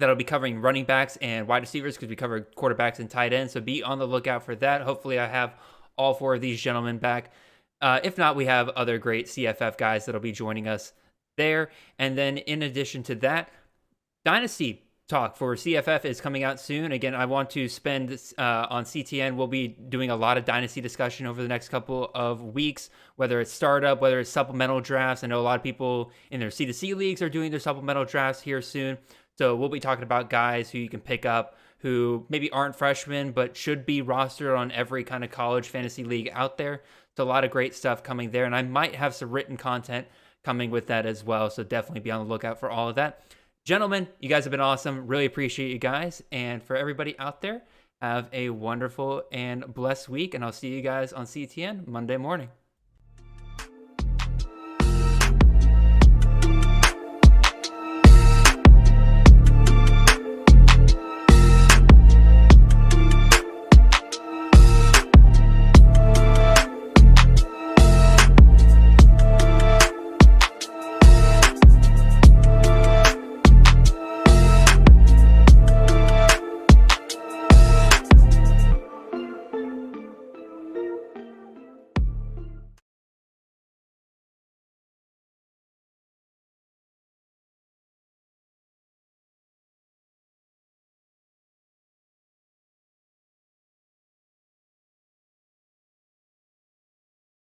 Speaker 3: that'll be covering running backs and wide receivers, because we cover quarterbacks and tight ends. So be on the lookout for that. Hopefully I have all 4 of these gentlemen back. If not, we have other great CFF guys that'll be joining us there. And then in addition to that, Dynasty talk for CFF is coming out soon. Again, I want to spend on CTN. We'll be doing a lot of Dynasty discussion over the next couple of weeks, whether it's startup, whether it's supplemental drafts. I know a lot of people in their C2C leagues are doing their supplemental drafts here soon. So we'll be talking about guys who you can pick up who maybe aren't freshmen, but should be rostered on every kind of college fantasy league out there. So a lot of great stuff coming there. And I might have some written content coming with that as well. So definitely be on the lookout for all of that. Gentlemen, you guys have been awesome. Really appreciate you guys. And for everybody out there, have a wonderful and blessed week. And I'll see you guys on CTN Monday morning.